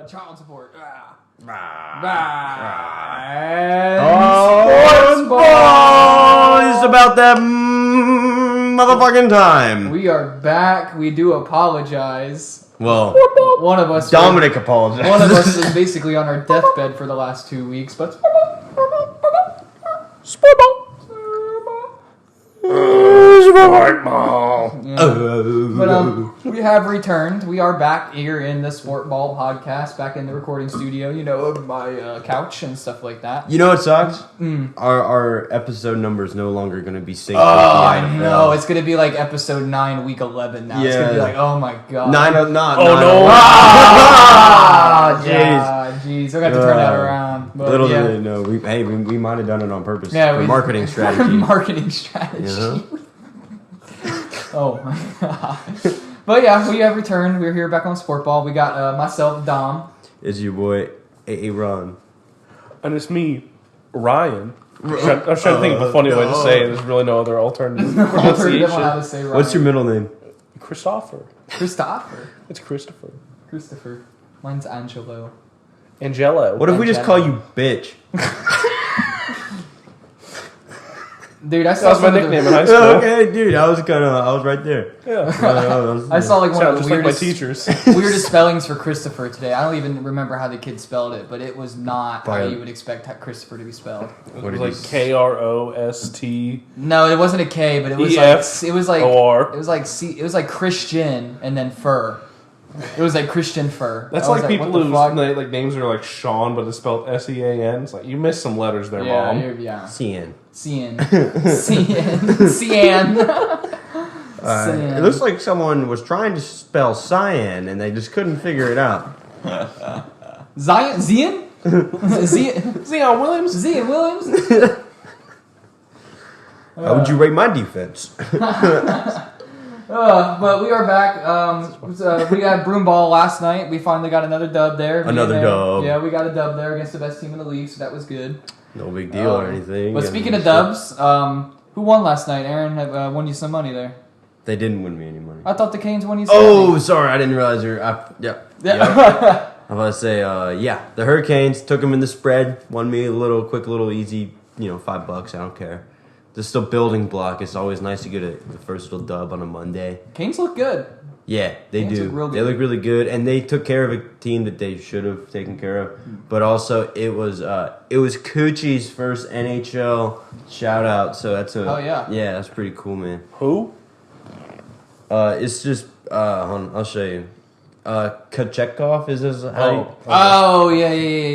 Child support. Sports Ball is about that motherfucking time. We are back. We do apologize. Well, one of us. Dominic apologized. One of us is basically on our deathbed for the last 2 weeks, but Sport Ball. But we have returned. We are back here in the Sport Ball podcast, back in the recording studio, of my couch and stuff like that. You know what sucks? Our episode number is no longer going to be synced. Oh, I know. It's going to be like episode 9, week 11 now. Yeah. It's going to be like, oh my god. 9 of not. Oh no. Jeez. We're going to have to turn that around. But, little did they know. We might have done it on purpose. Yeah, for marketing strategy. Marketing strategy. Oh my god. But yeah, we have returned. We're here back on Sport Ball. We got myself, Dom. It's your boy, Ron. And it's me, Ryan. I was trying to think of a funny way to say it. There's really no other alternative pronunciation. How to say Ryan. What's your middle name? Christopher. It's Christopher. Mine's Angelo. Angelo. What if we just call you bitch? Dude, I saw that was my nickname in high school. Okay, dude, I was right there. Yeah. I saw like one of the weirdest spellings for Christopher today. I don't even remember how the kid spelled it, but it was not how you would expect Christopher to be spelled. It was like Krost. No, it wasn't a K, but it was like Christian and then fur. It was like Christian Fur. That's like people whose like names are like Sean, but it's spelled Sean. It's like you missed some letters there, Mom. Yeah. Cian. It looks like someone was trying to spell cyan and they just couldn't figure it out. Zion Williams. How would you rate my defense? But we are back. We got broom ball last night. We finally got another dub there. Dub. Yeah, we got a dub there against the best team in the league, so that was good. No big deal or anything. But speaking of dubs, who won last night? Aaron won you some money there. They didn't win me any money. I thought the Canes won you some money. Sorry, I didn't realize you're... Yep. I'm about to say, the Hurricanes took them in the spread, won me a quick little easy, $5. I don't care. Just a building block. It's always nice to get the first little dub on a Monday. Canes look good. Yeah, they do. They look really good, and they took care of a team that they should have taken care of. But also, it was Coochie's first NHL shout out. So that's that's pretty cool, man. Who? It's just I'll show you. Kachekov is his.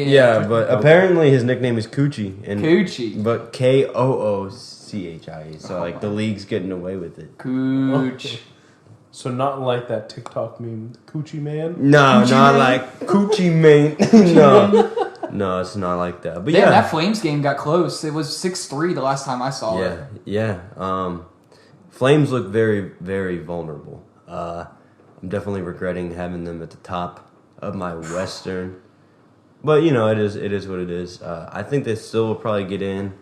Yeah, but apparently his nickname is Coochie. Coochie. But Koochie. So like the league's getting away with it. Cooch. So not like that TikTok meme, Coochie Man? No, not like Coochie Man. No, it's not like that. But damn, that Flames game got close. It was 6-3 the last time I saw it. Yeah. Flames look very, very vulnerable. I'm definitely regretting having them at the top of my Western. But, it is what it is. I think they still will probably get in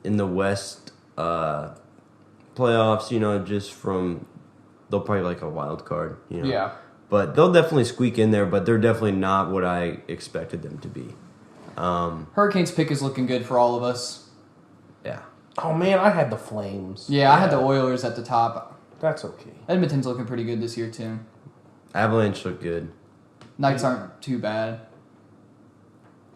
the West playoffs, just from... They'll probably like a wild card, Yeah. But they'll definitely squeak in there, but they're definitely not what I expected them to be. Hurricanes pick is looking good for all of us. Yeah. Oh, man, I had the Flames. Yeah, I had the Oilers at the top. That's okay. Edmonton's looking pretty good this year, too. Avalanche look good. Knights aren't too bad.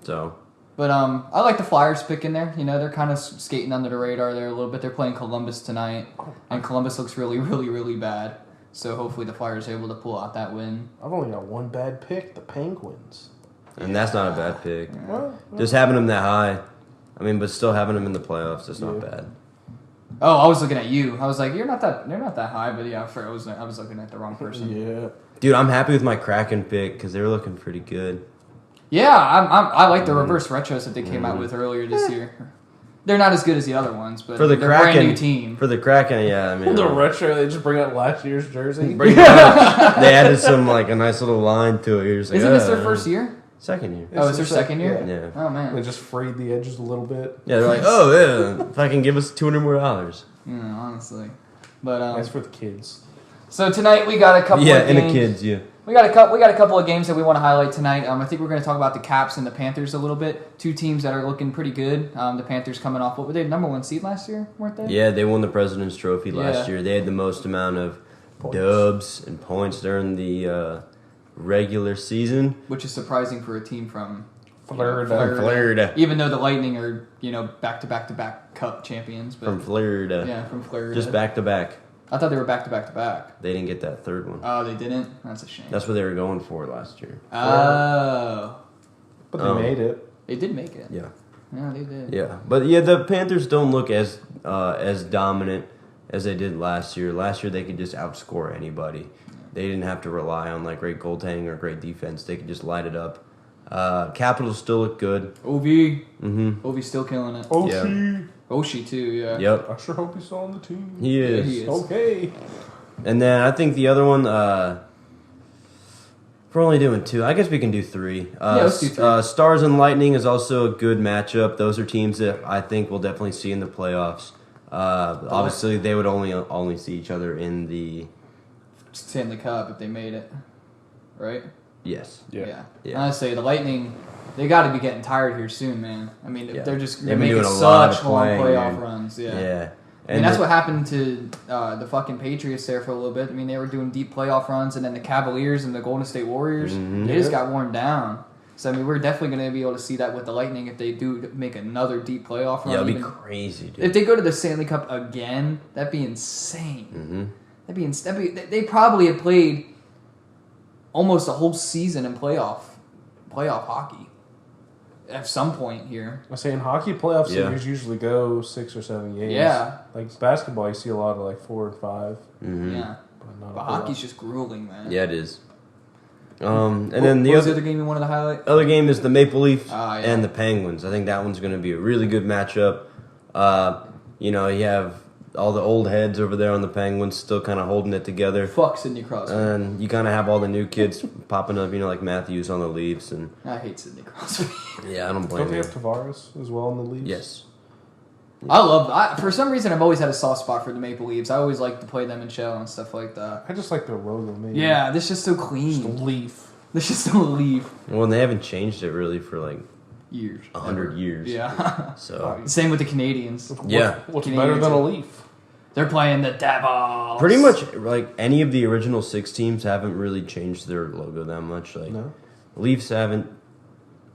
So... But I like the Flyers pick in there. They're kind of skating under the radar there a little bit. They're playing Columbus tonight, and Columbus looks really, really, really bad. So hopefully the Flyers are able to pull out that win. I've only got one bad pick, the Penguins. And that's not a bad pick. Yeah. Well, just having them that high. But still having them in the playoffs, that's not bad. Oh, I was looking at you. I was like, they're not that high, but yeah, I was looking at the wrong person. Yeah. Dude, I'm happy with my Kraken pick because they were looking pretty good. Yeah, I like the reverse retros that they came out with earlier this year. They're not as good as the other ones, but for the they're Kraken, a brand new team. For the Kraken, yeah, the retro, they just bring out last year's jersey. They added some a nice little line to it. You're just like, isn't this their first year? Second year. It's their second year? Yeah. Oh, man. They just frayed the edges a little bit. Yeah, they're like, if I can give us $200 more. Honestly. But that's for the kids. So tonight we got a couple of games. Yeah, and the kids, yeah. We got a couple of games that we want to highlight tonight. I think we're going to talk about the Caps and the Panthers a little bit. Two teams that are looking pretty good. The Panthers coming off, what were they, number 1 seed last year, weren't they? Yeah, they won the President's Trophy last year. They had the most amount of dubs and points during the regular season. Which is surprising for a team from Florida. Even though the Lightning are, back-to-back Cup champions. But, From Florida. Yeah, from Florida. Just back-to-back. I thought they were back-to-back-to-back. They didn't get that third one. Oh, they didn't? That's a shame. That's what they were going for last year. Oh. But they made it. They did make it. Yeah. Yeah, they did. Yeah. But, the Panthers don't look as dominant as they did last year. Last year, they could just outscore anybody. They didn't have to rely on, great goaltending or great defense. They could just light it up. Capitals still look good. Ovi. Mm-hmm. Ovi's still killing it. Oshie, too, yeah. Yep. I sure hope he's still on the team. He is. Yeah, he is. Okay. And then I think the other one, we're only doing 2. I guess we can do 3. Let's do 3. Stars and Lightning is also a good matchup. Those are teams that I think we'll definitely see in the playoffs. Obviously, they would only see each other in the Stanley Cup if they made it, right? Yes. Yeah. Yeah. I say the Lightning, they got to be getting tired here soon, man. I mean, Yeah. they're They've been making doing a lot such of long playing, playoff man. runs. Yeah. And And that's what happened to the fucking Patriots there for a little bit. I mean, they were doing deep playoff runs, and then the Cavaliers and the Golden State Warriors, they just got worn down. So, I mean, we're definitely going to be able to see that with the Lightning if they do make another deep playoff run. Yeah, it'd be crazy, dude. If they go to the Stanley Cup again, that'd be insane. They probably have played almost a whole season in playoff hockey at some point here. I say in hockey, playoff series usually go 6 or 7 games. Yeah. Like basketball, you see a lot of 4 and 5. Yeah. But But hockey's just grueling, man. Yeah, it is. And then what was the other game you wanted to highlight? Other game is the Maple Leafs Yeah. and the Penguins. I think that one's going to be a really good matchup. You have all the old heads over there on the Penguins still kind of holding it together. Fuck Sidney Crosby. And you kind of have all the new kids popping up, like Matthews on the Leafs. And I hate Sidney Crosby. yeah, I don't Don't blame they you. have Tavares as well in the Leafs? Yes. For some reason, I've always had a soft spot for the Maple Leafs. I always like to play them in shell and stuff like that. I just like their logo, maybe. Yeah, this is just so Just a clean. leaf. This is just a leaf. Well, and they haven't changed it really for Years. 100 years. Yeah. So Same with the Canadians. yeah, What's Canadians better than a are- leaf? They're playing the Devils. pretty much any of the original 6 teams haven't really changed their logo that much. No. Leafs haven't.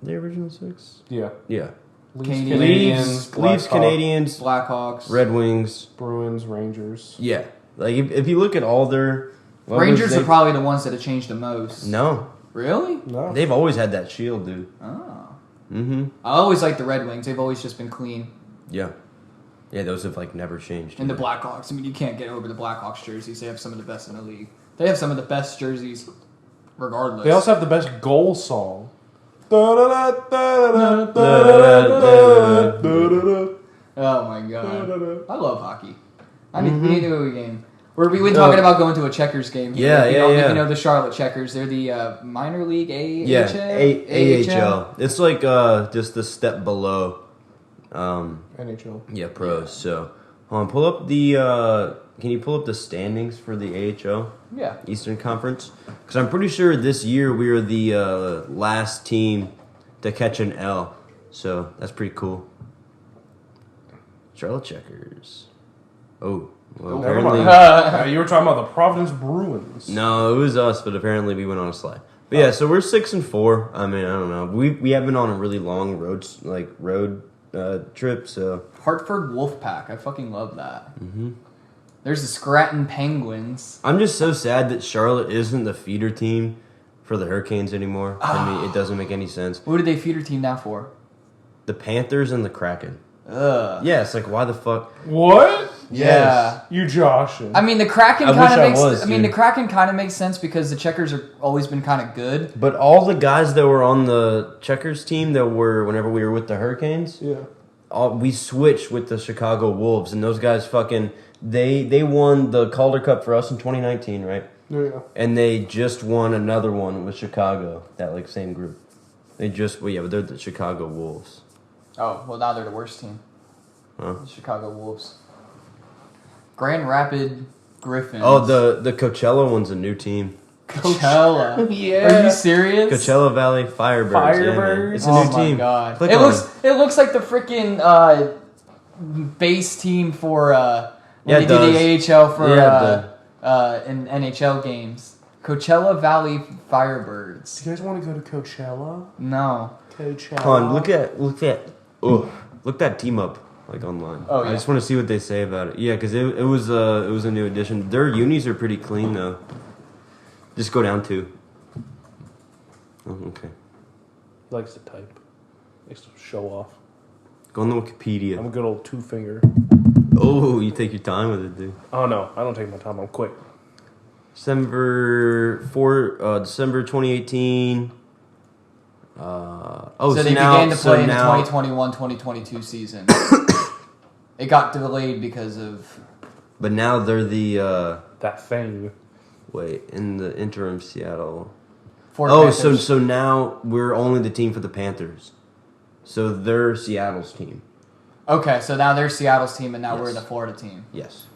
The original 6. Yeah. Yeah. Leafs, Canadians, Canadians, Leafs, Canadians, Blackhawks. Red Wings. Bruins, Rangers. Yeah. If you look at all their logos, Rangers are probably the ones that have changed the most. No. Really? No. They've always had that shield, dude. Oh. Mm-hmm. I always like the Red Wings. They've always just been clean. Yeah. Yeah, those have never changed. And the either. Blackhawks. I mean, you can't get over the Blackhawks jerseys. They have some of the best in the league. They have some of the best jerseys, regardless. They also have the best goal song. Oh my god, I love hockey. We need to go to a game. We've been talking about going to a Checkers game. Yeah, If you yeah. know the Charlotte Checkers, they're the minor league AHL. Yeah, AHL. It's just the step below. NHL. Yeah, pros. So, hold on, pull up the. Can you pull up the standings for the AHL? Yeah. Eastern Conference? Because I'm pretty sure this year we were the last team to catch an L. So that's pretty cool. Charlotte Checkers. Oh, well, Never apparently. mind. You were talking about the Providence Bruins. No, it was us, but apparently we went on a slide. But yeah, so we're 6-4. I mean, I don't know. We have been on a really long road trip. So Hartford Wolfpack. I fucking love that. Mm-hmm. There's the Scranton Penguins. I'm just so sad that Charlotte isn't the feeder team for the Hurricanes anymore. I mean, it doesn't make any sense. Who did they feeder team now for? The Panthers and the Kraken. Ugh. Yeah, it's why the fuck? What? Yeah. You joshing. I mean, the Kraken I wish kind I of makes. was, I mean, dude. the Kraken kind of makes sense because the Checkers have always been kind of good. But all the guys that were on the Checkers team that were whenever we were with the Hurricanes, Yeah. we switched with the Chicago Wolves, and those guys fucking they won the Calder Cup for us in 2019, right? Yeah. And they just won another one with Chicago, that same group. But they're the Chicago Wolves. Oh, well, now they're the worst team. Huh? The Chicago Wolves. Grand Rapid Griffins. Oh, the Coachella one's a new team. Coachella. Yeah. Are you serious? Coachella Valley Firebirds. Yeah, man. It's a Oh new my team. god! Click It on looks like the freaking base team for when they it do does. the AHL for Yeah, in NHL games. Coachella Valley Firebirds. Do you guys want to go to Coachella? No. Coachella. Come on, look that team up like online. Oh, yeah. I just want to see what they say about it. Yeah, because it was a new addition. Their unis are pretty clean though. Just go down 2. Oh, okay. He likes to type. Likes to show off. Go on the Wikipedia. I'm a good old 2-finger. Oh, you take your time with it, dude. Oh no, I don't take my time. I'm quick. December 2018. So they began to play in the 2021-2022 season. It got delayed because of. But now they're the That thing. in the interim Seattle. Panthers. So now we're only the team for the Panthers. So they're Seattle's team. Okay, so now they're Seattle's team, and now Yes. we're the Florida team. Yes.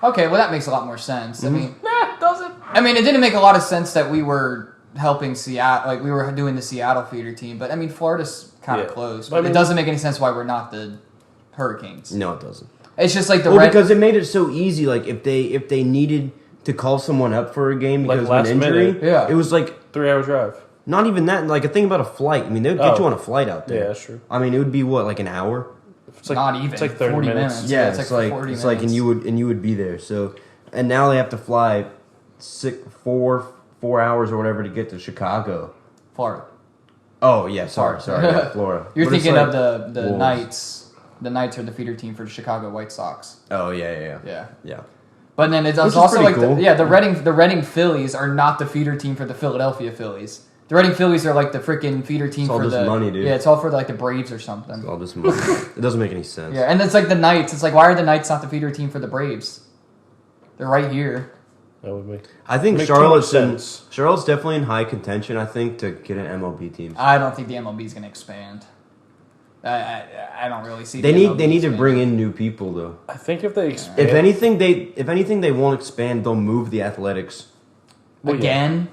Okay, well that makes a lot more sense. Mm-hmm. I mean, doesn't. I mean, it didn't make a lot of sense that we were helping Seattle, like we were doing the Seattle feeder team. But I mean, Florida's kind of close. But I mean, it doesn't make any sense why we're not the Hurricanes. No, it doesn't. It's just like the because it made it so easy. Like if they needed to call someone up for a game because Like of an last injury, minute. Yeah. it was like 3-hour drive. not even that. Like a thing about a flight. I mean, they would get you on a flight out there. Yeah, that's true. I mean, it would be what, like an hour. It's like, not even. It's like 30 40 minutes. minutes. Yeah, it's it's like like 40 it's like, and minutes. you would be there. So, and now they have to fly 4 hours or whatever to get to Chicago. Florida. Oh yeah, sorry, yeah, Florida. You're But it's thinking like of the Wolves. Knights. The Knights are the feeder team for the Chicago White Sox. Oh yeah. Yeah. But then it's Which is also pretty like cool. the Reading Phillies are not the feeder team for the Philadelphia Phillies. The Reading Phillies are like the freaking feeder team It's all for just the money, dude. Yeah, it's all for like the Braves or something. All this money. It doesn't make any sense. Yeah, and it's like the Knights. It's like, why are the Knights not the feeder team for the Braves? They're right here. That would make. I think Make Charlotte's too much sense. definitely in high contention. I think to get an MLB team. I don't think the MLB is going to expand. I don't really see. They the need MLB to expanding. bring in new people though. I think if they expand. If anything they won't expand. They'll move the Athletics. Well, yeah. again,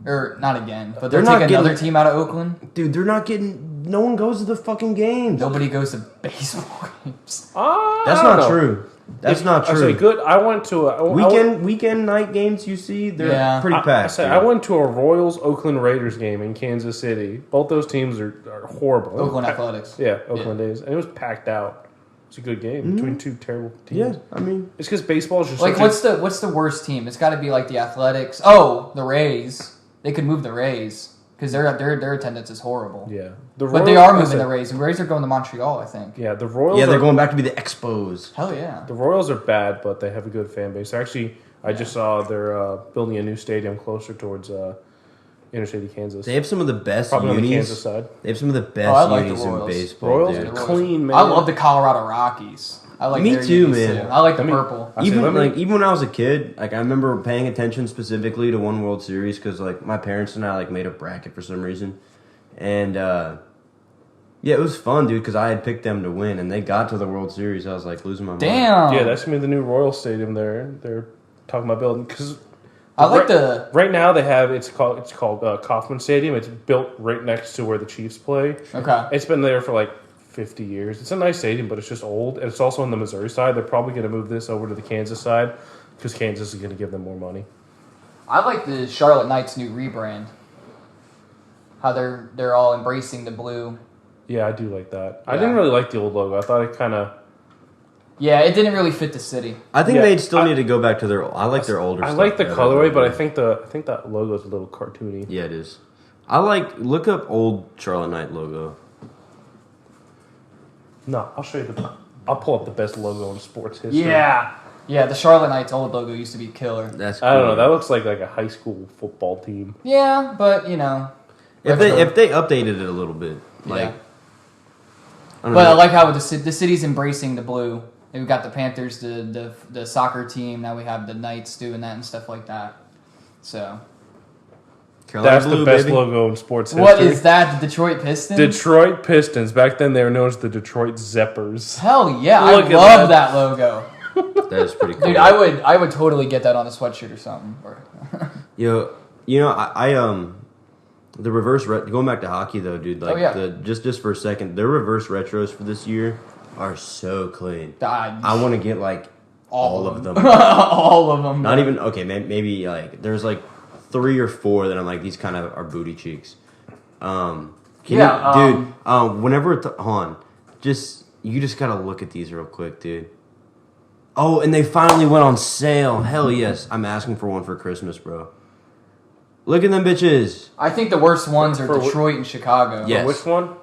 or not again, but They're they'll not take another getting- team out of Oakland. Dude, they're not getting. No one goes to the fucking games. Nobody goes to baseball games. That's I don't not know. true. That's not I true. say good. I went to a Weekend night games you see, they're Yeah. pretty I packed. say dude. I went to a Royals Oakland Raiders game in Kansas City. Both those teams are horrible. Oakland Athletics. Yeah, Oakland A's, and it was packed out. It's a good game between two terrible teams. Yeah, I mean, It's because baseball is just Like, such what's the worst team? It's got to be like the Athletics. Oh, the Rays. They could move the Rays because their attendance is horrible. yeah. But they are moving the Rays. And Rays are going to Montreal, I think. Yeah, the Royals. yeah, they're are, going back to be the Expos. Hell yeah. The Royals are bad, but they have a good fan base. Actually, I just saw they're building a new stadium closer towards inner city Kansas. They have some of the best Probably on the unis. Kansas side. They have some of the best I like the unis in Royals. baseball. Royals dude. are clean, man. I love the Colorado Rockies. I like Me their too, unis, man. I like the I mean, purple. I say, let me- Even when I was a kid, like I remember paying attention specifically to one World Series because like my parents and I like made a bracket for some reason, and yeah, it was fun, dude. Because I had picked them to win, and they got to the World Series. I was like losing my mind. Damn. Yeah, that's gonna be the new Royal Stadium. They're talking about building because I like the. right now they have it's called Kauffman Stadium. It's built right next to where the Chiefs play. Okay. It's been there for like 50 years. It's a nice stadium, but it's just old, and it's also on the Missouri side. They're probably going to move this over to the Kansas side because Kansas is going to give them more money. I like the Charlotte Knights' new rebrand. How they're all embracing the blue. Yeah, I do like that. I Yeah. didn't really like the old logo. I thought it kind of. Yeah, it didn't really fit the city. I think Yeah, they'd still need to go back to their. I like their older. I stuff like the better. colorway, but I think that logo is a little cartoony. Yeah, it is. Look up old Charlotte Knight logo. No, I'll show you I'll pull up the best logo in sports history. Yeah, the Charlotte Knights old logo used to be killer. That's cool. I don't know. That looks like a high school football team. Yeah, but you know. if they updated it a little bit, like. Yeah. I don't But know. I like how the city's embracing the blue. We've got the Panthers, the soccer team. Now we have the Knights doing that and stuff like that. So, Carolina That's Blue, the best baby. logo in sports history. what is that? The Detroit Pistons? Detroit Pistons. Back then, they were known as the Detroit Zeppers. Hell yeah! Look I at love that. that logo, That is pretty cool. dude. I would totally get that on a sweatshirt or something. Yo, the going back to hockey though, dude. Like just for a second, their reverse retros for this year are so clean. I want to get like all of them. All of them. Not even okay. Maybe like there's like 3 or 4 that I'm like these kind of are booty cheeks. Whenever hold on, you just gotta look at these real quick, dude. Oh, and they finally went on sale. Hell yes, I'm asking for one for Christmas, bro. Look at them bitches. I think the worst ones are Detroit and Chicago. Yes. Which one?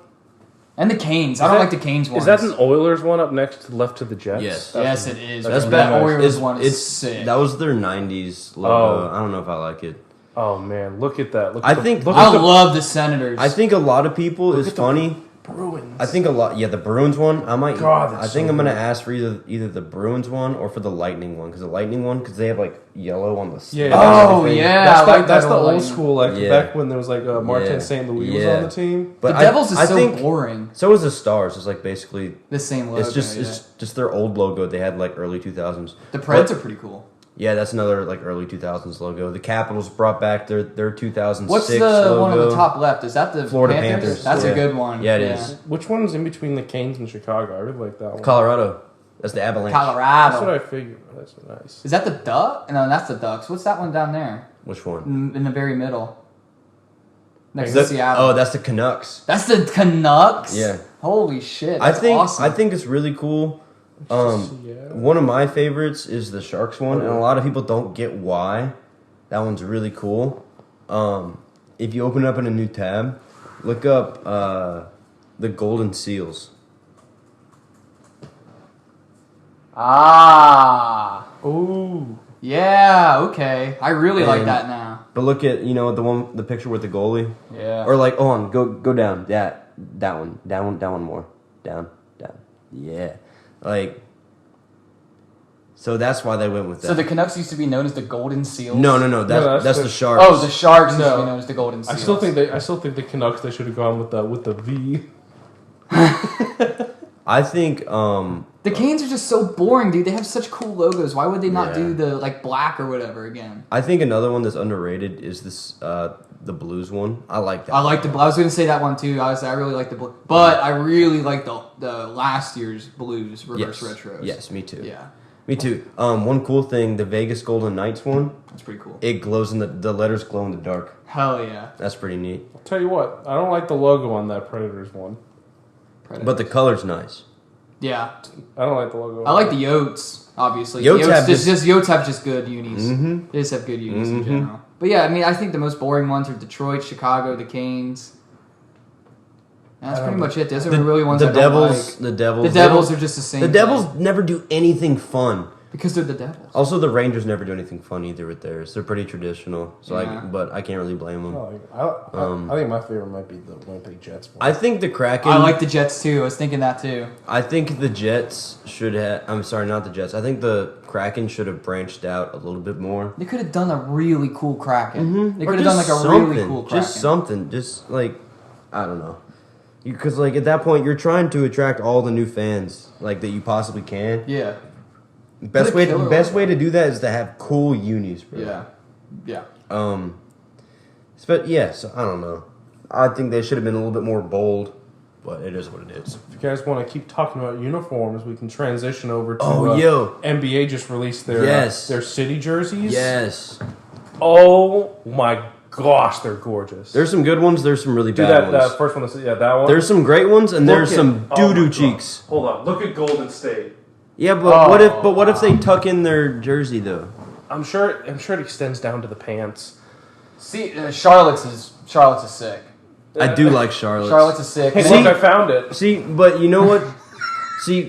And the Canes. I don't like the Canes ones. Is that an Oilers one up left to the Jets? Yes, it is. That's bad. bad. That Oilers one is sick. That was their 90s logo. I don't know if I like it. Oh, man. Look at that. I love the Senators. I think a lot of people is funny. Bruins. I think the Bruins one. I think I'm gonna good. ask for either the Bruins one or for the Lightning one because they have like yellow on the yeah. That's the old school back when there was like Martin St. Louis was on the team. But the Devils is so boring. So is the Stars. It's like basically the same logo. It's just their old logo they had like early 2000s. The Preds are pretty cool. Yeah, that's another like early 2000s logo. The Capitals brought back their 2006 What's the logo. one on the top left? Is that the Florida Panthers? That's a good one. Yeah, it is. Which one's in between the Canes and Chicago? I really like that one. Colorado. That's the Avalanche. Colorado. That's what I figured. That's nice. Is that the Duck? No, that's the Ducks. What's that one down there? Which one? In the very middle. Next to Seattle. Oh, that's the Canucks. That's the Canucks? Yeah. Holy shit. That's awesome. I think it's really cool. One of my favorites is the Sharks one, and a lot of people don't get why. That one's really cool. If you open it up in a new tab, look up the Golden Seals. Ooh. Yeah, okay. I really like that now. But look at the picture with the goalie. Yeah. Or like go down. That one more. Down. Yeah. Like, so that's why they went with that. So the Canucks used to be known as the Golden Seals? No. That's the Sharks. Oh, the Sharks used to be known as the Golden Seals. I still think the Canucks they should have gone with the V. I think the Canes are just so boring, dude. They have such cool logos. Why would they not do the like black or whatever again? I think another one that's underrated is this the Blues one. I like that. I was going to say that one too. Honestly, I really like the Blues, but I really like the last year's Blues reverse retros. Yes, me too. Yeah. Me too. One cool thing, the Vegas Golden Knights one. That's pretty cool. It glows in the letters glow in the dark. Hell yeah. That's pretty neat. I'll tell you what, I don't like the logo on that Predators one. But the color's nice. Yeah. I don't like the logo. I like the Yotes, obviously. Yotes have just good unis. Mm-hmm. They just have good unis in general. But yeah, I mean, I think the most boring ones are Detroit, Chicago, the Canes. That's pretty much it. Those are really ones I don't like. The Devils. The Devils are just the same. The Devils never do anything fun. Because they're the Devils. Also, the Rangers never do anything fun either with theirs. They're pretty traditional. So but I can't really blame them. I think my favorite might be the Winnipeg Jets one. I think the Kraken. I like the Jets too. I was thinking that too. I think the Jets should have. I'm sorry, not the Jets. I think the Kraken should have branched out a little bit more. They could have done a really cool Kraken. Mm-hmm. They could have done like a really cool Kraken. Just something. Just like, I don't know. Because like at that point, you're trying to attract all the new fans like that you possibly can. Yeah. Best way to do that is to have cool unis, bro. Yeah. But so I don't know. I think they should have been a little bit more bold, but it is what it is. If you guys want to keep talking about uniforms, we can transition over to NBA just released their city jerseys. Yes. Oh my gosh, they're gorgeous. There's some good ones. There's some really bad ones. That first one, that one. There's some great ones, and there's some doo-doo cheeks. Hold on, look at Golden State. Yeah, but what if they tuck in their jersey though? I'm sure it extends down to the pants. See, Charlotte's is sick. I do like Charlotte. Charlotte's is sick. Hey, look, I found it. See, but you know what?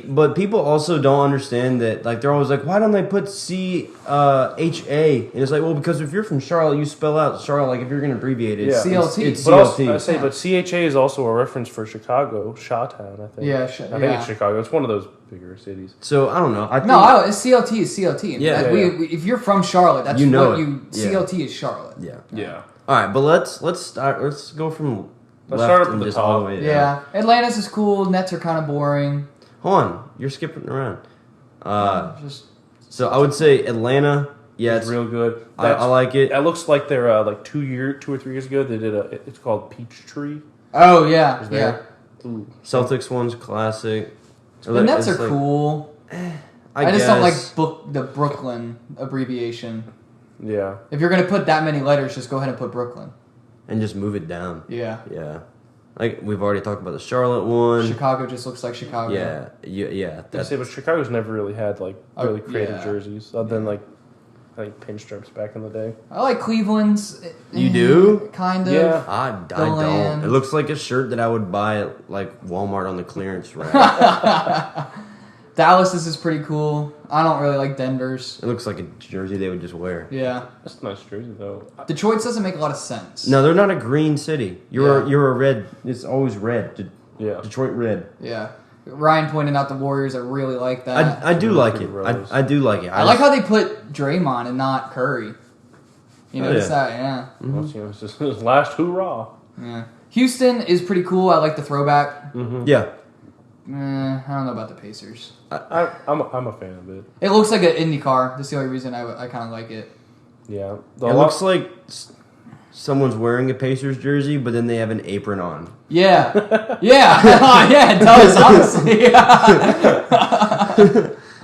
But people also don't understand that. Like, they're always like, why don't they put CHA? And it's like, well, because if you're from Charlotte, you spell out Charlotte. Like, if you're going to abbreviate it, CLT. It's but CLT. also, but CHA is also a reference for Chicago, Shawtown, I think. Yeah, I think it's Chicago. It's one of those bigger cities. So, I don't know. It's CLT is CLT. Yeah. If you're from Charlotte, that's CLT is Charlotte. Yeah. All right, but let's start. Let's go from Let's left start up and with the just top. all the way down. Yeah. Atlanta's is cool. Nets are kind of boring. Hold on, you're skipping around. So I would say Atlanta, Yeah, it's real good. I like it. That looks like they're like 2 or 3 years ago. They did it's called Peachtree. Oh yeah. Ooh. Celtics one's classic. The Nets are cool. I just guess. don't like the Brooklyn abbreviation. Yeah. If you're gonna put that many letters, just go ahead and put Brooklyn. And just move it down. Yeah. Yeah. Like we've already talked about the Charlotte one. Chicago just looks like Chicago. Yeah. But Chicago's never really had like really creative yeah. jerseys, other than like I think pinstripes back in the day. I like Cleveland's. You do? Kind of. Yeah. I don't. Land. It looks like a shirt that I would buy at like Walmart on the clearance rack. Dallas's is pretty cool. I don't really like Denver's. It looks like a jersey they would just wear. Yeah. That's a nice jersey though. Detroit's doesn't make a lot of sense. No, they're not a green city. You're a red. It's always red. Yeah. Detroit red. Yeah. Ryan pointed out the Warriors. I really like that. I do like it. I do like it. I like how they put Draymond and not Curry. You notice that? Yeah. Mm-hmm. It's just his last hoorah. Yeah. Houston is pretty cool. I like the throwback. Mm-hmm. Yeah. I don't know about the Pacers. I'm a fan of it. It looks like an Indy car. That's the only reason I kind of like it. Yeah. It looks like someone's wearing a Pacers jersey, but then they have an apron on. Yeah. Yeah. Yeah, it does, honestly.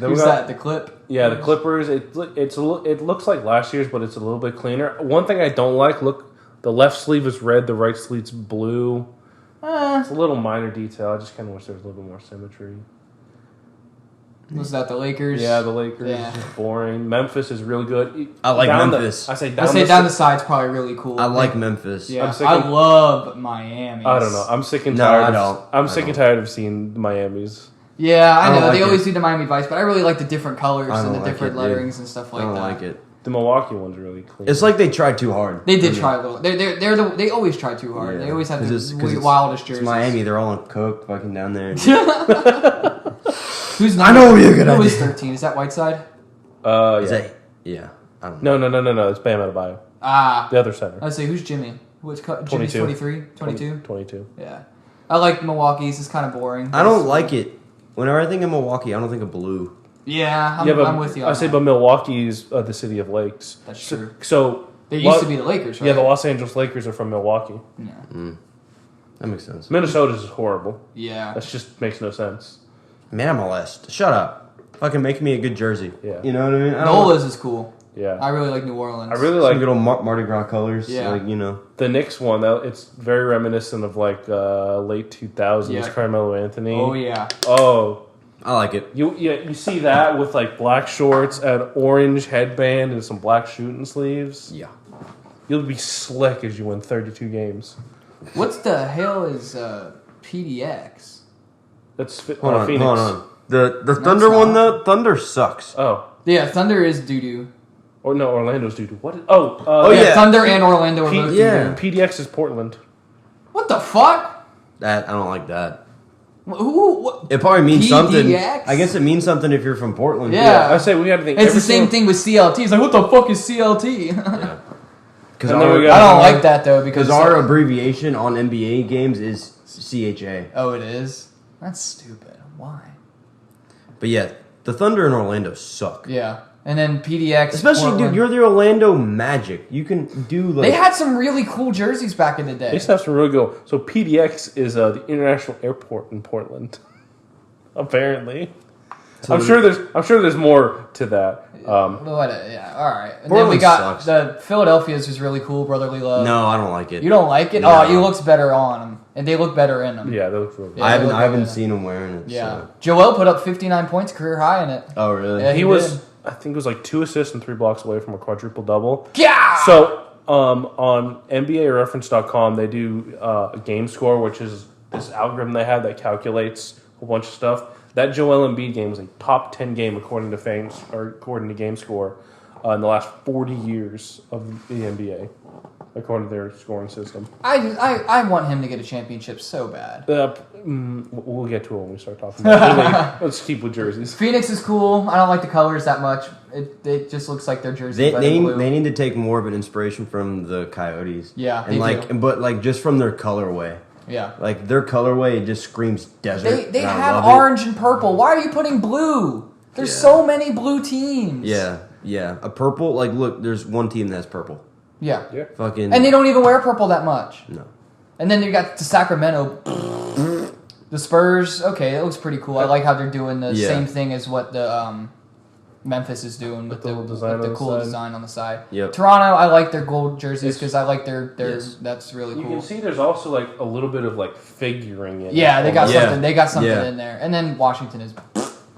Who's that? The Clip? Yeah, the Clippers. It looks like last year's, but it's a little bit cleaner. One thing I don't like, the left sleeve is red, the right sleeve's blue. It's a little minor detail. I just kind of wish there was a little bit more symmetry. Was that the Lakers? Yeah, the Lakers Yeah. is memphis Memphis is really good. I like Memphis. I say down the side's probably really cool. I like Memphis. Yeah, I love Miami. I don't know. I'm sick and tired. I sick and tired of seeing the Miamis. Yeah, I know. like They it. always do the Miami Vice, but I really like the different colors and the like different it, letterings and stuff like that. I don't like it. The Milwaukee one's really clean. It's like they tried too hard. They did try a little. They always try too hard. Yeah. They always have Cause the wildest jerseys. It's Miami. They're all on coke, fucking down there. Who's I know what you're gonna Who is do. 13? Is that Whiteside? Is that? Yeah. I don't know. No. It's Bam Adebayo. The other center. I'd say who's Jimmy? Jimmy's 22. 23? 22? 22. Yeah. I like Milwaukee's. It's kind of boring. I don't like it. Whenever I think of Milwaukee, I don't think of blue. Yeah, I'm with you on I say, that. but Milwaukee's the city of lakes. That's true. So They used to be the Lakers, right? Yeah, the Los Angeles Lakers are from Milwaukee. Yeah. That makes sense. Minnesota's is horrible. Yeah. That just makes no sense. Minimalist. Shut up. Fucking make me a good jersey. Yeah. You know what I mean? Nola's is cool. Yeah. I really like New Orleans. I really Some like good old Mardi Gras colors. Yeah. Like, you know. the Knicks one. It's very reminiscent of like late 2000s Yeah. Carmelo Anthony. Oh, yeah. Oh. I like it. You see that with like black shorts, an orange headband, and some black shooting sleeves. Yeah. You'll be slick as you win 32 games. What the hell is PDX? That's Hold Phoenix. on. The Thunder not. one, though, Thunder sucks. Oh. Yeah, Thunder is doo-doo. Or no, Orlando's doo-doo. What? Yeah, Thunder and Orlando are both yeah. doo-doo. PDX is Portland. What the fuck? I don't like that. What? It probably means PDX? something. I guess it means something if you're from Portland. Yeah. I say we got to think. It's the same thing with CLT. It's like, what the fuck is CLT? Yeah. Because And then we I got- don't like that, though, because... our abbreviation on NBA games is CHA. Oh, it is? That's stupid. Why? But yeah, the Thunder in Orlando suck. Yeah. And then PDX... Especially, Portland. dude, you're the Orlando Magic. You can do like... They had some really cool jerseys back in the They day. used to have some real good. So PDX is the international airport in Portland. Apparently, So I'm sure there's more to that. Yeah, all right. And then we Portland got sucks. the Philadelphia's was really cool, Brotherly Love. No, I don't like it. You don't like it? No. Oh, it looks better on them. And they look better in them. Yeah, that looks real good. Yeah. I they look haven't good. seen him wearing it. Yeah. So. Joel put up 59 points, career high in it. Oh, really? Yeah, He he was, did. I think it was like 2 assists and 3 blocks away from a quadruple double. Yeah! So on NBAReference.com, they do a game score, which is this algorithm they have that calculates a bunch of stuff. That Joel Embiid game was a top 10 game according to Fans or according to Game Score in the last 40 years of the NBA, according to their scoring system. I want him to get a championship so bad. We'll get to it when we start talking about it. Let's keep with jerseys. Phoenix is cool. I don't like the colors that much. It just looks like their jersey better blue. They need to take more of an inspiration from the Coyotes. Yeah, and they like, do. but like just from their colorway. Yeah. Like their colorway, it just screams desert. They and I have love it. orange and purple. Why are you putting blue? There's Yeah. so many blue teams. Yeah, Yeah, a purple. Like, look, there's one team that's purple. Yeah. Fucking. And they don't even wear purple that much. No. And then you got the Sacramento. The Spurs. Okay, it looks pretty cool. I like how they're doing the same thing as what the Memphis is doing with the cool design on the side. Yep. Toronto, I like their gold jerseys because I like their that's really cool. You can see there's also like a little bit of like figuring in. Yeah, they got something. They got something in there. And then Washington is.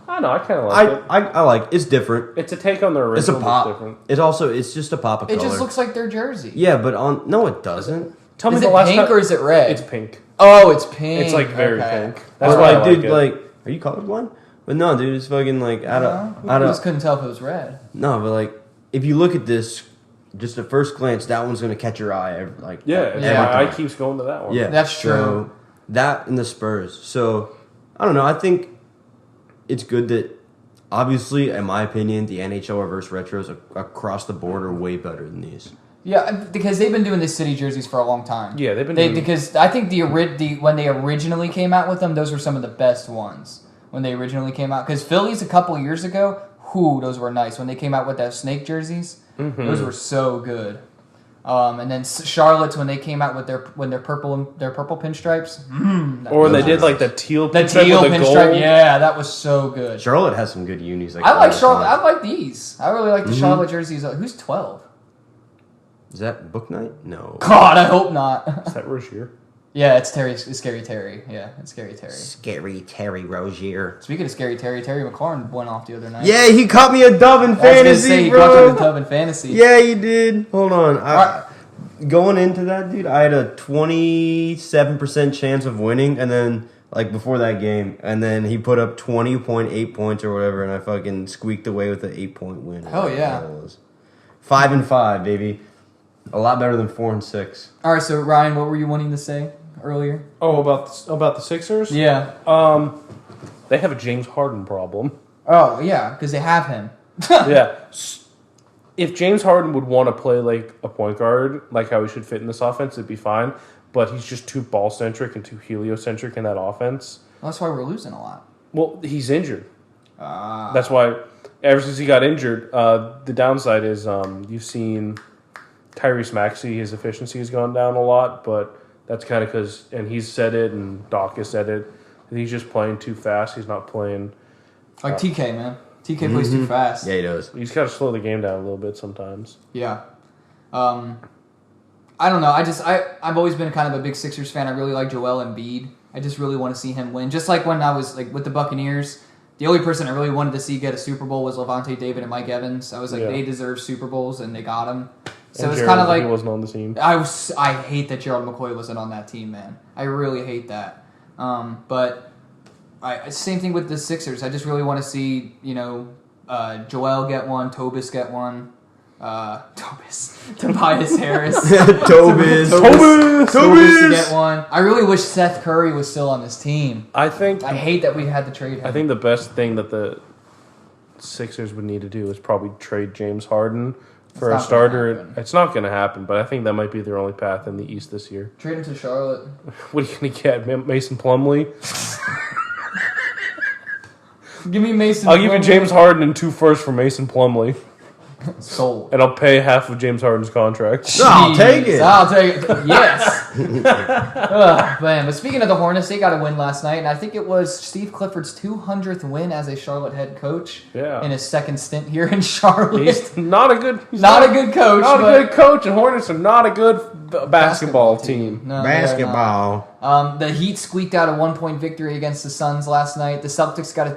I know. I kind of like it. I like. It's different. It's a take on the original. It's a pop. It's different. It's just a pop of color. It just looks like their jersey. Yeah, but no, it doesn't. Tell me Is the it last pink time. or is it red? It's pink. Oh, it's pink. It's like very pink. That's why why, I like dude. it. Like, are you colorblind? But no, dude, it's fucking like I just couldn't tell if it was red. No, but like, if you look at this, just at first glance, that one's gonna catch your eye. My time. eye keeps going to that one. Yeah, That's true. So, that and the Spurs. So I don't know. I think it's good that, obviously, in my opinion, the NHL reverse retros across the board are way better than these. Yeah, because they've been doing these city jerseys for a long time. Yeah, they've been doing... Because I think when they originally came out with them, those were some of the best ones when they originally came out. Because Phillies a couple of years ago, those were nice. When they came out with those snake jerseys, those were so good. And then Charlotte's when they came out with their purple pinstripes. Or when they did like the teal pinstripe. Yeah, that was so good. Charlotte has some good unis. I like Charlotte. I like these. I really like the Charlotte jerseys. Who's 12? Is that Book Night? No. God, I hope not. Is that Rozier? Yeah, it's Scary Terry. Yeah, it's Scary Terry. Scary Terry Rozier. Speaking of Scary Terry, Terry McLaurin went off the other night. Yeah, he caught me a dub in fantasy, he bro. caught you a dub in fantasy. Yeah, he did. Hold on. Going into that, dude, I had a 27% chance of winning, and then, like, before that game, and then he put up 20.8 points or whatever, and I fucking squeaked away with an 8-point win. Hell yeah. 5-5, baby. A lot better than 4-6. All right, so Ryan, what were you wanting to say earlier? Oh, about the Sixers? Yeah. They have a James Harden problem. Oh yeah, because they have him. Yeah. If James Harden would want to play like a point guard, like how he should fit in this offense, it'd be fine. But he's just too ball centric and too heliocentric in that offense. Well, that's why we're losing a lot. Well, he's injured. That's why. Ever since he got injured, the downside is you've seen Tyrese Maxey, his efficiency has gone down a lot, but that's kind of because, and he's said it, and Doc has said it, he's just playing too fast. He's not playing like TK, man. TK plays too fast. Yeah, he does. He's got to slow the game down a little bit sometimes. Yeah. I don't know. I've always been kind of a big Sixers fan. I really like Joel Embiid. I just really want to see him win. Just like when I was like with the Buccaneers, the only person I really wanted to see get a Super Bowl was Levante David and Mike Evans. I was like, they deserve Super Bowls, and they got him. So and it's kind of like he wasn't on the team. I hate that Gerald McCoy wasn't on that team, man. I really hate that. But same thing with the Sixers. I just really want to see Joel get one, Tobias get one, Tobias Harris, Tobias to get one. I really wish Seth Curry was still on this team. I hate that we had to trade him. I think the best thing that the Sixers would need to do is probably trade James Harden for a starter. It's not going to happen, but I think that might be their only path in the East this year. Trade him to Charlotte. What are you going to get? Mason Plumlee? Give me Mason I'll give you James Harden and 2 firsts for Mason Plumlee. Sold. And I'll pay half of James Harden's contract. Jeez, I'll take it. Yes. Man, but speaking of the Hornets, they got a win last night, and I think it was Steve Clifford's 200th win as a Charlotte head coach. Yeah. In his second stint here in Charlotte. He's not a good coach. Not a good coach, and Hornets are not a good basketball team. No, basketball. The Heat squeaked out a 1-point victory against the Suns last night. The Celtics got a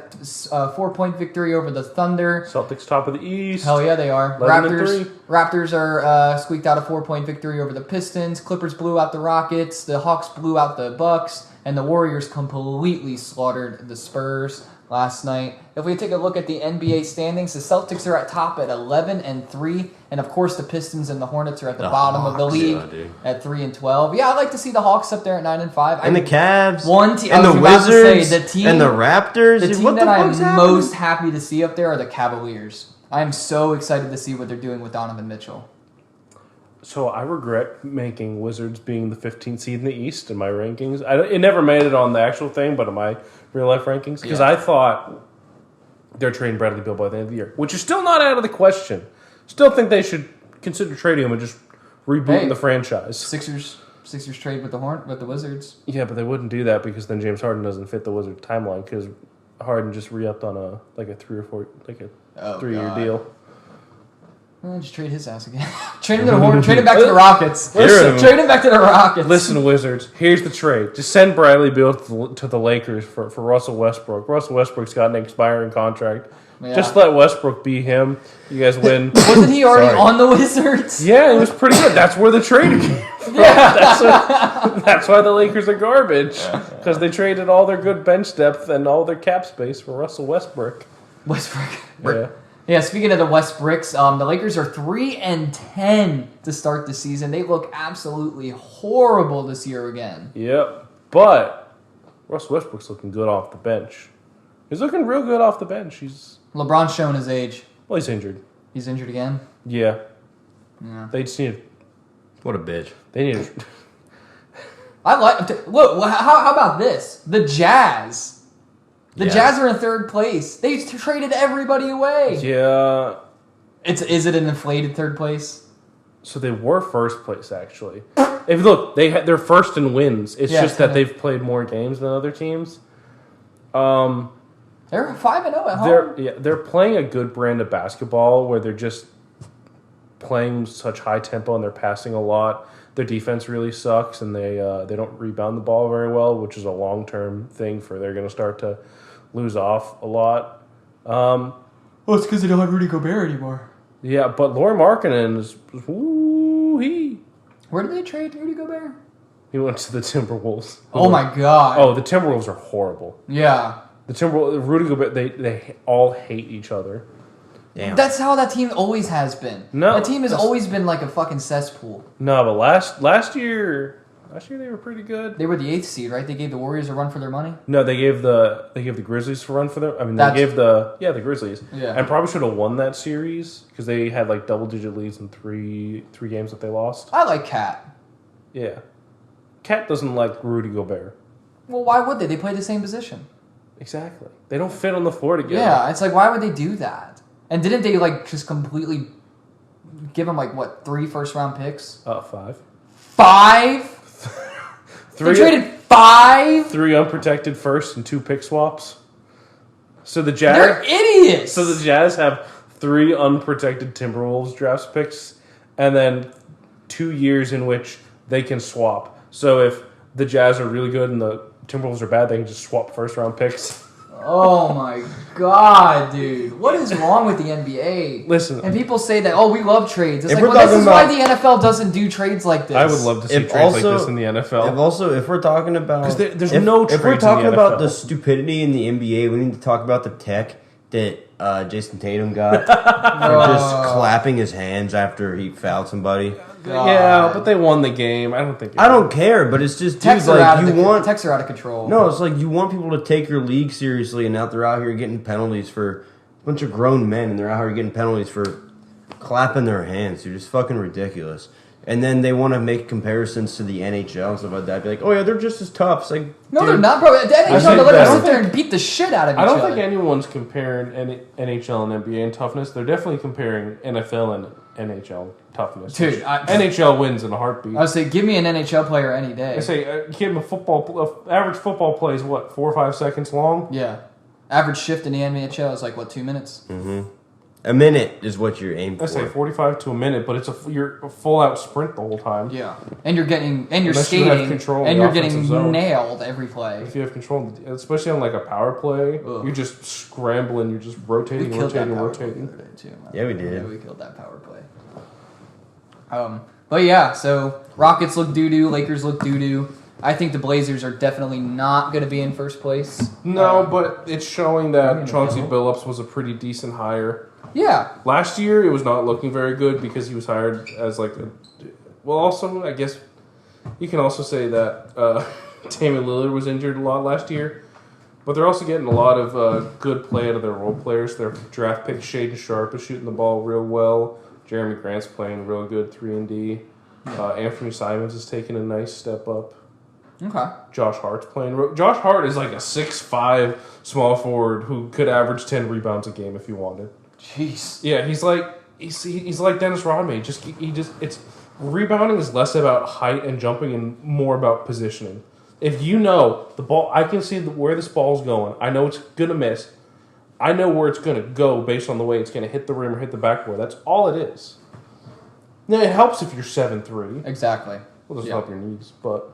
4-point victory over the Thunder. Celtics top of the East. Hell yeah, they are. 11-3. Raptors are squeaked out a 4-point victory over the Pistons. Clippers blew out the Rockets. The Hawks blew out the Bucks. And the Warriors completely slaughtered the Spurs last night. If we take a look at the NBA standings, the Celtics are at top at 11-3, and of course the Pistons and the Hornets are at the bottom of the league at 3-12. Yeah, I like to see the Hawks up there at 9-5. And the Cavs, and the Wizards, and the Raptors. The team that I'm most happy to see up there are the Cavaliers. I am so excited to see what they're doing with Donovan Mitchell. So I regret making Wizards being the 15th seed in the East in my rankings. It never made it on the actual thing, but in my real life rankings. Because I thought they're trading Bradley Beal by the end of the year, which is still not out of the question. Still think they should consider trading him and just rebooting the franchise. Sixers trade with the Wizards. Yeah, but they wouldn't do that because then James Harden doesn't fit the Wizards timeline because Harden just re-upped on a 3-year deal. Well, just trade his ass again. Trade him to the Hornets. Trade him back to the Rockets. Trade him back to the Rockets. Listen, Wizards. Here's the trade. Just send Bradley Beal to the Lakers for Russell Westbrook. Russell Westbrook's got an expiring contract. Yeah. Just let Westbrook be him. You guys win. Wasn't he already on the Wizards? Yeah, he was pretty good. That's where the trade came from. Yeah. That's why the Lakers are garbage. Because they traded all their good bench depth and all their cap space for Russell Westbrook. Yeah. Yeah, speaking of the Westbrooks, the Lakers are 3-10 to start the season. They look absolutely horrible this year again. Yep. But Russell Westbrook's looking good off the bench. He's looking real good off the bench. LeBron's showing his age. Well, he's injured. He's injured again? Yeah. They just need... What a bitch. They need... Look, how about this? The Jazz. The Jazz are in third place. They traded everybody away. Yeah. Is it an inflated third place? So they were first place, actually. If you look, they're first in wins. It's just that they've played more games than other teams. They're 5-0 at home. They're playing a good brand of basketball where they're just playing such high tempo and they're passing a lot. Their defense really sucks and they don't rebound the ball very well, which is a long-term thing they're going to start to lose off a lot. Well, it's because they don't have Rudy Gobert anymore. Yeah, but Lauri Markkanen is woo-hee. Where did they trade Rudy Gobert? He went to the Timberwolves. Oh my god. Oh, the Timberwolves are horrible. Yeah. The Timberwolves, Rudy Gobert, they all hate each other. Damn. That's how that team always has been. No, that team has always been like a fucking cesspool. No, but last year they were pretty good. They were the 8th seed, right? They gave the Warriors a run for their money. No, they gave the Grizzlies a run for their. I mean, they gave the Grizzlies. Yeah, and probably should have won that series because they had like double-digit leads in three games that they lost. I like Cat. Yeah, Cat doesn't like Rudy Gobert. Well, why would they? They play the same position. Exactly. They don't fit on the floor together. Yeah, it's like why would they do that? And didn't they like just completely give him like what 3 first-round picks? 5. 5? They traded 5? 3 unprotected first and 2 pick swaps. So the Jazz... They're idiots! So the Jazz have 3 unprotected Timberwolves draft picks and then 2 years in which they can swap. So if the Jazz are really good and the Timberwolves are bad, they can just swap first-round picks. Oh my god, dude. What is wrong with the NBA? Listen. And people say that, we love trades. It's like, well, this is why the NFL doesn't do trades like this. I would love to see trades like this in the NFL. If we're talking about... Because there's no trades in the NFL. If we're talking about the stupidity in the NBA, we need to talk about the tech that Jason Tatum got for just clapping his hands after he fouled somebody. God. Yeah, but they won the game. I don't care, but it's just techs are out of control. No, it's like you want people to take your league seriously, and now they're out here getting penalties for a bunch of grown men, and they're out here getting penalties for clapping their hands. They're just fucking ridiculous. And then they want to make comparisons to the NHL and stuff like that. Be like, oh yeah, they're just as tough. It's like, no, dude, they're not, bro. The NHL, they let them sit there and beat the shit out of each other. I don't think anyone's comparing NHL and NBA in toughness. They're definitely comparing NFL and NHL toughness. Dude, NHL wins in a heartbeat. I would say, give me an NHL player any day. I say, give him average football play is what, 4 or 5 seconds long? Yeah. Average shift in the NHL is like, what, 2 minutes? Mm-hmm. A minute is what you're aiming for. I say 45 to a minute, but you're a full-out sprint the whole time. Yeah. And you're skating, and you're getting nailed every play. If you have control, especially on like a power play, you're just scrambling, you're just rotating. Too, yeah, we did. Yeah, we killed that power play. But yeah, so Rockets look doo-doo, Lakers look doo-doo. I think the Blazers are definitely not going to be in first place. No, but it's showing that Chauncey Billups was a pretty decent hire. Yeah. Last year, it was not looking very good because he was hired as like a... Well, also, I guess you can also say that Damian Lillard was injured a lot last year. But they're also getting a lot of good play out of their role players. Their draft pick, Shaden Sharp, is shooting the ball real well. Jeremy Grant's playing real good 3-and-D. Anthony Simons is taking a nice step up. Okay. Josh Hart's playing. Josh Hart is like a 6'5" small forward who could average 10 rebounds a game if he wanted. Jeez. Yeah, he's like Dennis Rodman. It's rebounding is less about height and jumping and more about positioning. If you know the ball, I can see where this ball's going. I know it's gonna miss. I know where it's gonna go based on the way it's gonna hit the rim or hit the backboard. That's all it is. Now it helps if you're 7'3". Exactly. It'll just help your knees, but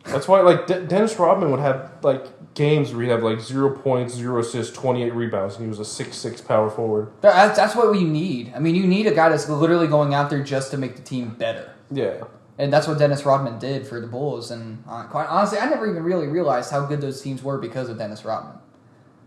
that's why like Dennis Rodman would have like games where he'd have like 0 points, 0 assists, 28 rebounds, and he was a 6'6" power forward. That's what you need. I mean, you need a guy that's literally going out there just to make the team better. Yeah. And that's what Dennis Rodman did for the Bulls. And quite honestly, I never even really realized how good those teams were because of Dennis Rodman.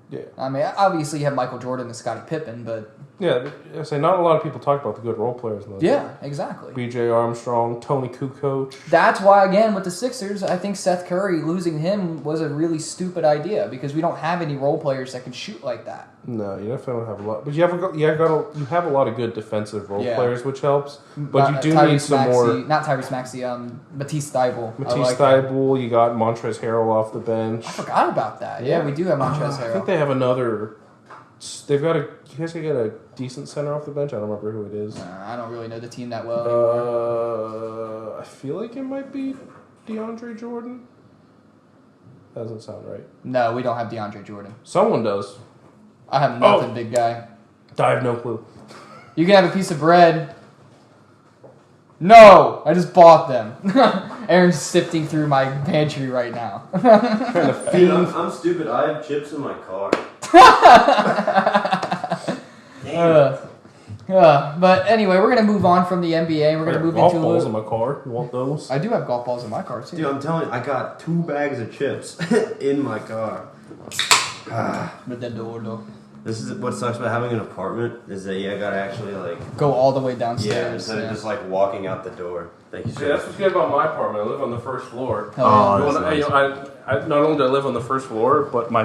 Yeah. I mean, obviously you have Michael Jordan and Scottie Pippen, but... Yeah, I say not a lot of people talk about the good role players in those. Yeah, exactly. B.J. Armstrong, Tony Kukoc. That's why, again, with the Sixers, I think Seth Curry, losing him was a really stupid idea because we don't have any role players that can shoot like that. No, you definitely don't have a lot. But you have a lot of good defensive role players, which helps. But you do Tyrese need some Maxey, more. Not Tyrese Maxey, Matisse Thybulle. Matisse Thybulle, you got Montrezl Harrell off the bench. I forgot about that. Yeah, we do have Montrezl Harrell. I think they have another. They've got you guys can get a decent center off the bench. I don't remember who it is. I don't really know the team that well anymore. I feel like it might be DeAndre Jordan. That doesn't sound right. No, we don't have DeAndre Jordan. Someone does. I have nothing, big guy. I have no clue. You can have a piece of bread. No! I just bought them. Aaron's sifting through my pantry right now. Dude, I'm stupid. I have chips in my car. But anyway, we're going to move on from the NBA. We're going to move golf into balls in my car. You want those? I do have golf balls in my car, too. Dude, I'm telling you, I got 2 bags of chips in my car. This is what sucks about having an apartment is that I gotta actually like go all the way downstairs. Instead of just like walking out the door. Thank you, sir. Yeah, that's what's good about my apartment. I live on the first floor. Oh, that's nice. I not only do I live on the first floor, but my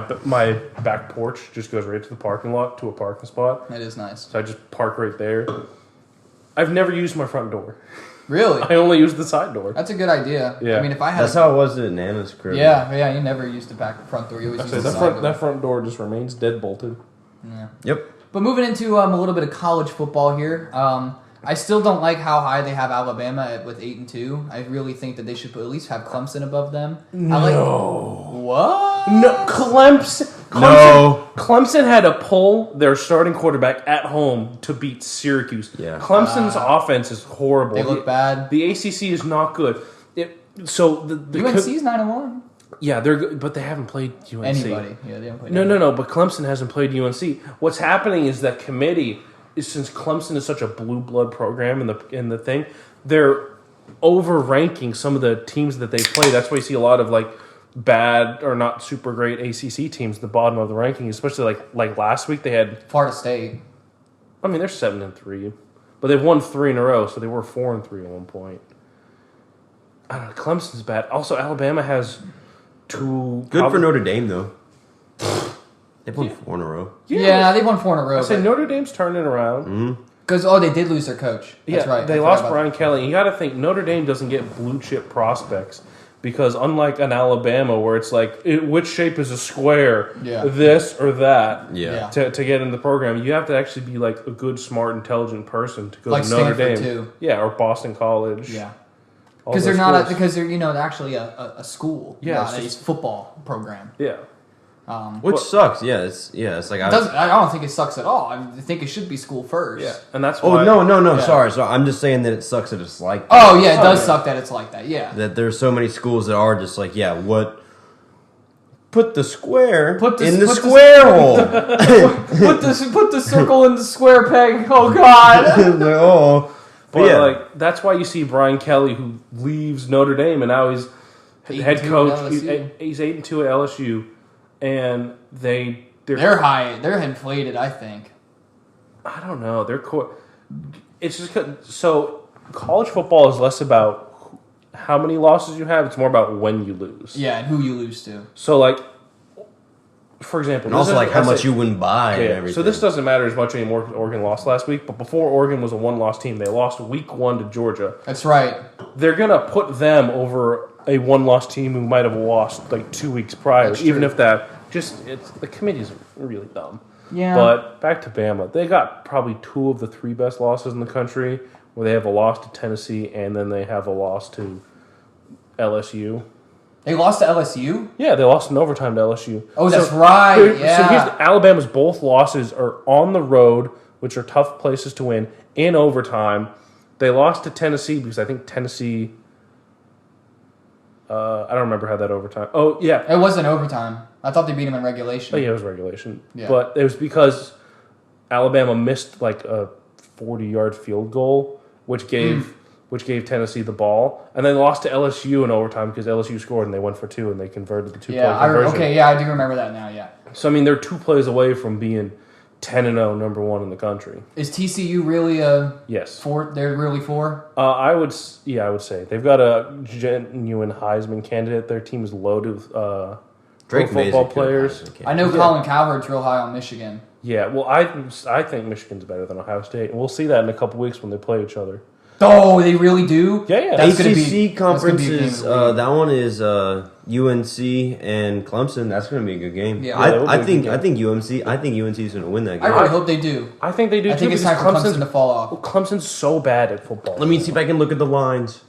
back porch just goes right to the parking lot to a parking spot. That is nice. So I just park right there. I've never used my front door. Really? I only use the side door. That's a good idea. Yeah. I mean, if I had... That's how it was at Nana's crib. Yeah, you never used the back front door. You always used the side door. That front door just remains dead bolted. Yeah. Yep. But moving into a little bit of college football here, I still don't like how high they have Alabama with 8-2. I really think that they should at least have Clemson above them. What? No, Clemson. Clemson had to pull their starting quarterback at home to beat Syracuse. Yeah. Clemson's offense is horrible. They look bad. The ACC is not good. So the UNC's 9-1. Yeah, they're good, but they haven't played UNC. Anybody? Yeah, they haven't played. No. But Clemson hasn't played UNC. What's happening is that committee is, since Clemson is such a blue blood program in the thing, they're overranking some of the teams that they play. That's why you see a lot of like bad or not super great ACC teams at the bottom of the ranking. Especially like last week they had Florida State. I mean, they're 7-3, but they've won 3 in a row, so they were 4-3 at one point. I don't know. Clemson's bad. Also, Alabama has 2. Good for Notre Dame though. They've won 4 in a row. Yeah, they've won 4 in a row. I say Notre Dame's turning around. Because they did lose their coach. That's right. They lost Brian Kelly. You got to think Notre Dame doesn't get blue chip prospects because unlike an Alabama where it's like which shape is a square, this or that, to get in the program, you have to actually be like a good, smart, intelligent person to go like to Notre Stanford Dame, too. Or Boston College, Because they're not because they're actually a school, not a football program. Yeah. Which sucks. It's like I don't think it sucks at all. I think it should be school first. Yeah, and that's why. No. Sorry. So I'm just saying that it sucks that it's like that. Oh yeah, it does suck that it's like that. Yeah. That there's so many schools that are just like what. Put the square in the square hole. put the circle in the square peg. Oh God. But that's why you see Brian Kelly who leaves Notre Dame and now he's head coach. He's 8-2 at LSU. And they're high. They're inflated, I think. I don't know. It's just so college football is less about how many losses you have. It's more about when you lose. Yeah, and who you lose to. So, like, for example, and also like how much you win by and everything. So this doesn't matter as much anymore because Oregon lost last week. But before Oregon was a 1-loss team, they lost week 1 to Georgia. That's right. They're gonna put them over a one-loss team who might have lost like 2 weeks prior. That's Even true. if that it's the committee's really dumb. Yeah. But back to Bama, they got probably 2 of the 3 best losses in the country, where they have a loss to Tennessee and then they have a loss to LSU. They lost to LSU? Yeah, they lost in overtime to LSU. Oh, that's right. Yeah. So Alabama's both losses are on the road, which are tough places to win, in overtime. They lost to Tennessee because I think Tennessee... I don't remember how that overtime... Oh, yeah. It wasn't overtime. I thought they beat them in regulation. Oh, yeah, it was regulation. Yeah. But it was because Alabama missed like a 40-yard field goal, which gave Tennessee the ball, and then lost to LSU in overtime because LSU scored and they went for 2 and they converted the 2-point conversion. I do remember that now. Yeah. So I mean, they're 2 plays away from being 10-0, number 1 in the country. Is TCU really a Yes. 4? They're really 4. I would say they've got a genuine Heisman candidate. Their team is loaded with Drake pro football players. I know Colin Cowherd's real high on Michigan. Yeah, well, I think Michigan's better than Ohio State, and we'll see that in a couple weeks when they play each other. Oh, they really do? Yeah. That's gonna ACC conferences, that that one is UNC and Clemson. That's going to be a good game. Yeah. I think UNC is going to win that I game. really hope they do. I think they do I too. think it's time for Clemson to fall off. Clemson's so bad at football. Let me see if I can look at the lines.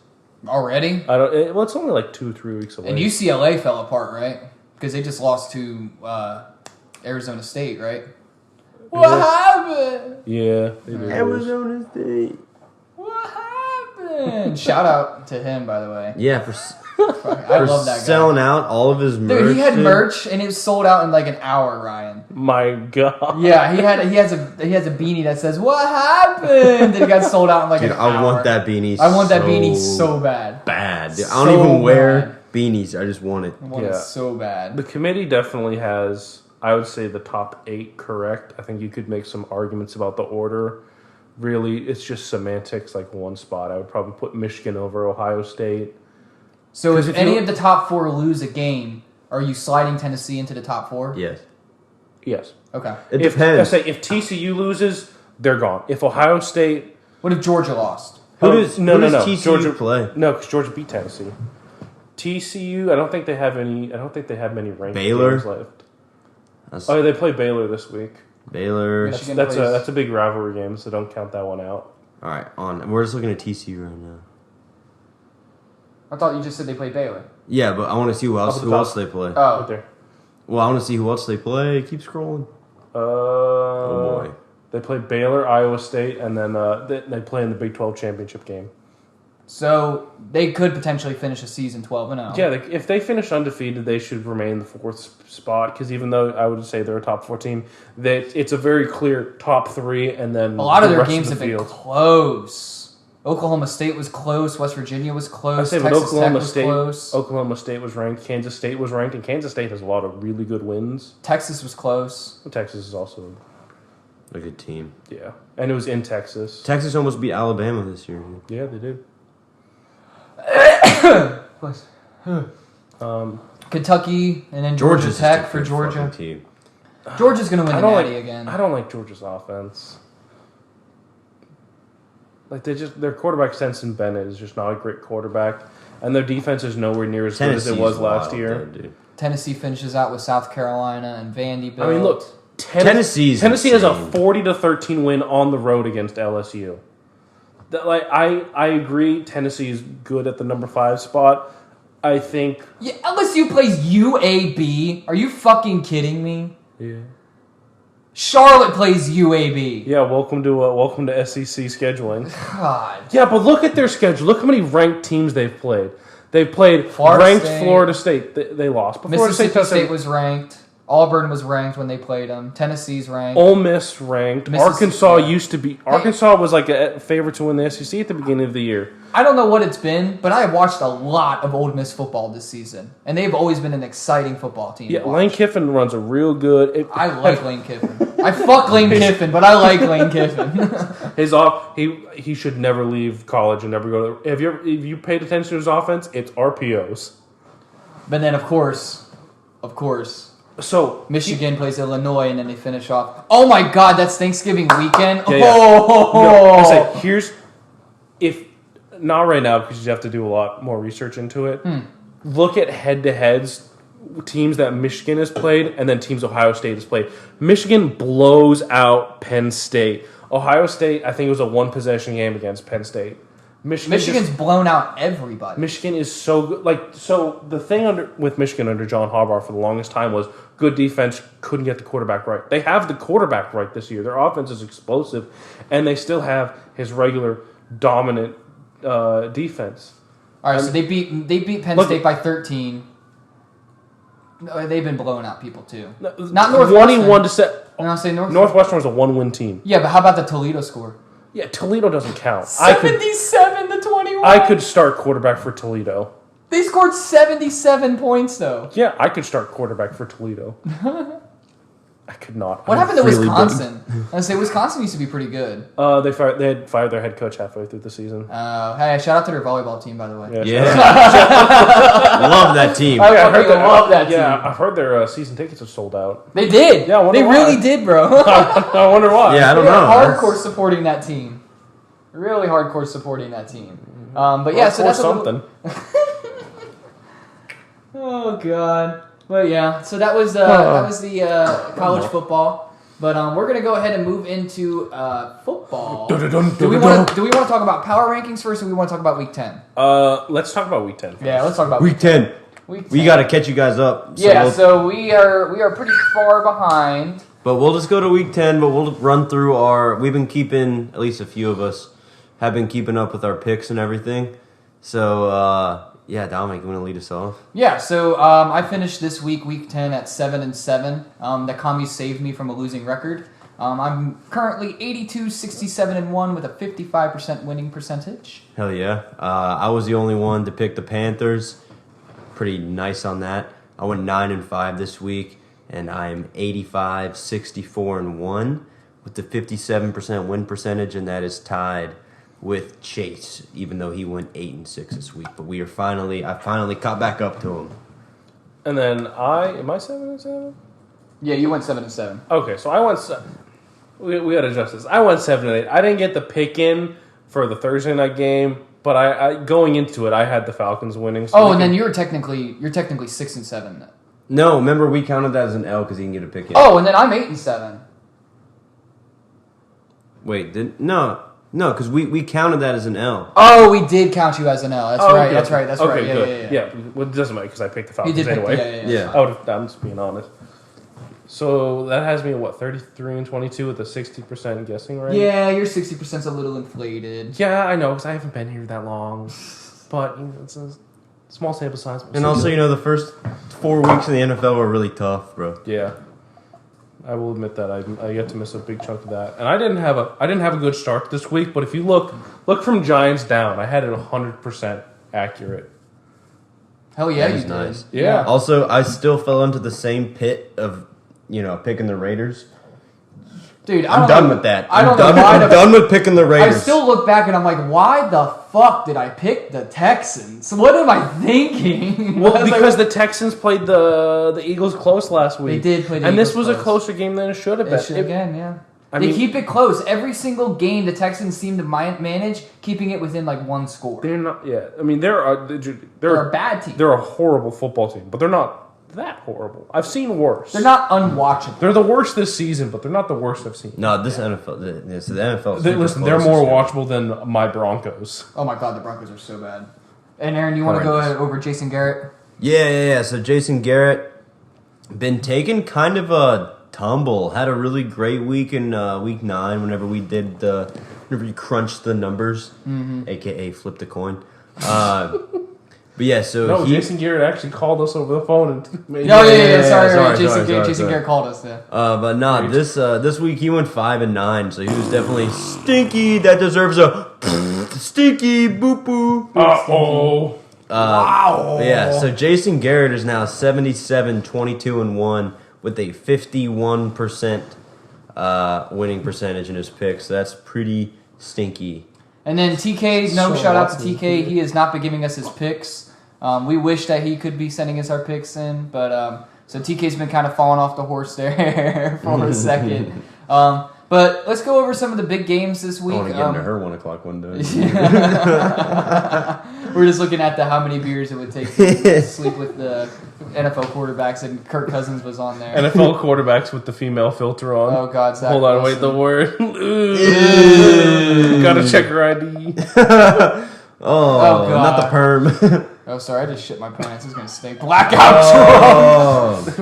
Already? Well, it's only like 2-3 weeks away. And UCLA fell apart, right? Because they just lost to Arizona State, right? What happened? Yeah, they do. Arizona State. What happened? Shout out to him, by the way. Yeah, I love that guy. selling out all of his merch. Dude, he had merch and it was sold out in like an hour, Ryan. My God. Yeah, he has a beanie that says "What happened?" and it got sold out in like Dude, an hour. I want that beanie. I want that beanie so bad. Bad. Dude, I So don't even wear bad. beanies. I just want it. I want it so bad. The committee definitely has, I would say, the top 8 correct. I think you could make some arguments about the order. Really, it's just semantics, like one spot. I would probably put Michigan over Ohio State. So if any of the top 4 lose a game, are you sliding Tennessee into the top 4? Yes. Yes. Okay. It depends. If TCU loses, they're gone. If Ohio State... What if Georgia lost? Who does TCU Georgia play? No, because Georgia beat Tennessee. TCU, I don't think they have many ranked Baylor? games left. They play Baylor this week. Baylor. Michigan That's a big rivalry game, so don't count that one out. All right, on. We're just looking at TCU right now. I thought you just said they played Baylor. Yeah, but I want to see who else they play. Oh. Right there. Well, I want to see who else they play. Keep scrolling. Oh boy. They play Baylor, Iowa State, and then they play in the Big 12 championship game. So they could potentially finish a season 12-0. Yeah, if they finish undefeated, they should remain the 4th spot. Because even though I would say they're a top 4 team, it's a very clear top 3, and then a lot of their rest games the have been field. close. Oklahoma State was close. West Virginia was close. Texas Tech was close. Oklahoma State was ranked. Kansas State was ranked, and Kansas State has a lot of really good wins. Texas was close. Texas is also A good team. yeah, and it was in Texas. Texas almost beat Alabama this year. Yeah, they did. Kentucky and then Georgia Tech for Georgia. Team. Georgia's going to win the Natty again. I don't like Georgia's offense. Like their quarterback Stenson Bennett is just not a great quarterback, and their defense is nowhere near as good as it was last year. Dude. Tennessee finishes out with South Carolina and Vanderbilt. I mean, look, Tennessee has a 40-13 win on the road against LSU. I agree. Tennessee is good at the number 5 spot. I think. Yeah, LSU plays UAB. Are you fucking kidding me? Yeah. Charlotte plays UAB. Yeah. Welcome to SEC scheduling. God. Yeah, but look at their schedule. Look how many ranked teams they've played. They've played Florida State. They lost. But Mississippi State was ranked. Auburn was ranked when they played them. Tennessee's ranked. Ole Miss ranked. Arkansas used to be. Arkansas was like a favorite to win the SEC at the beginning of the year. I don't know what it's been, but I have watched a lot of Ole Miss football this season, and they've always been an exciting football team. Yeah, Lane Kiffin runs a real good. I like Lane Kiffin. I fuck Lane Kiffin, but I like Lane Kiffin. He should never leave college and never go to. Have you paid attention to his offense? It's RPOs. But then, of course. So Michigan plays Illinois, and then they finish off. Oh my God, that's Thanksgiving weekend. Yeah. Oh, no, if not right now because you have to do a lot more research into it. look at head-to-heads, teams that Michigan has played, and then teams Ohio State has played. Michigan blows out Penn State. Ohio State, I think it was a one-possession game against Penn State. Michigan's blown out everybody. Michigan is so good. So the thing with Michigan under John Harbaugh for the longest time was good defense, couldn't get the quarterback right. They have the quarterback right this year. Their offense is explosive, and they still have his regular dominant defense. All right, so they beat Penn State by 13. No, they've been blowing out people too. Not Northwestern. 21 to 7. No, I'll say Northwestern was a 1-win team. Yeah, but how about the Toledo score? Yeah, Toledo doesn't count. 77 to 21. I could start quarterback for Toledo. They scored 77 points though. Yeah, I could start quarterback for Toledo. I could not. What happened to Wisconsin? I say Wisconsin used to be pretty good. They had fired their head coach halfway through the season. Hey, shout out to their volleyball team, by the way. Yeah. Love that team. I love that team. Yeah, I've heard their season tickets are sold out. They did. Yeah, they really did, bro. I wonder why. Yeah, I don't know. Hardcore supporting that team. Really hardcore supporting that team. But yeah, so that's something. Oh god. Well, yeah. So that was the college football. But we're gonna go ahead and move into football. Do we want to talk about power rankings first, or do we want to talk about week 10? Let's talk about week 10 first. Yeah, let's talk about week 10. We got to catch you guys up. So we are pretty far behind. But we'll just go to week 10. But we'll run through we've been keeping, at least a few of us have been keeping up with our picks and everything. So. Yeah, Dominic, you want to lead us off? Yeah, so I finished this week 10, at 7-7. The commies saved me from a losing record. I'm currently 82-67-1 with a 55% winning percentage. Hell yeah. I was the only one to pick the Panthers. Pretty nice on that. I went 9-5 this week, and I'm 85-64-1 with the 57% win percentage, and that is tied with Chase, even though he went 8-6 this week. But I finally caught back up to him. And then am I 7-7? Yeah, you went 7-7. Okay, so I went. We got to adjust this. I went 7-8. I didn't get the pick in for the Thursday night game, but I going into it, I had the Falcons winning. So and then you're technically 6-7. No, remember we counted that as an L because he didn't get a pick in. Oh, and then I'm 8-7. Wait, No, because we counted that as an L. Oh, we did count you as an L. That's right. Okay. That's right. That's okay, right. Good. Yeah. Well, it doesn't matter because I picked the Falcons You did anyway. Yeah. I'm just being honest. So that has me at 33-22 with a 60% guessing rate. Yeah, your 60%'s a little inflated. Yeah, I know because I haven't been here that long, but it's a small sample size. And also, the first 4 weeks in the NFL were really tough, bro. Yeah. I will admit that I get to miss a big chunk of that, and I didn't have a good start this week. But if you look from Giants down, I had it 100% accurate. Hell yeah, that you did. Nice. Yeah. Also, I still fell into the same pit of picking the Raiders. Dude, I'm done with that. I don't know why. I'm done with picking the Raiders. I still look back and I'm like, why the fuck did I pick the Texans? What am I thinking? Well, because the Texans played the Eagles close last week. They did play the Eagles and this was close. a closer game than it should have been. It should again, yeah. They keep it close. Every single game, the Texans seem to manage keeping it within like one score. They're not. Yeah, I mean they're a bad team. They're a horrible football team, but they're not that horrible. I've seen worse. They're not unwatchable. They're the worst this season, but they're not the worst I've seen. No, this NFL. The NFL. Listen, they're more watchable than my Broncos. Oh my god, the Broncos are so bad. And Aaron, you want to go ahead over Jason Garrett? Yeah. So Jason Garrett been taking kind of a tumble. Had a really great week in week 9. Whenever you crunched the numbers, aka flipped a coin. But yeah, so Jason Garrett actually called us over the phone and Sorry. Jason Garrett called us. Yeah. But nah, this week he went 5-9, so he was definitely stinky. That deserves a stinky boop boop. Uh-oh. Wow. Yeah, so Jason Garrett is now 77-22-1 with a 51% winning percentage in his picks. So that's pretty stinky. And then TK, shout out to TK. He has not been giving us his picks. We wish that he could be sending us our picks in, but so TK's been kind of falling off the horse there for a second. But let's go over some of the big games this week. I want to get into her 1 o'clock window. We're just looking at how many beers it would take to sleep with the NFL quarterbacks, and Kirk Cousins was on there. NFL quarterbacks with the female filter on. Oh God, Zach Hold on, Wilson. wait, the word. Gotta check her ID. Oh, God. not the perm. Oh, sorry, I just shit my pants. It's gonna stink. Blackout drunk.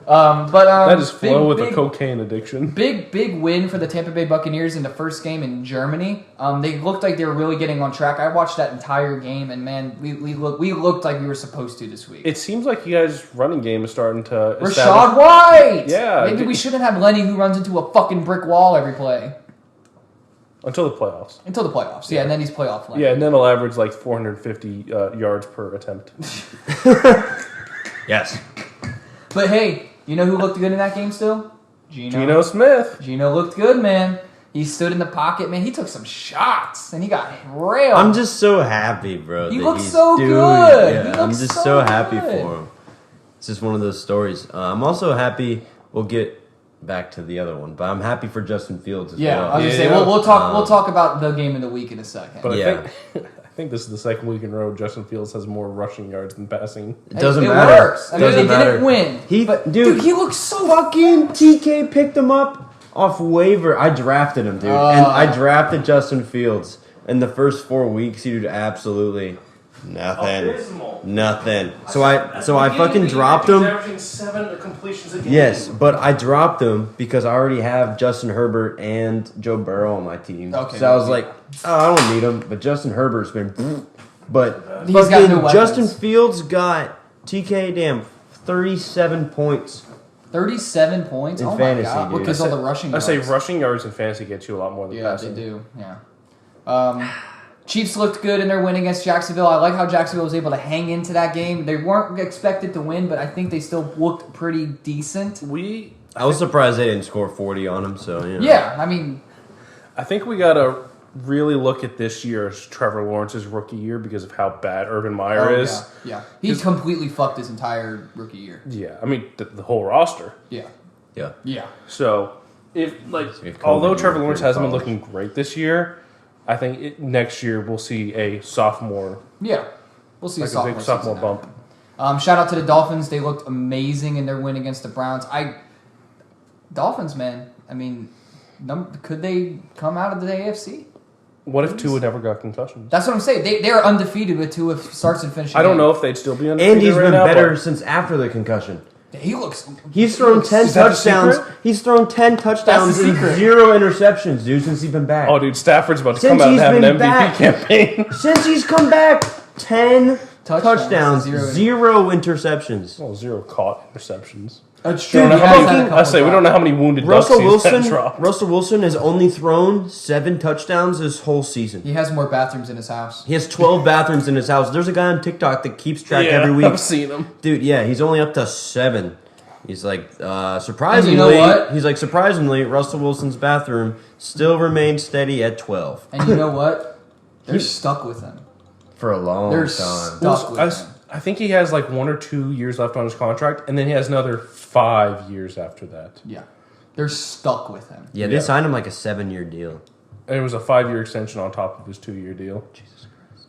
That is Flo with a big, cocaine addiction. big win for the Tampa Bay Buccaneers in the first game in Germany. They looked like they were really getting on track. I watched that entire game, and man, we looked like we were supposed to this week. It seems like you guys' running game is starting to Rashad White. Yeah, maybe we shouldn't have Lenny who runs into a fucking brick wall every play until the playoffs. until the playoffs. Yeah, and then he's playoff Lenny. Yeah, and then he'll average like 450 yards per attempt. Yes. But hey, you know who looked good in that game still? Geno Smith. Geno looked good, man. He stood in the pocket, man. He took some shots, and he got railed. I'm just so happy, bro. He that looks he's so doing- good. Yeah, He I'm looks just so happy good. for him. It's just one of those stories. I'm also happy. We'll get back to the other one, but I'm happy for Justin Fields as Yeah, well. I was gonna say Yeah. we'll talk about the game of the week in a second. But Yeah. I think this is the second week in a row Justin Fields has more rushing yards than passing. It doesn't it matter. works. I mean, Doesn't they matter. didn't win. Dude, Dude, he looks so fucking TK picked him up off waiver. I drafted him, dude, and I drafted Justin Fields. In the first 4 weeks, he did absolutely nothing. Abysmal. Nothing. So I fucking dropped him. Averaging 7 completions a game. Yes, but I dropped him because I already have Justin Herbert and Joe Burrow on my team. Okay. So I was like, oh, I don't need him. But Justin Herbert's been, but He's got fucking no weapons. Justin Fields got 37 points. 37 points? In Oh fantasy, my God. dude. Because all the rushing I yards. say rushing yards in fantasy get you a lot more than Yeah, passing. they do. Yeah. Chiefs looked good in their win against Jacksonville. I like how Jacksonville was able to hang into that game. They weren't expected to win, but I think they still looked pretty decent. I was surprised they didn't score 40 on him. So you know. Yeah, I mean, I think we gotta really look at this year as Trevor Lawrence's rookie year because of how bad Urban Meyer is. Yeah. He's completely fucked his entire rookie year. Yeah, I mean the whole roster. Yeah. Yeah. Yeah. So if If although COVID Trevor year Lawrence in hasn't been college. looking great this year, I think next year we'll see a sophomore, Yeah. We'll see like a a big sophomore season now. bump. Shout out to the Dolphins. They looked amazing in their win against the Browns. Dolphins, man. I mean, could they come out of the AFC? What if Tua never got concussions? That's what I'm saying. They are undefeated with Tua starts and finishes. I don't know if they'd still be undefeated And he's right been now, better but since after the concussion. He looks. He's thrown 10 Is that the touchdowns. secret? He's thrown 10 touchdowns the and secret. 0 interceptions, dude, since he's been back. Oh, dude, Stafford's about to Since come out and he's have an been MVP back. campaign. Since he's come back, 10 Touchdowns, touchdowns, zero 0 interceptions. Well, 0 caught interceptions. That's Dude, true. He how has many- had a couple I say we don't know how many wounded ducks Russell he's had Wilson, dropped. Russell Wilson has only thrown 7 touchdowns this whole season. He has more bathrooms in his house. He has 12 bathrooms in his house. There's a guy on TikTok that keeps track Yeah, every week. I've seen him. Dude, yeah, he's only up to 7. He's like, surprisingly, And you know what? he's like, surprisingly, Russell Wilson's bathroom still remains steady at 12 And you know what? They're stuck with him. for a long They're time. stuck with him. I think he has like 1 or 2 years left on his contract, and then he has another 5 years after that. Yeah. They're stuck with him. Yeah, they Yeah. signed him like a 7-year deal. And it was a 5-year extension on top of his 2-year deal. Jesus Christ.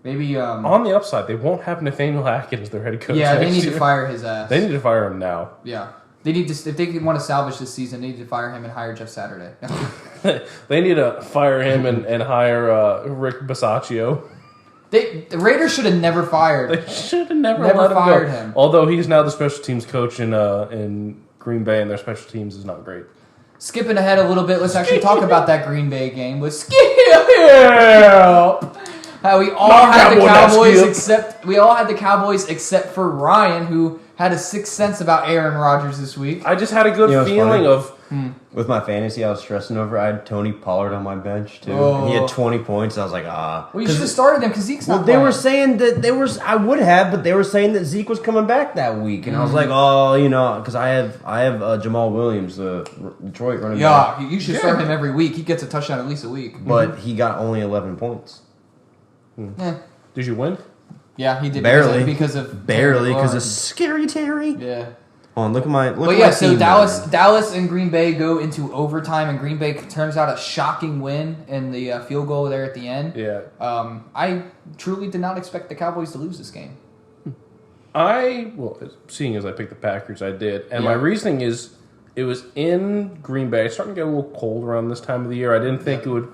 Maybe. On the upside, they won't have Nathaniel Hackett as their head coach. Yeah, they next need to year. fire his ass. They need to fire him now. Yeah. They need to. If they want to salvage this season, they need to fire him and hire Jeff Saturday. They need to fire him and hire Rick Bisaccio. The Raiders should have never fired. They should have never Never let him fired go. him. Although he's now the special teams coach in Green Bay, and their special teams is not great. Skipping ahead a little bit, let's actually talk about that Green Bay game with Skip. How we all had the Cowboys except for Ryan, who had a sixth sense about Aaron Rodgers this week. I just had a good You know what's feeling funny? of With my fantasy, I was stressing over. I had Tony Pollard on my bench too. Oh. He had 20 points. I was like, ah. Well, you should have started him because Zeke's not Well, they playing. were saying that I would have, but they were saying that Zeke was coming back that week, and I was like, oh, you know, because I have Jamal Williams, the Detroit running back, Yeah, you should start him every week. He gets a touchdown at least a week. but he got only 11 points. did you win? Yeah, he did Barely. because of Barely because of Lawrence. Scary Terry. Yeah. Hold on, look at my. So Dallas and Green Bay go into overtime, and Green Bay turns out a shocking win in the field goal there at the end. Yeah. I truly did not expect the Cowboys to lose this game. Seeing as I picked the Packers, I did, and my reasoning is it was in Green Bay. It's starting to get a little cold around this time of the year. I didn't think it would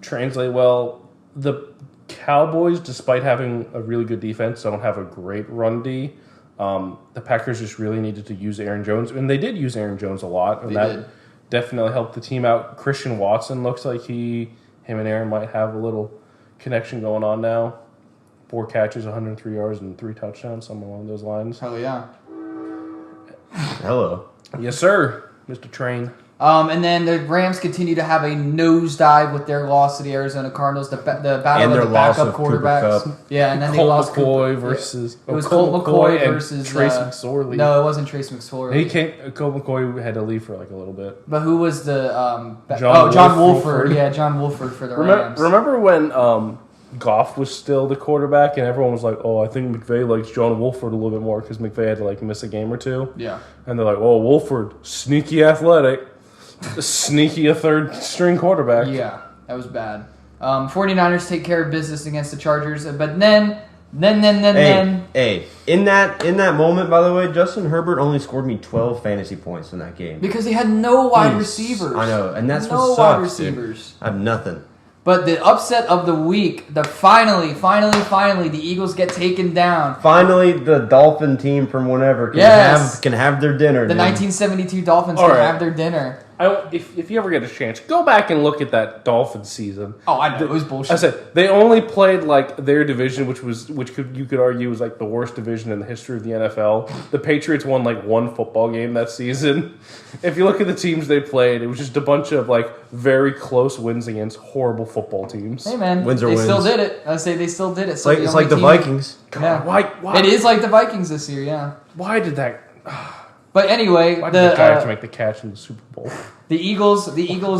translate well. The Cowboys, despite having a really good defense, don't have a great run D. The Packers just really needed to use Aaron Jones, and they did use Aaron Jones a lot, and that definitely helped the team out. Christian Watson looks like him and Aaron might have a little connection going on now. 4 catches, 103 yards, and 3 touchdowns, something along those lines. Hell yeah. Hello. Yes, sir, Mr. Train. And then the Rams continue to have a nosedive with their loss to the Arizona Cardinals. The battle of the backup quarterbacks. Yeah, and then they lost McCoy versus. It was Colt McCoy versus Trace McSorley. No, it wasn't Trace McSorley. Colt McCoy had to leave for like a little bit. But who was the John Wolford? Yeah, John Wolford for the Rams. Remember when Goff was still the quarterback, and everyone was like, "Oh, I think McVay likes John Wolford a little bit more because McVay had to like miss a game or two." Yeah, and they're like, "Oh, Wolford, sneaky athletic, sneaky a third string quarterback." Yeah, that was bad. 49ers take care of business against the Chargers, but then. Hey, in that moment, by the way, Justin Herbert only scored me 12 fantasy points in that game because he had no wide receivers. I know, and that's no what sucks. Wide receivers. Dude. I have nothing. But the upset of the week, finally, the Eagles get taken down. Finally, the Dolphin team from whenever can have their dinner. The 1972 Dolphins can have their dinner. If you ever get a chance, go back and look at that Dolphins season. Oh, I know. It was bullshit. I said they only played like their division, you could argue was like the worst division in the history of the NFL. The Patriots won like 1 football game that season. If you look at the teams they played, it was just a bunch of like very close wins against horrible football teams. Hey man, wins they still did it. I say they still did it. So it's like the Vikings. Yeah. Why? It is like the Vikings this year. Yeah. Why did that? But anyway, why did the guy have to make the catch in the Super Bowl? The Eagles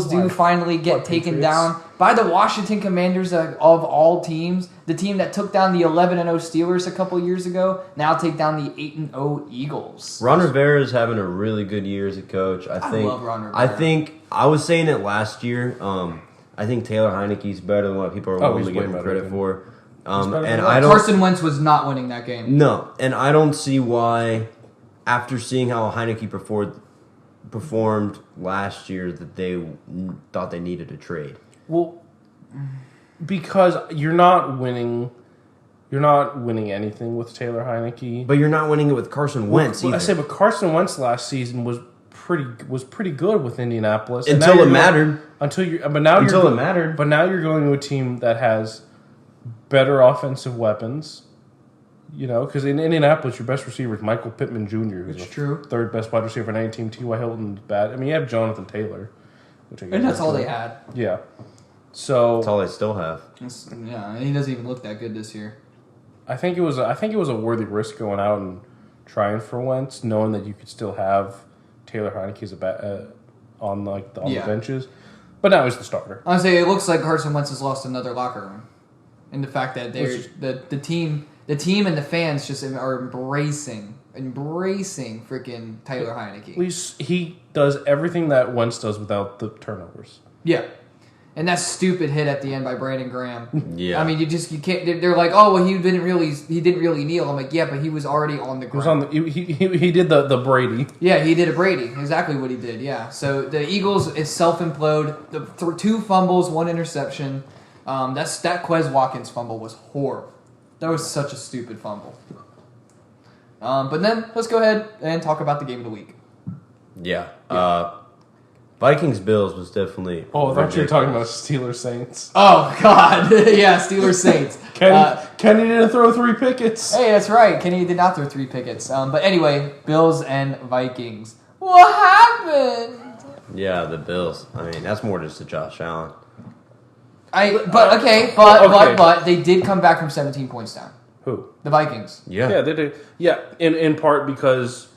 do finally get taken down by the Washington Commanders of all teams. The team that took down the 11-0 Steelers a couple years ago now take down the 8-0 Eagles. Ron Rivera is having a really good year as a coach. I love Ron Rivera. I think I was saying it last year. I think Taylor Heineke's better than what people are willing to give him credit for. Carson Wentz was not winning that game. No, and I don't see why. After seeing how Heineke performed last year, that they thought they needed a trade. Well, because you're not winning anything with Taylor Heineke. But you're not winning it with Carson Wentz either. I say, but Carson Wentz last season was pretty good with Indianapolis until it mattered. But now you're going to a team that has better offensive weapons. You know, because in Indianapolis, your best receiver is Michael Pittman Jr., who's the third best wide receiver on any team. T.Y. Hilton's bad. I mean, you have Jonathan Taylor, and that's all they had. Yeah, so that's all they still have. Yeah, and he doesn't even look that good this year. I think it was a worthy risk going out and trying for Wentz, knowing that you could still have Taylor Heinicke on the benches, but now he's the starter. Honestly, it looks like Carson Wentz has lost another locker room, in the fact that the team. The team and the fans just are embracing freaking Taylor Heinicke. He does everything that Wentz does without the turnovers. Yeah, and that stupid hit at the end by Brandon Graham. Yeah, I mean you can't. They're like, oh well, he didn't really kneel. I'm like, yeah, but he was already on the ground. He did the Brady. Yeah, he did a Brady. Exactly what he did. Yeah. So the Eagles is self-implode. 2 fumbles, 1 interception. That Quez Watkins fumble was horrible. That was such a stupid fumble. But then, let's go ahead and talk about the game of the week. Yeah. Vikings-Bills was definitely... Oh, I thought you were talking about Steelers-Saints. Oh, God. Yeah, Steelers-Saints. Kenny didn't throw 3 pickets. Hey, that's right. Kenny did not throw 3 pickets. But anyway, Bills and Vikings. What happened? Yeah, the Bills. I mean, that's more just a Josh Allen. But they did come back from 17 points down. Who? The Vikings. Yeah, they did. Yeah, in part because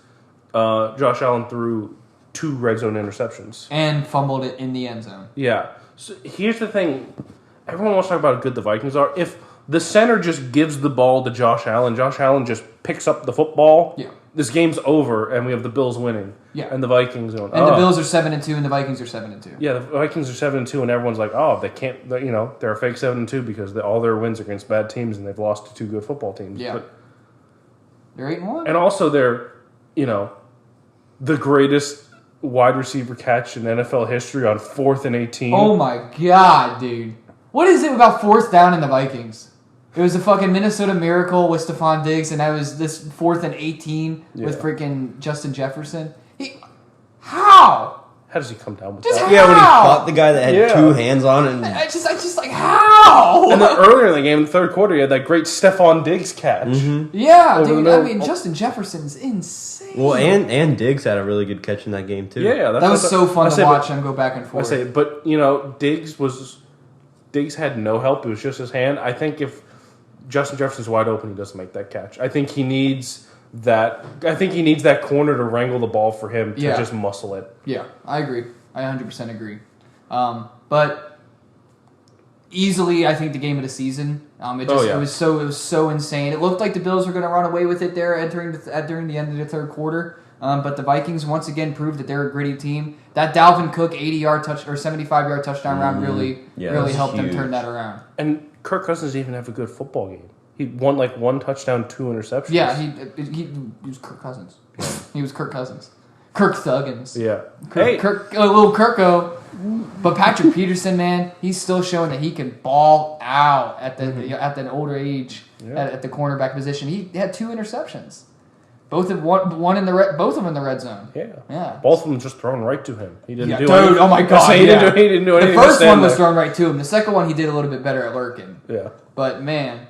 Josh Allen threw 2 red zone interceptions and fumbled it in the end zone. Yeah. So here's the thing: everyone wants to talk about how good the Vikings are. If the center just gives the ball to Josh Allen just picks up the football. Yeah. this game's over and we have the Bills winning. Yeah. And the Vikings going, And the Bills are 7-2 and the Vikings are 7-2. Yeah, the Vikings are 7-2 and everyone's like, oh, they can't, they're a fake 7-2 because all their wins are against bad teams and they've lost to 2 good football teams. Yeah. But, they're 8-1. and also they're, the greatest wide receiver catch in NFL history on 4th and 18. Oh my God, dude. What is it about 4th down in the Vikings? It was a fucking Minnesota Miracle with Stephon Diggs, and that was this 4th and 18 with freaking Justin Jefferson. How? How does he come down with Just that? Yeah, when he fought the guy that had 2 hands on it. I just like, how? And then earlier in the game, in the third quarter, he had that great Stephon Diggs catch. Mm-hmm. Yeah, dude. I mean, Justin Jefferson's insane. Well, and Diggs had a really good catch in that game, too. Yeah, that was so fun to watch him go back and forth. But, Diggs had no help. It was just his hand. I think if Justin Jefferson's wide open, he doesn't make that catch. I think he needs that corner to wrangle the ball for him to just muscle it. Yeah, I agree. I 100% agree. But easily, I think the game of the season. It was so insane. It looked like the Bills were going to run away with it there during the end of the third quarter. But the Vikings once again proved that they're a gritty team. That Dalvin Cook 80-yard touch or 75-yard touchdown round really helped them turn that around. And Kirk Cousins didn't even have a good football game. He won 1 touchdown, 2 interceptions. Yeah, he was Kirk Cousins. He was Kirk Cousins. Kirk Thuggins. Yeah. Kirk, a little Kirko. But Patrick Peterson, man, he's still showing that he can ball out at the older age at the cornerback position. He had 2 interceptions. Both of them in the red zone. Yeah. Both of them just thrown right to him. He didn't do anything. anything. Oh my God. He didn't do anything. The first one was thrown right to him. The second one he did a little bit better at lurking. Yeah. But man,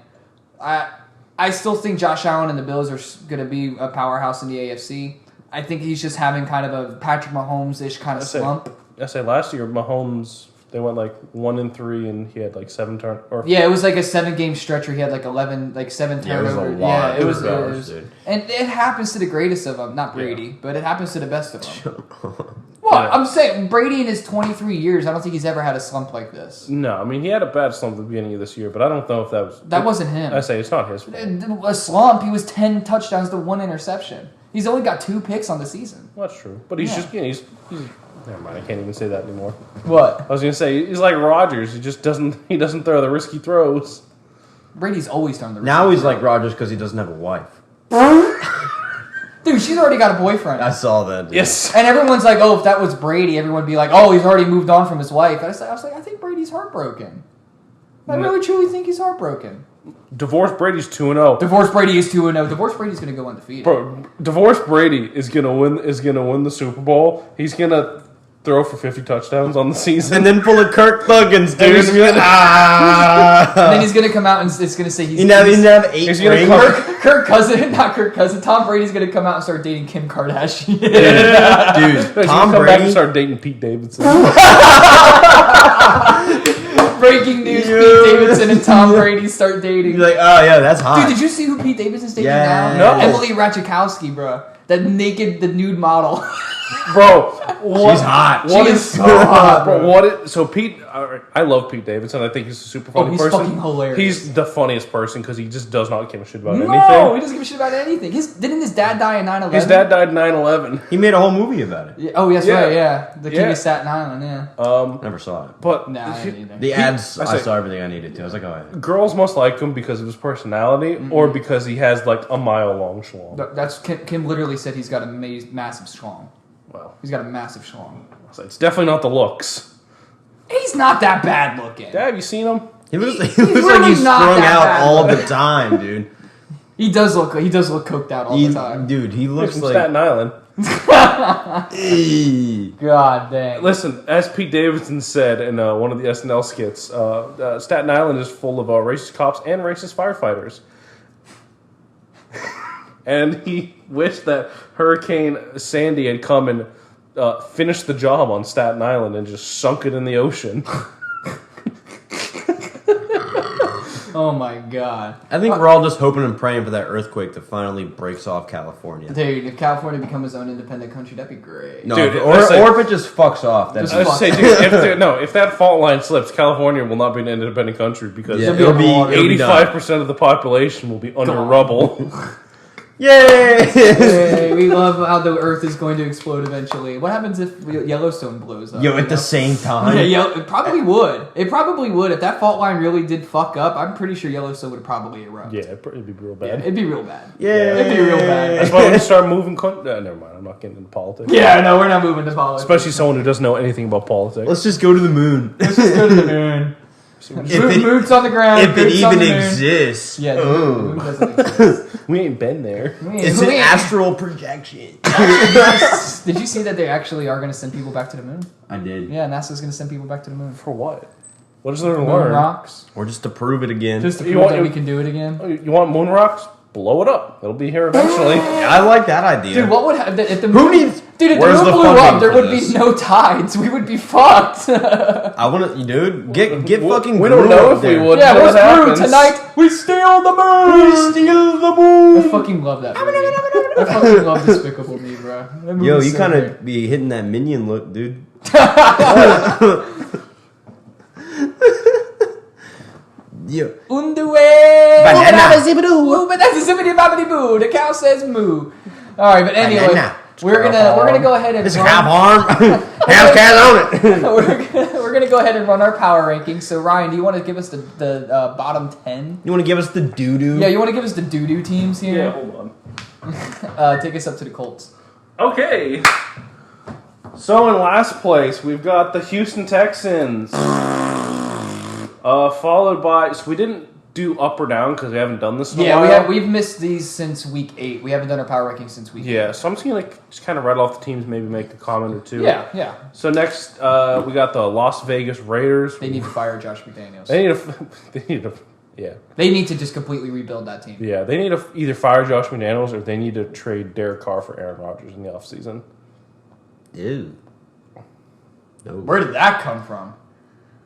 I still think Josh Allen and the Bills are going to be a powerhouse in the AFC. I think he's just having kind of a Patrick Mahomes-ish kind of slump. I say last year Mahomes, they went 1-3 and he had 7 turnovers. Yeah, it was a 7-game stretch where he had 7 turnovers. Yeah, it was a lot. It was and it happens to the greatest of them, not Brady, but it happens to the best of them. What? Yeah. I'm saying Brady in his 23 years, I don't think he's ever had a slump like this. No, I mean he had a bad slump at the beginning of this year, but I don't know if that wasn't him. I say it's not his fault. A slump. He was 10 touchdowns to 1 interception. He's only got 2 picks on the season. Well, that's true, but he's he's never mind. I can't even say that anymore. What? I was gonna say he's like Rodgers. He just doesn't throw the risky throws. Brady's always thrown the risky Now he's like Rodgers because he doesn't have a wife. Dude, she's already got a boyfriend. I saw that. Dude. Yes. And everyone's like, oh, if that was Brady, everyone would be like, oh, he's already moved on from his wife. And I was like, I think Brady's heartbroken. I really truly think he's heartbroken. Divorced Brady's 2-0. Divorced Brady is 2-0. Divorced Brady's going to go undefeated. Bro, divorced Brady is going to win the Super Bowl. He's going to throw for 50 touchdowns on the season. And then pull a Kirk Thuggins, dude. And then he's going to come out and it's going to say he's going to have 8 rings. Kirk Cousin. Tom Brady's going to come out and start dating Kim Kardashian. Dude, Tom Brady Brady and start dating Pete Davidson. Breaking news: Pete Davidson and Tom Brady start dating. You're like, oh yeah, that's hot. Dude, did you see who Pete Davidson's dating now? No. Emily Ratajkowski, bro. That the nude model. Bro, she's hot. She is so hot, bro. So Pete, I love Pete Davidson. I think he's a super funny person. He's fucking hilarious. He's the funniest person because he just does not give a shit about anything. No, he doesn't give a shit about anything. Didn't his dad die in 9/11? His dad died in 9/11. He made a whole movie about it. Yeah, oh, that's right. Yeah, the King of Staten Island. Yeah. Never saw it. But the ads, I saw everything I needed to. I was like, oh yeah. Girls must like him because of his personality, or because he has a mile-long schlong. That's Kim literally said he's got a massive schlong. Well, he's got a massive schlong. So it's definitely not the looks. He's not that bad looking. Dad, have you seen him? He looks really like he's strung out all the time, dude. He does look coked out all the time. Dude, he looks from like Staten Island. God dang. Listen, as Pete Davidson said in one of the SNL skits, Staten Island is full of racist cops and racist firefighters. And he wished that Hurricane Sandy had come and finished the job on Staten Island and just sunk it in the ocean. Oh my God. I think we're all just hoping and praying for that earthquake that finally breaks off California. Dude, if California becomes its own independent country, that'd be great. No, dude, or if it just fucks off. That's if that fault line slips, California will not be an independent country because 85% of the population will be under rubble. Yay! Hey, we love how the Earth is going to explode eventually. What happens if Yellowstone blows up? Yo, at the same time. Yeah, it probably would. It probably would. If that fault line really did fuck up, I'm pretty sure Yellowstone would probably erupt. Yeah, it'd be real Yeah, bad. it'd be real bad. Yeah. It'd be real bad. That's why when you start moving... never mind, I'm not getting into politics. Yeah, no, we're not moving to politics. Especially someone who doesn't know anything about politics. Let's just go to the moon. Let's just go to the moon. If Boots on the ground. If it boots on even the moon. exists. Yeah, the moon doesn't exist. We ain't been there. It's an astral projection. Did you see that they actually are going to send people back to the moon? I did. Yeah, NASA's going to send people back to the moon. For what? What is there to Moon learn? rocks. Or just to prove it again. Just to You prove want- that we can do it again. You want moon rocks? Blow it up. It'll be here eventually. Yeah, I like that idea. Dude, what would happen if the Who moon... needs... Dude, if the Where's moon the blew funding up, there for would this? be no tides. We would be fucked. I want to... Dude, get fucking... We don't Gru know up if we there. would. Yeah, What what's happens? Brew tonight? We steal the moon! We steal the moon! I fucking love that movie. I fucking love Despicable Me, bro. That Yo, movie's you so kind great. of be hitting that minion look, dude. Yo. Underwear! Banana. Ooh, banana zippity bobbity boo. The cow says moo. Alright, but anyway, Banana. we're gonna go ahead and It's a run- cow farm. Have cat on it. we're gonna go ahead and run our power rankings. So Ryan, do you want to give us the bottom 10? You want to give us the doo-doo? Yeah, you want to give us the doo-doo teams Yeah, here? hold on. Take us up to the Colts. Okay. So in last place, we've got the Houston Texans. Followed by... So we didn't do up or down because we haven't done this in a while. we've missed these since week 8. We haven't done our power rankings since week 8. Yeah, so I'm just going to just kind of rattle off the teams, maybe make a comment or two. Yeah. So next, we got the Las Vegas Raiders. They need to fire Josh McDaniels. They need to just completely rebuild that team. Yeah, they need to either fire Josh McDaniels or they need to trade Derek Carr for Aaron Rodgers in the offseason. Ew. No. Where did that come from?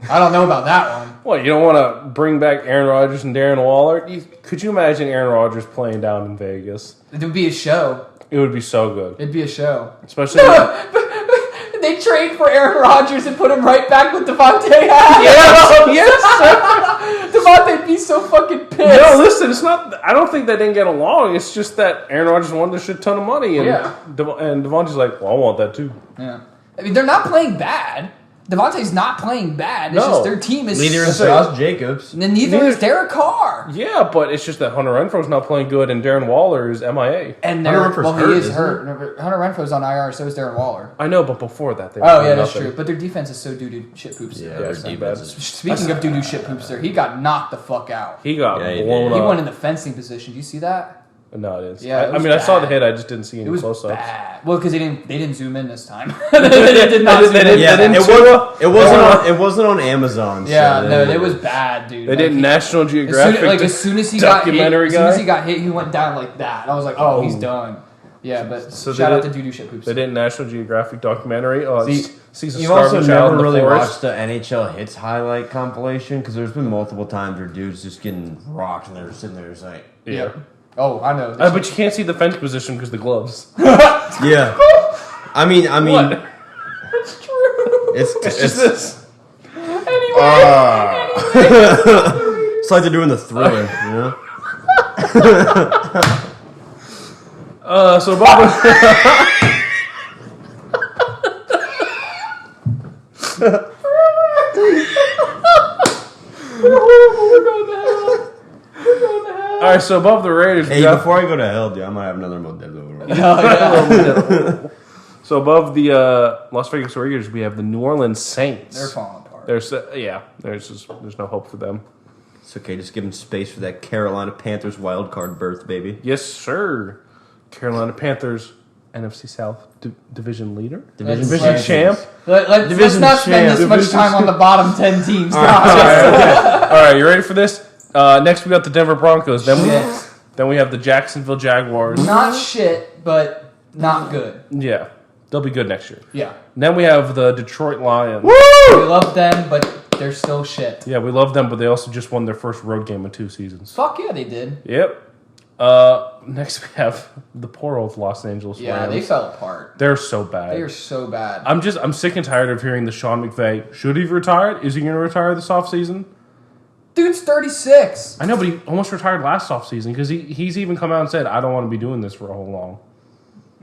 I don't know about that one. What, you don't want to bring back Aaron Rodgers and Darren Waller? Could you imagine Aaron Rodgers playing down in Vegas? It would be a show. It would be so good. It'd be a show. Especially... They trade for Aaron Rodgers and put him right back with Devontae Adams. Yes! Devontae'd be so fucking pissed. No, listen, it's not... I don't think they didn't get along. It's just that Aaron Rodgers wanted a shit ton of money. And, and Devontae's like, well, I want that too. Yeah. I mean, they're not playing bad. Devontae's not playing bad. It's just their team is... Neither is Josh Jacobs. And neither is Derek Carr. Yeah, but it's just that Hunter Renfro's not playing good and Darren Waller is MIA. And Hunter Renfro's he hurt, is isn't hurt. Hunter Renfro's on IR, so is Darren Waller. I know, but before that, they were Oh, doing yeah, that's nothing. true. But their defense is so doo-doo shit poops. Yeah, their defense is... Speaking of doo-doo shit poops there, he got knocked the fuck out. He got Yeah, blown he He up. went in the fencing position. Do you see that? No, it is. Yeah, it I was mean, I saw the bad. hit. I just didn't see any It was close-ups. bad. Well, because they didn't zoom in this time. they did not zoom in. Yeah, it wasn't on Amazon. Yeah, so no, they- it was bad, dude. They did National Geographic. As soon as he got hit, documentary as soon as guy? he got hit, he went down like that. I was like, oh, he's Oh. done. Yeah, but So shout they out to did- doo-doo shit poops. They did National Geographic documentary. Sees a You've also starving child never in the really forest. watched the NHL hits highlight compilation because there's been multiple times where dudes just getting rocked and they're sitting there just like, Yeah. Yep. Oh, I know. But you can't see the fence position because the gloves. yeah. I mean, What? It's true. It's just this. Anyway. it's like they're doing the Thriller, you know? So Bob. We're going to hell. We're going to hell. All right, so above the Raiders, we Hey, got- before I go to hell, dude, I might have another Modelo. So above the Las Vegas Raiders, we have the New Orleans Saints. They're falling apart. There's no hope for them. It's okay, just give them space for that Carolina Panthers wild card berth, baby. Yes, sir. Carolina Panthers, NFC South Division leader, Division Let's- champ. Let's Division not spend champ. this much Division time on the bottom 10 teams. All right, you ready for this? Next, we got the Denver Broncos. Then we have the Jacksonville Jaguars. Not shit, but not good. Yeah, they'll be good next year. Yeah. Then we have the Detroit Lions. We love them, but they're still shit. Yeah, we love them, but they also just won their first road game in 2 seasons. Fuck yeah, they did. Yep. Next we have the poor old Los Angeles Yeah, Rams. they fell apart. They're so bad. They are so bad. I'm sick and tired of hearing the Sean McVay. Should he have retired? Is he going to retire this offseason? Dude's 36. I know, but he almost retired last offseason because he's even come out and said, I don't want to be doing this for a whole long.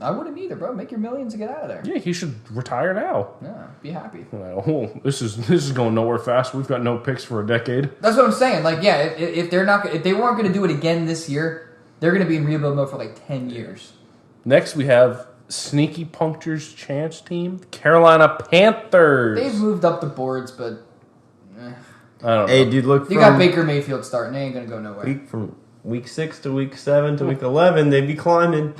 I wouldn't either, bro. Make your millions and get out of there. Yeah, he should retire now. Yeah, be happy. Like, oh, this is going nowhere fast. We've got no picks for a decade. That's what I'm saying. Like, yeah, if they weren't going to do it again this year, they're going to be in rebuild mode for like 10 years. Next, we have Sneaky Puncture's chance team, Carolina Panthers. They've moved up the boards, but I don't know. Hey, dude, look. You got Baker Mayfield starting. They ain't going to go nowhere. From week 6 to week 7 to week 11, they'd be climbing.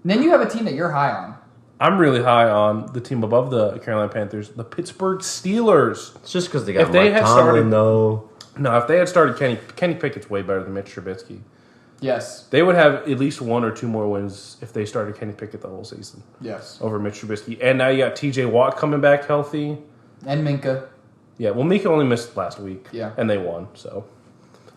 And then you have a team that you're high on. I'm really high on the team above the Carolina Panthers, the Pittsburgh Steelers. It's just because they got Mike Tomlin, though. No, if they had started Kenny Pickett's way better than Mitch Trubisky. Yes. They would have at least 1 or 2 more wins if they started Kenny Pickett the whole season. Yes. Over Mitch Trubisky. And now you got TJ Watt coming back healthy. And Minka. Yeah, well, Minka only missed last week. Yeah. And they won, so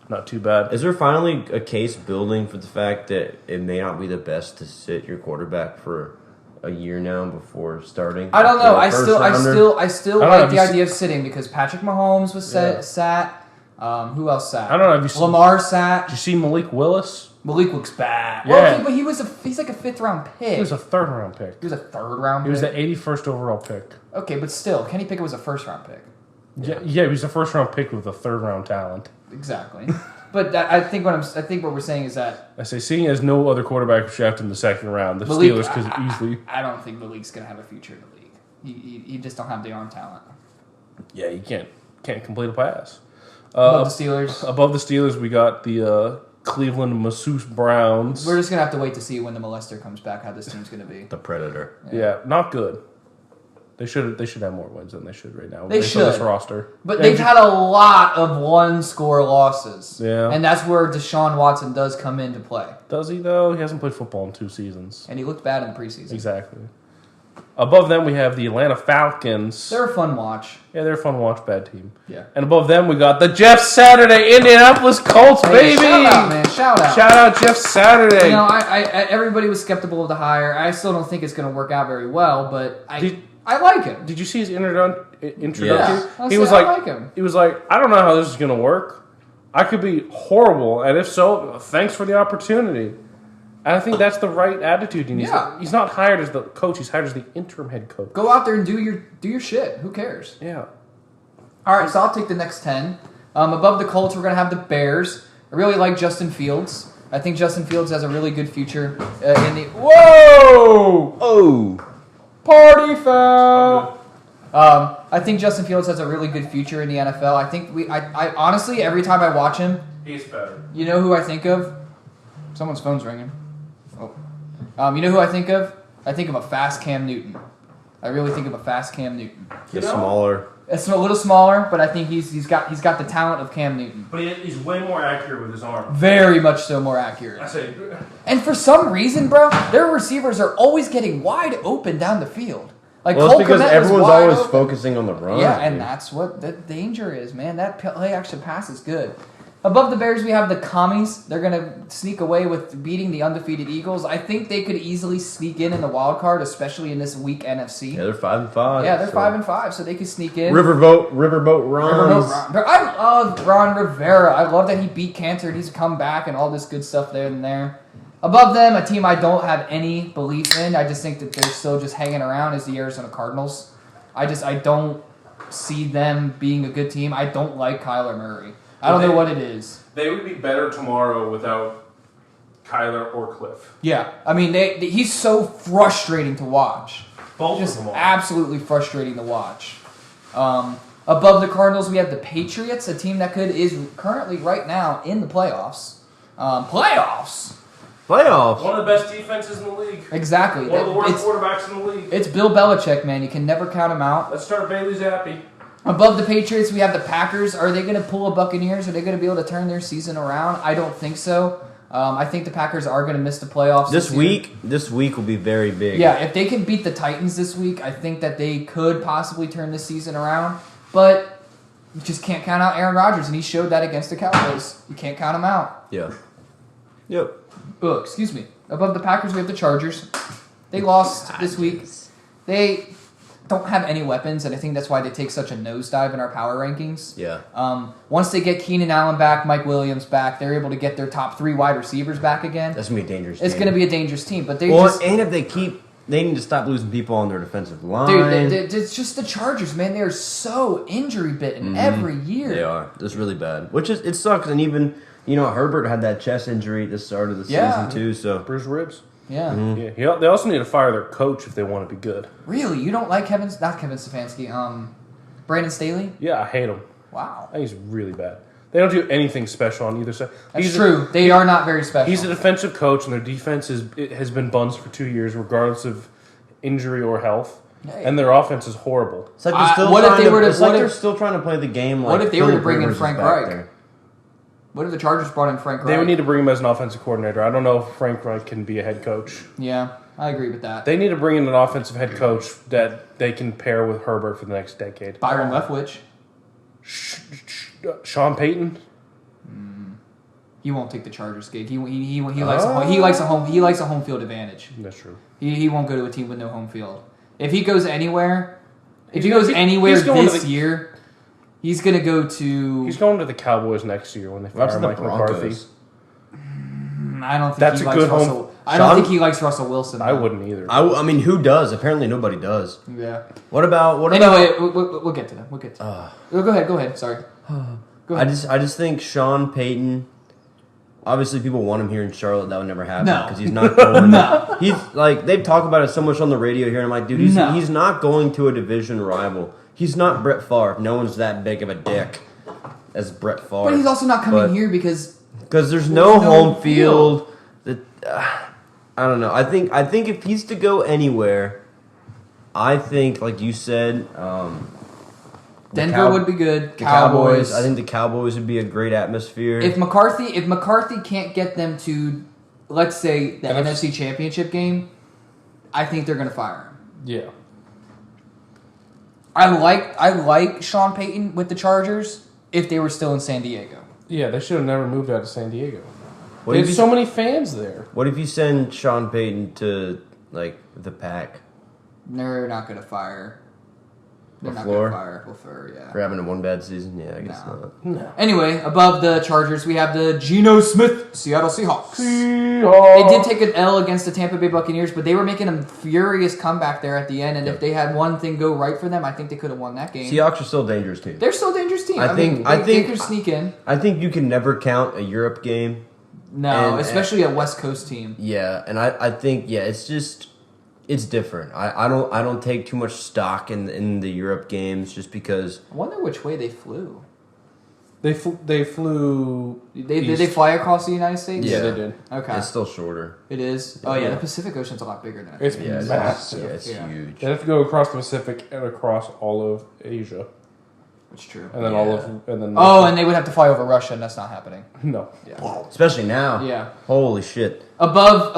not too bad. Is there finally a case building for the fact that it may not be the best to sit your quarterback for a year now before starting? I don't know. I still like the idea idea of sitting because Patrick Mahomes was sat. Who else sat? I don't know. Have you seen, Lamar sat. Did you see Malik Willis? Malik looks bad. Yeah. Well, but he's like a 5th round pick. He was a 3rd round pick. He was a 3rd round He pick. was the 81st overall pick. Okay, but still, Kenny Pickett was a 1st round pick. Yeah, he was a 1st round pick with a 3rd round talent. Exactly. But I think what we're saying is that I say, seeing as no other quarterback was drafted in the 2nd round, the Steelers could easily. I don't think Malik's gonna have a future in the league. He just don't have the arm talent. Yeah, you can't complete a pass. Above the Steelers. Above the Steelers, we got the Cleveland Masseuse Browns. We're just gonna have to wait to see when the molester comes back how this team's gonna be. The Predator. Yeah, not good. They should have more wins than they should right now. They should. This roster. But they've had a lot of 1-score losses. Yeah. And that's where Deshaun Watson does come into play. Does he, though? He hasn't played football in 2 seasons. And he looked bad in the preseason. Exactly. Above them, we have the Atlanta Falcons. They're a fun watch. Yeah, they're a fun watch, bad team. Yeah. And above them, we got the Jeff Saturday Indianapolis Colts, Hey, baby! shout out, man. Shout out. Shout out Jeff Saturday. You know, I everybody was skeptical of the hire. I still don't think it's going to work out very well, but I like him. Did you see his introduction? Yeah. He was like, I like him. He was like, I don't know how this is going to work. I could be horrible, and if so, thanks for the opportunity. And I think that's the right attitude. He's not hired as the coach; he's hired as the interim head coach. Go out there and do your shit. Who cares? Yeah. All right, so I'll take the next 10. Above the Colts, we're going to have the Bears. I really like Justin Fields. I think Justin Fields has a really good future in the... Whoa! Oh! Party foul! I think Justin Fields has a really good future in the NFL. I think I honestly, every time I watch him... He's better. You know who I think of? Someone's phone's ringing. Oh. You know who I think of? I think of a fast Cam Newton. I really think of a fast Cam Newton. He's smaller. It's a little smaller, but I think he's got the talent of Cam Newton. But he's way more accurate with his arm. Very much so more accurate. I say, And for some reason, bro, their receivers are always getting wide open down the field. Like Well, Cole it's because Kmet was everyone's wide always open. focusing on the run. Yeah, and that's what the danger is, man. That play action pass is good. Above the Bears, we have the Commies. They're going to sneak away with beating the undefeated Eagles. I think they could easily sneak in the wild card, especially in this weak NFC. Yeah, they're 5-5. Yeah, they're 5-5, so they could sneak in. Riverboat runs. I love Ron Rivera. I love that he beat cancer and he's come back and all this good stuff there and there. Above them, a team I don't have any belief in. I just think that they're still just hanging around is the Arizona Cardinals. I don't see them being a good team. I don't like Kyler Murray. I don't know what it is. they would be better tomorrow without Kyler or Cliff. Yeah, I mean, he's so frustrating to watch. Both Just of them are. absolutely frustrating to watch. Above the Cardinals, we have the Patriots, a team that is currently right now in the playoffs. Playoffs? Playoffs. One of the best defenses in the league. Exactly. One of the worst quarterbacks in the league. It's Bill Belichick, man. You can never count him out. Let's start Bailey Zappi. Above the Patriots, we have the Packers. Are they going to pull a Buccaneers? Are they going to be able to turn their season around? I don't think so. I think the Packers are going to miss the playoffs This week will be very big. Yeah, if they can beat the Titans this week, I think that they could possibly turn the season around. But you just can't count out Aaron Rodgers, and he showed that against the Cowboys. You can't count him out. Yeah. Yep. Oh, excuse me. Above the Packers, we have the Chargers. They lost this week. don't have any weapons, and I think that's why they take such a nosedive in our power rankings. Yeah. Once they get Keenan Allen back, Mike Williams back, they're able to get their top 3 wide receivers back again. That's going to be a dangerous It's team. going to be a dangerous team, but they and if they need to stop losing people on their defensive line. Dude, it's just the Chargers, man. They're so injury bitten every year. They are. It's really bad. It sucks, and even, Herbert had that chest injury at the start of the season, too, so. Bruised ribs. Yeah. Yeah. They also need to fire their coach if they want to be good. Really? You don't like not Kevin Stefanski, Brandon Staley? Yeah, I hate him. Wow. I think he's really bad. They don't do anything special on either side. That's true. They are not very special. He's a defensive coach, and their defense has been buns for 2 years, regardless of injury or health. Hey. And their offense is horrible. It's like they're still trying to play the game like what if they were to bring in Rivers Frank is back Reich? there. What if the Chargers brought in Frank Reich? They would need to bring him as an offensive coordinator. I don't know if Frank Reich can be a head coach. Yeah, I agree with that. They need to bring in an offensive head coach that they can pair with Herbert for the next decade. Byron Leftwich. Sean Payton. He won't take the Chargers gig. He likes a home field advantage. That's true. He won't go to a team with no home field. If he goes anywhere, this year, he's gonna go to. He's going to the Cowboys next year when they fire Mike McCarthy. I don't think That's he a likes good Russell. home. I don't think he likes Russell Wilson. I wouldn't either. I mean, who does? Apparently, nobody does. Yeah. What about? Anyway, we'll get to them. We'll get to them. Go ahead. Sorry. Go ahead. I just think Sean Payton. Obviously, people want him here in Charlotte. That would never happen No. because he's not going. No. He's like they talk about it so much on the radio here, and I'm like, dude, he's not going to a division rival. He's not Brett Favre. No one's that big of a dick as Brett Favre. But he's also not coming here because there's no home field. That I don't know. I think if he's to go anywhere, I think like you said. Denver would be good. The Cowboys. I think the Cowboys would be a great atmosphere. If McCarthy can't get them to, let's say, the NFC Championship game, I think they're going to fire him. Yeah. I like Sean Payton with the Chargers if they were still in San Diego. Yeah, they should have never moved out to San Diego. What They have so many fans there. What if you send Sean Payton to like the Pack? They're not going to fire. They're not LaFleur? going to fire LaFleur, yeah. For having a one bad season? Yeah, I guess not. No. Anyway, above the Chargers, we have the Geno Smith Seattle Seahawks. Seahawks. They did take an L against the Tampa Bay Buccaneers, but they were making a furious comeback there at the end, and if they had one thing go right for them, I think they could have won that game. Seahawks are still a dangerous team. They're still a dangerous team. I think they could sneak in. I think you can never count a Europe game. No, especially a West Coast team. Yeah, and I think it's different. I don't take too much stock in the Europe games just because. I wonder which way they flew. They flew. Did they fly across the United States? Yeah, they did. Okay. It's still shorter. It is? Oh, yeah, Yeah. the Pacific Ocean's a lot bigger than I It's think. Yeah, massive. it's huge. They have to go across the Pacific and across all of Asia, It's true. and then And they would have to fly over Russia, and that's not happening. no. Yeah. Especially now. Yeah. Holy shit. Above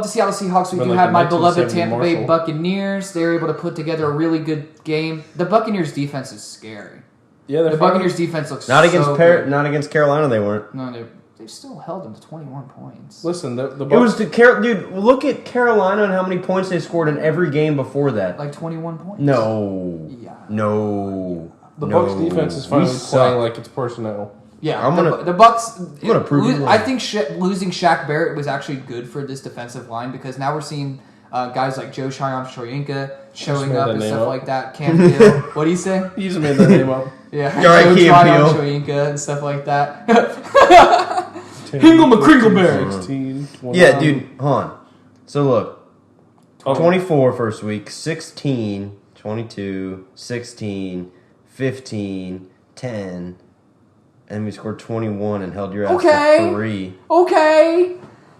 the Seattle Seahawks, we But do like have the my beloved 1970 Tampa Bay Marshall. Buccaneers. They're able to put together a really good game. The Buccaneers' defense is scary. Yeah, The Buccaneers' defense looks Not against so good. not against Carolina. They weren't. No, they still held them to 21 points. Listen, the It was dude. Look at Carolina and how many points they scored in every game before that. Like 21 points. No. Yeah. No. the no. Bucks defense is finally We playing suck. like it's personnel. Yeah, I'm gonna- the Bucks. I'm gonna prove you wrong. I think losing Shaq Barrett was actually good for this defensive line because now we're seeing guys like Joe Shoyinka showing made up that and name stuff up. like that. Cam Gill. What do you say? You just made that name up. Yeah, You're right, Joe Cam Tryon Gill. Shoyinka and stuff like that. Hingle McCringleberry. 16, Yeah, dude. Hold on. So look. Oh. 24 first week, 16, 22, 16, 15, 10, and we scored 21 and held your ass Okay. for 3. Okay.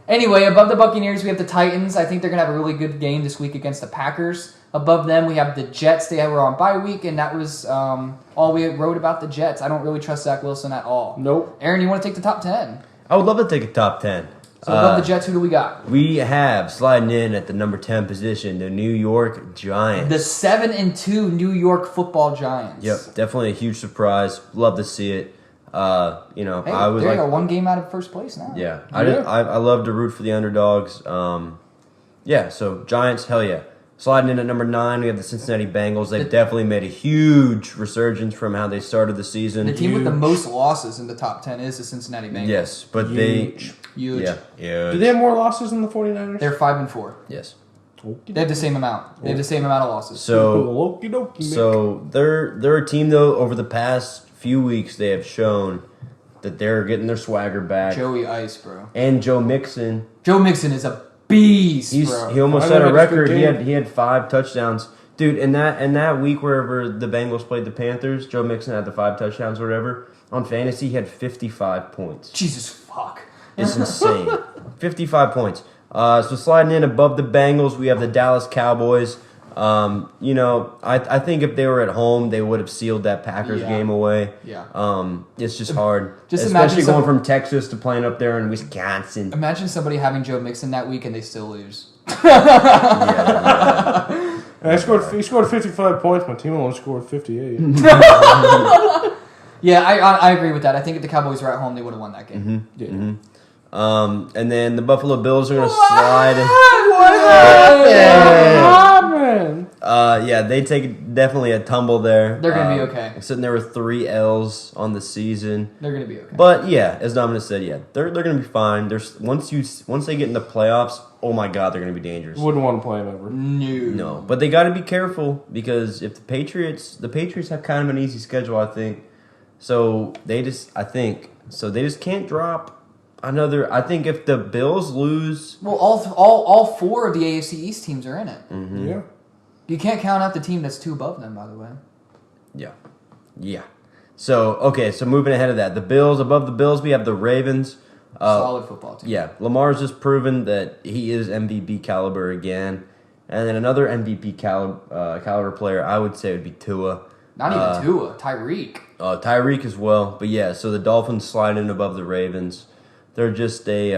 Anyway, above the Buccaneers, we have the Titans. I think they're going to have a really good game this week against the Packers. Above them, we have the Jets. They were on bye week, and that was all we wrote about the Jets. I don't really trust Zach Wilson at all. Nope. Aaron, you want to take the top 10? I would love to take a top 10. So above the Jets, who do we got? We have sliding in at the number 10 position, the New York Giants. The 7-2 New York Football Giants. Yep, definitely a huge surprise. Love to see it. Hey, I was they're like, one game out of first place now. yeah, Yeah. I love to root for the underdogs. So Giants, hell yeah. Sliding in at number 9, we have the Cincinnati Bengals. They've definitely made a huge resurgence from how they started the season. The team with the most losses in the top 10 is the Cincinnati Bengals. Yes, but Huge. Yeah. Do they have more losses than the 49ers? They're 5-4. Yes. They have the same amount. They have the same amount of losses. So they're a team, though, over the past few weeks, they have shown that they're getting their swagger back. Joey Ice, bro. And Joe Mixon. Joe Mixon is a beast, bro. He almost set a record. He had 5 touchdowns. Dude, in that week wherever the Bengals played the Panthers, Joe Mixon had the 5 touchdowns or whatever. On fantasy, he had 55 points. Jesus fuck. It's insane. 55 points. So sliding in above the Bengals, we have the Dallas Cowboys. I think if they were at home, they would have sealed that Packers game away. Yeah. It's just hard. Just especially going from Texas to playing up there in Wisconsin. Imagine somebody having Joe Mixon that week and they still lose. He scored 55 points. My team only scored 58. Yeah, I agree with that. I think if the Cowboys were at home, they would have won that game. Mm-hmm. Yeah. Mm-hmm. And then the Buffalo Bills are going to slide. What happened? Yeah, they take definitely a tumble there. They're going to be okay. Sitting there with 3 L's on the season. They're going to be okay. But yeah, as Dominic said, they're going to be fine. Once they get in the playoffs, oh my God, they're going to be dangerous. Wouldn't want to play them ever. No, but they got to be careful because if the Patriots have kind of an easy schedule, I think. So they just can't drop. I think if the Bills lose... Well, all 4 of the AFC East teams are in it. Mm-hmm. Yeah. You can't count out the team that's 2 above them, by the way. Yeah. So moving ahead of that. Above the Bills, we have the Ravens. Solid football team. Yeah, Lamar's just proven that he is MVP caliber again. And then another MVP caliber player, I would say, would be Tua. Not even Tua, Tyreek. Tyreek as well. But yeah, so the Dolphins slide in above the Ravens. They're just they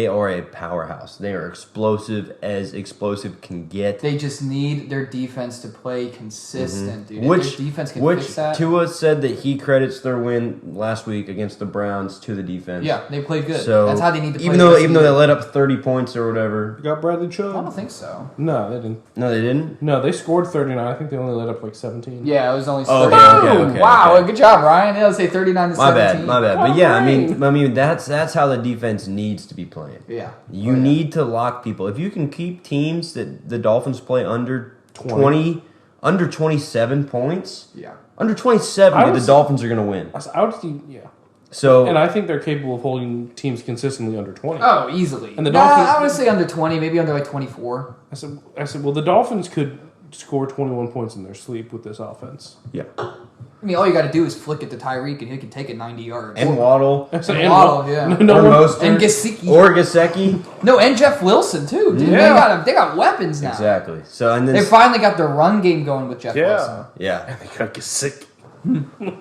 are a powerhouse. They are explosive as explosive can get. They just need their defense to play consistent, dude. If their defense can fix that. Tua said that he credits their win last week against the Browns to the defense. Yeah, they played good. So that's how they need to play. Even though they let up 30 points or whatever. You got Bradley Chubb? I don't think so. No, they didn't. No, they didn't? No, they scored 39. I think they only let up like 17. Yeah, it was only 30. Okay, wow, okay. Good job, Ryan. Yeah, let's say 39 to 17. My bad. But yeah, I mean that's how the defense needs to be playing. Yeah. You need to lock people. If you can keep teams that the Dolphins play under 20 under 27 points. Yeah. Under 27, the Dolphins are going to win. I would see, yeah. So, and I think they're capable of holding teams consistently under 20. Oh, easily. And the Dolphins, I would say under 20, maybe under like 24. I said, well, the Dolphins could score 21 points in their sleep with this offense. Yeah. I mean, all you got to do is flick it to Tyreek, and he can take it 90 yards. And Waddle. And Waddle, yeah. And Gesicki. Or Gesicki. No, and Jeff Wilson, too, dude. Yeah. They got weapons now. Exactly. So and then they finally got the run game going with Jeff Wilson. Yeah. And they got Gesicki.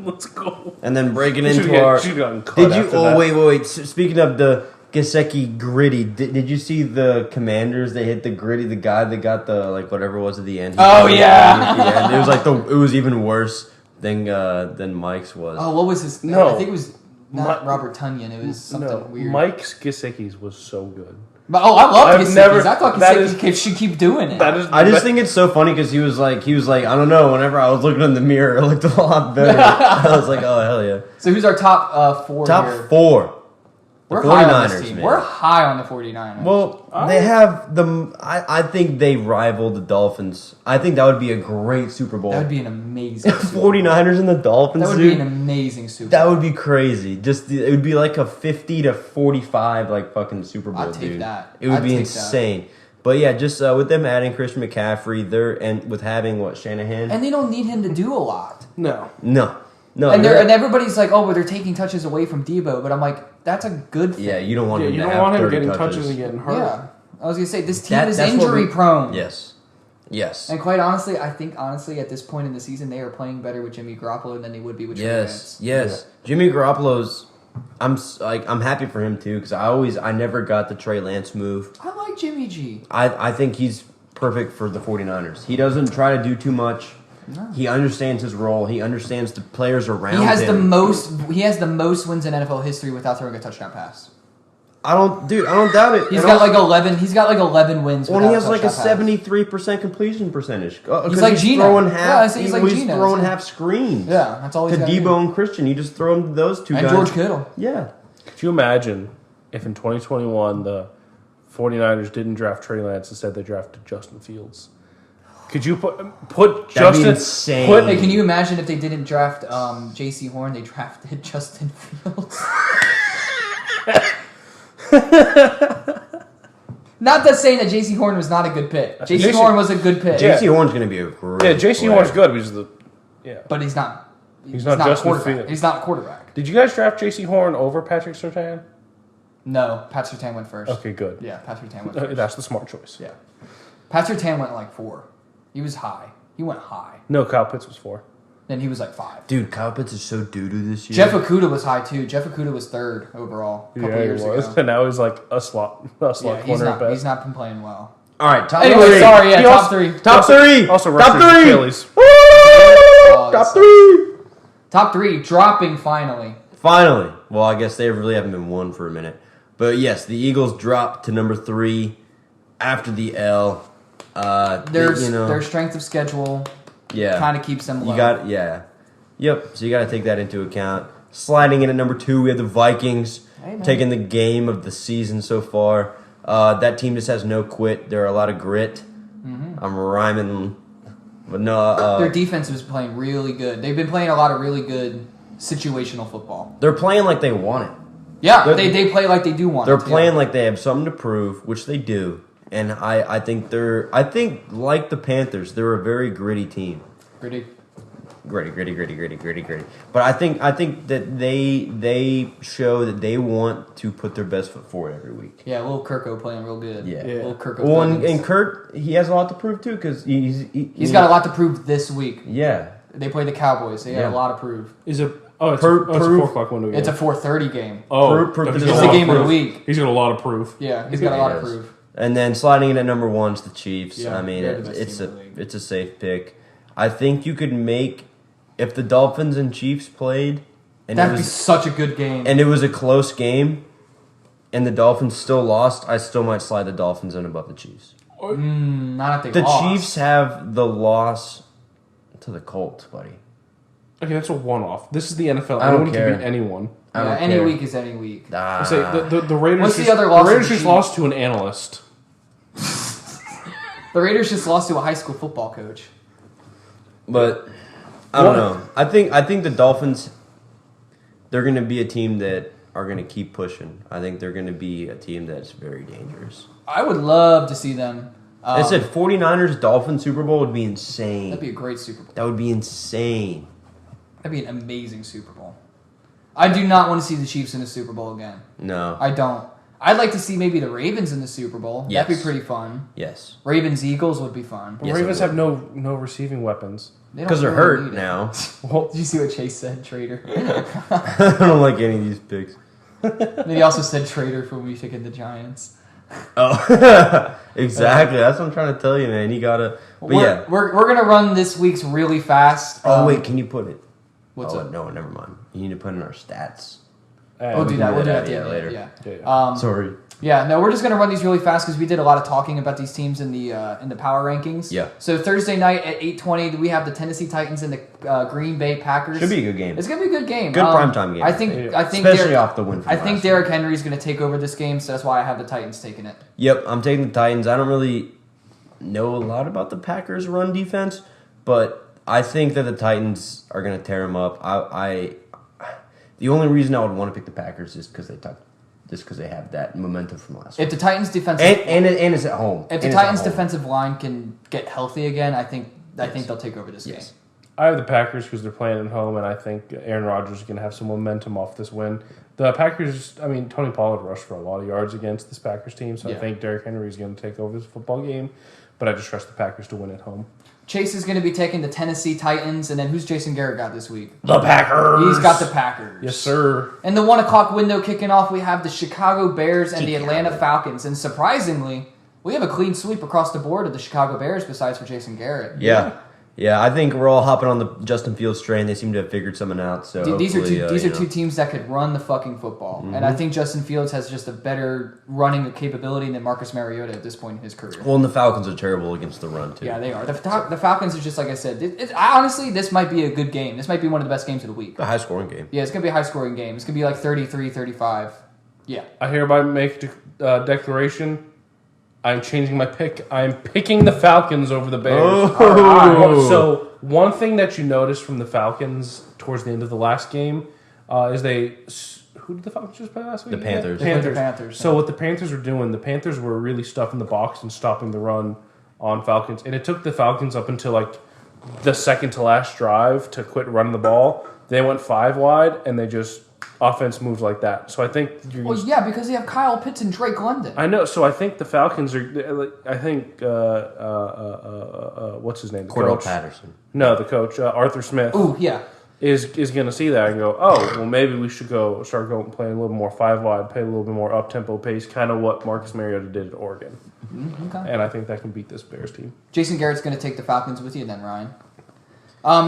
Let's go. And then breaking into our... Wait. Speaking of the Gesicki gritty, did you see the Commanders? They hit the gritty, the guy that got the, like, whatever it was at the end. Oh, yeah. It was like it was even worse than Mike's was. Oh, what was his... No. I think it was not Robert Tunyon. It was something weird. Mike's Gesicki's was so good. But, I love Gesicki's. I thought Gesicki should keep doing it. I just think it's so funny because he was like, I don't know, whenever I was looking in the mirror, it looked a lot better. I was like, oh, hell yeah. So who's our top 4 Top 4. We're high on this team. Man. We're high on the 49ers. Well, they have I think they rival the Dolphins. I think that would be a great Super Bowl. That would be an amazing 49ers and the Dolphins, That would be an amazing Super Bowl. That would be crazy. It would be like a 50-45 like fucking Super Bowl, I'd take that. It would be insane. That. But yeah, just with them adding Christian McCaffrey, and with having Shanahan. And they don't need him to do a lot. No. And everybody's like, oh, but they're taking touches away from Debo. But I'm like, that's a good thing. Yeah, you don't want him to have 30 You don't want him getting touches and getting hurt. Yeah. I was going to say, this team is injury prone. Yes. And quite honestly, I think at this point in the season, they are playing better with Jimmy Garoppolo than they would be with Trey Lance. Yes. Jimmy Garoppolo's... I'm happy for him too because I never got the Trey Lance move. I like Jimmy G. I think he's perfect for the 49ers. He doesn't try to do too much. No. He understands his role. He understands the players around him. He has the most wins in NFL history without throwing a touchdown pass. I don't doubt it. He's got like 11. He's got like 11 wins. Well, he has like a 73% completion percentage. He's like Gino. Throwing half. He's like Gino, throwing half screens. Yeah, that's all he's got. Debo and Christian, you just throw them to those two guys. And George Kittle. Yeah. Could you imagine if in 2021 the 49ers didn't draft Trey Lance, instead they drafted Justin Fields? Could you put That'd Justin? be insane. Hey, can you imagine if they didn't draft J.C. Horn? They drafted Justin Fields. Not that saying that J.C. Horn was not a good pick. J.C. Horn was a good pick. J.C. Horn's going to be a great J.C. player. Horn's good. He's but he's not. He's not Justin Fields. He's not a quarterback. Did you guys draft J.C. Horn over Patrick Surtain? No, Pat Surtain went first. Okay, good. Yeah, Pat Surtain went first. That's the smart choice. Yeah, Pat Surtain went like 4. He was high. He went high. No, Kyle Pitts was 4. Then he was like 5. Dude, Kyle Pitts is so doo-doo this year. Jeff Okudah was high too. Jeff Okudah was 3rd overall a couple years ago. And now he's like a slot corner at best. He's not been playing well. All right, top Anyway, three. sorry, yeah, He top also- 3. Top three. Also top ruptured his three. Achilles. Oh, Top three. Top 3 dropping finally. Finally. Well, I guess they really haven't been won for a minute. But yes, the Eagles dropped to number 3 after the L. Their strength of schedule kind of keeps them low. Yep. So you got to take that into account. Sliding in at number 2, we have the Vikings taking the game of the season so far. That team just has no quit. There are a lot of grit. Mm-hmm. I'm rhyming, but no. Their defense is playing really good. They've been playing a lot of really good situational football. They're playing like they want it. Yeah, they play like they do want it. They're playing like they have something to prove, which they do. And I think like the Panthers, they're a very gritty team. Gritty. But I think that they show that they want to put their best foot forward every week. Yeah, little Kirko playing real good. Yeah. Little Kirko. Well, and Kurt, he has a lot to prove too because he's got a lot to prove this week. Yeah. They play the Cowboys. They got a lot to prove. Is it? Oh, it's a 4 o'clock window game. It's a 4:30 game. Oh, proof it's the game of the week. He's got a lot of proof. Yeah, he's got a lot of proof. And then sliding in at number 1 is the Chiefs. Yeah, I mean, they're the best it's team in the league. a safe pick. I think you could make if the Dolphins and Chiefs played, and That'd be such a good game. and it was a close game, and the Dolphins still lost. I still might slide the Dolphins in above the Chiefs. Not if they The lost. Chiefs have the loss to the Colts, buddy. Okay, that's a one-off. This is the NFL. I don't Anyone care. can beat anyone. I don't any care. week is any week. I say the Raiders. What's the just, other loss The Raiders of the just Chiefs? lost to an analyst. The Raiders just lost to a high school football coach. But I don't know. I think the Dolphins, they're going to be a team that are going to keep pushing. I think they're going to be a team that's very dangerous. I would love to see them. I said 49ers Dolphins Super Bowl would be insane. That'd be a great Super Bowl. That would be insane. That'd be an amazing Super Bowl. I do not want to see the Chiefs in the Super Bowl again. No. I don't. I'd like to see maybe the Ravens in the Super Bowl. Yes. That'd be pretty fun. Yes. Ravens-Eagles would be fun. The Yes, Ravens it have no receiving weapons. They don't Because they're really hurt need it. now. Well, did you see what Chase said, traitor? I don't like any of these picks. Then he also said traitor for me picking the Giants. Oh, exactly. That's what I'm trying to tell you, man. You gotta. But We're gonna run this week's really fast. Oh wait, can you put it? What's up? No, never mind. You need to put in our stats. We'll do that. We'll do that later. Yeah. Sorry. Yeah, no, we're just gonna run these really fast because we did a lot of talking about these teams in the power rankings. Yeah. So Thursday night at 8:20, we have the Tennessee Titans and the Green Bay Packers. Should be a good game. It's gonna be a good game. Good primetime game. I think. Especially off the win. From I think last Derrick Henry is gonna take over this game, so that's why I have the Titans taking it. Yep, I'm taking the Titans. I don't really know a lot about the Packers' run defense, but I think that the Titans are going to tear them up. The only reason I would want to pick the Packers is because they have that momentum from last week. If the Titans defensive And it's at home. if the Titans defensive line can get healthy again, I think they'll take over this game. I have the Packers because they're playing at home, and I think Aaron Rodgers is going to have some momentum off this win. The Packers, Tony Pollard rushed for a lot of yards against this Packers team, so I think Derrick Henry is going to take over this football game, but I just trust the Packers to win at home. Chase is going to be taking the Tennessee Titans, and then who's Jason Garrett got this week? The Packers! He's got the Packers. Yes, sir. And the 1 o'clock window kicking off, we have the Chicago Bears and the Atlanta Falcons. And surprisingly, we have a clean sweep across the board of the Chicago Bears besides for Jason Garrett. Yeah. Yeah, I think we're all hopping on the Justin Fields train. They seem to have figured something out. So these are two teams that could run the fucking football, and I think Justin Fields has just a better running capability than Marcus Mariota at this point in his career. Well, and the Falcons are terrible against the run too. Yeah, they are. The Falcons are just like I said. Honestly, this might be a good game. This might be one of the best games of the week. A high scoring game. Yeah, it's gonna be a high scoring game. It's gonna be like 33-35. Yeah. I hereby make a declaration. I'm changing my pick. I'm picking the Falcons over the Bears. Oh. So one thing that you noticed from the Falcons towards the end of the last game is who did the Falcons just play last week? The Panthers. The Panthers. So what the Panthers were doing, the Panthers were really stuffing the box and stopping the run on Falcons. And it took the Falcons up until like the second to last drive to quit running the ball. They went 5 wide and they just offense moves like that. So I think well, yeah, because they have Kyle Pitts and Drake London. I know. So I think the Falcons are. I think what's his name? The Cordell coach? Patterson. No, the coach Arthur Smith. Ooh, yeah. Is going to see that and go, oh, well, maybe we should start going playing a little more 5 wide, play a little bit more up tempo pace, kind of what Marcus Mariota did at Oregon. Okay. And I think that can beat this Bears team. Jason Garrett's going to take the Falcons with you then, Ryan.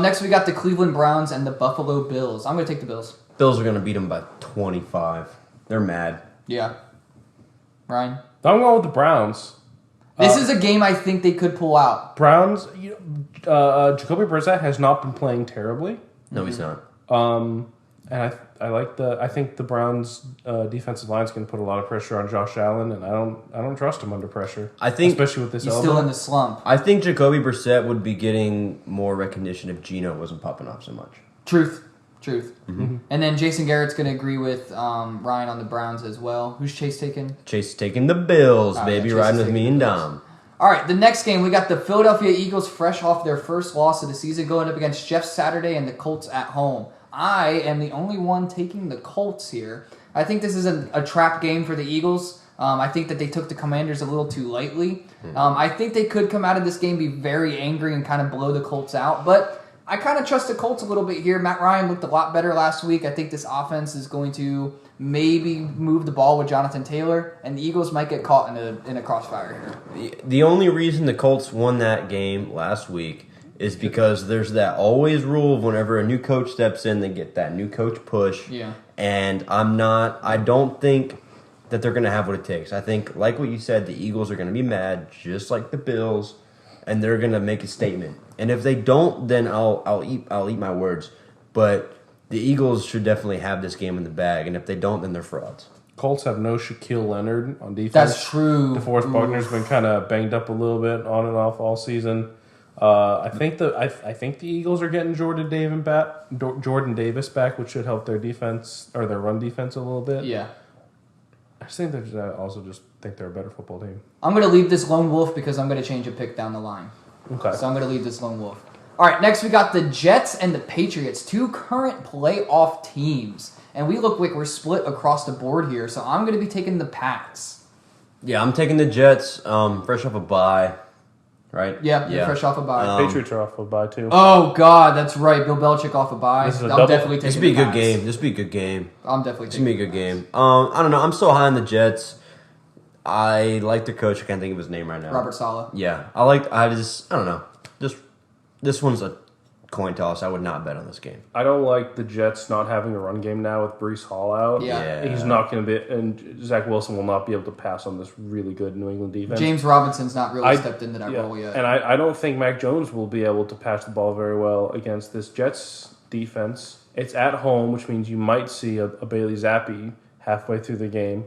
Next, we got the Cleveland Browns and the Buffalo Bills. I'm going to take the Bills. Bills are going to beat them by 25. They're mad. Yeah. Ryan? I'm going with the Browns. This is a game I think they could pull out. Browns, Jacoby Brissett has not been playing terribly. No, he's not. And I think the Browns defensive line is going to put a lot of pressure on Josh Allen, and I don't trust him under pressure. I think, especially with this He's elbow. still in the slump. I think Jacoby Brissett would be getting more recognition if Geno wasn't popping off so much. Truth. And then Jason Garrett's going to agree with Ryan on the Browns as well. Who's Chase taking? Chase is taking the Bills, baby, Chase riding is with me taking and the Dom. All right, the next game, we got the Philadelphia Eagles fresh off their first loss of the season going up against Jeff Saturday and the Colts at home. I am the only one taking the Colts here. I think this is a trap game for the Eagles. I think that they took the Commanders a little too lightly. I think they could come out of this game, be very angry, and kind of blow the Colts out. But I kind of trust the Colts a little bit here. Matt Ryan looked a lot better last week. I think this offense is going to maybe move the ball with Jonathan Taylor, and the Eagles might get caught in a crossfire here. The only reason the Colts won that game last week is because there's that always rule of whenever a new coach steps in, they get that new coach push. Yeah. And I don't think that they're going to have what it takes. I think, like what you said, the Eagles are going to be mad, just like the Bills, and they're going to make a statement. And if they don't, then I'll eat my words. But the Eagles should definitely have this game in the bag, and if they don't, then they're frauds. Colts have no Shaquille Leonard on defense. That's true. DeForest Buckner's been kind of banged up a little bit on and off all season. I think the Eagles are getting Jordan Davis back, which should help their defense or their run defense a little bit. Yeah. I think they're a better football team. I'm going to leave this lone wolf because I'm going to change a pick down the line. Okay. So I'm going to leave this lone wolf. All right, next we got the Jets and the Patriots, 2 current playoff teams. And we look like we're split across the board here, so I'm going to be taking the Pats. Yeah, I'm taking the Jets, fresh off a bye, right? Yeah, they're fresh off a bye. Patriots are off a bye too. Oh, God, that's right. Bill Belichick off a bye. This is a I'm double. definitely taking This would be a the good Pats. game. This would be a good game. I'm definitely This taking would be a good game. I don't know. I'm so high on the Jets. I like the coach. I can't think of his name right now. Robert Saleh. Yeah, I don't know. This one's a coin toss. I would not bet on this game. I don't like the Jets not having a run game now with Breece Hall out. Yeah. He's not going to be, and Zach Wilson will not be able to pass on this really good New England defense. James Robinson's not really stepped into that role yet. And I don't think Mac Jones will be able to pass the ball very well against this Jets defense. It's at home, which means you might see a Bailey Zappi halfway through the game.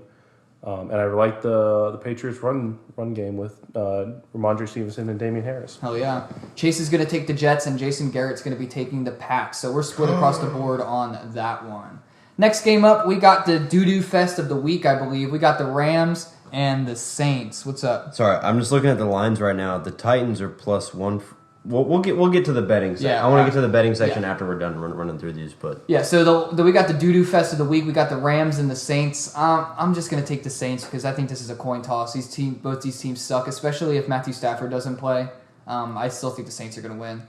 And I like the Patriots run game with Ramondre Stevenson and Damian Harris. Hell yeah. Chase is going to take the Jets, and Jason Garrett's going to be taking the Pats. So we're split across the board on that one. Next game up, we got the doo-doo fest of the week, I believe. We got the Rams and the Saints. What's up? Sorry, I'm just looking at the lines right now. The Titans are +1. We'll get to the betting section. Yeah, I want to get to the betting section after we're done running through these. But yeah, so we got the doo-doo fest of the week. We got the Rams and the Saints. I'm just going to take the Saints because I think this is a coin toss. Both these teams suck, especially if Matthew Stafford doesn't play. I still think the Saints are going to win.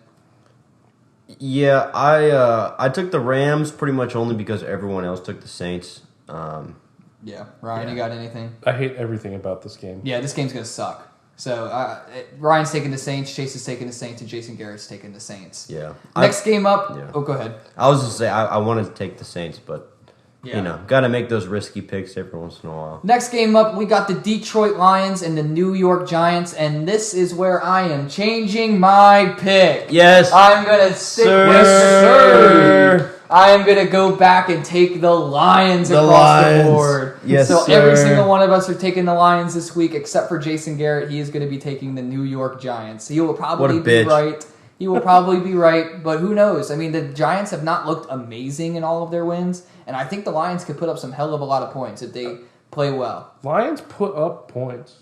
yeah, I took the Rams pretty much only because everyone else took the Saints. Yeah. Ryan, you got anything? I hate everything about this game. Yeah, this game's going to suck. So Ryan's taking the Saints, Chase is taking the Saints, and Jason Garrett's taking the Saints. Yeah. Next game up. Yeah. Oh, go ahead. I was just say I wanted to take the Saints, but Yeah. got to make those risky picks every once in a while. Next game up, we got the Detroit Lions and the New York Giants, and this is where I am changing my pick. Yes. I'm gonna stick with sir. I am gonna go back and take the Lions across the board. Yes, so sir. every single one of us are taking the Lions this week, except for Jason Garrett. He is going to be taking the New York Giants. He will probably be right. He will probably be right, but who knows? I mean, the Giants have not looked amazing in all of their wins, and I think the Lions could put up some hell of a lot of points if they play well. Lions put up points.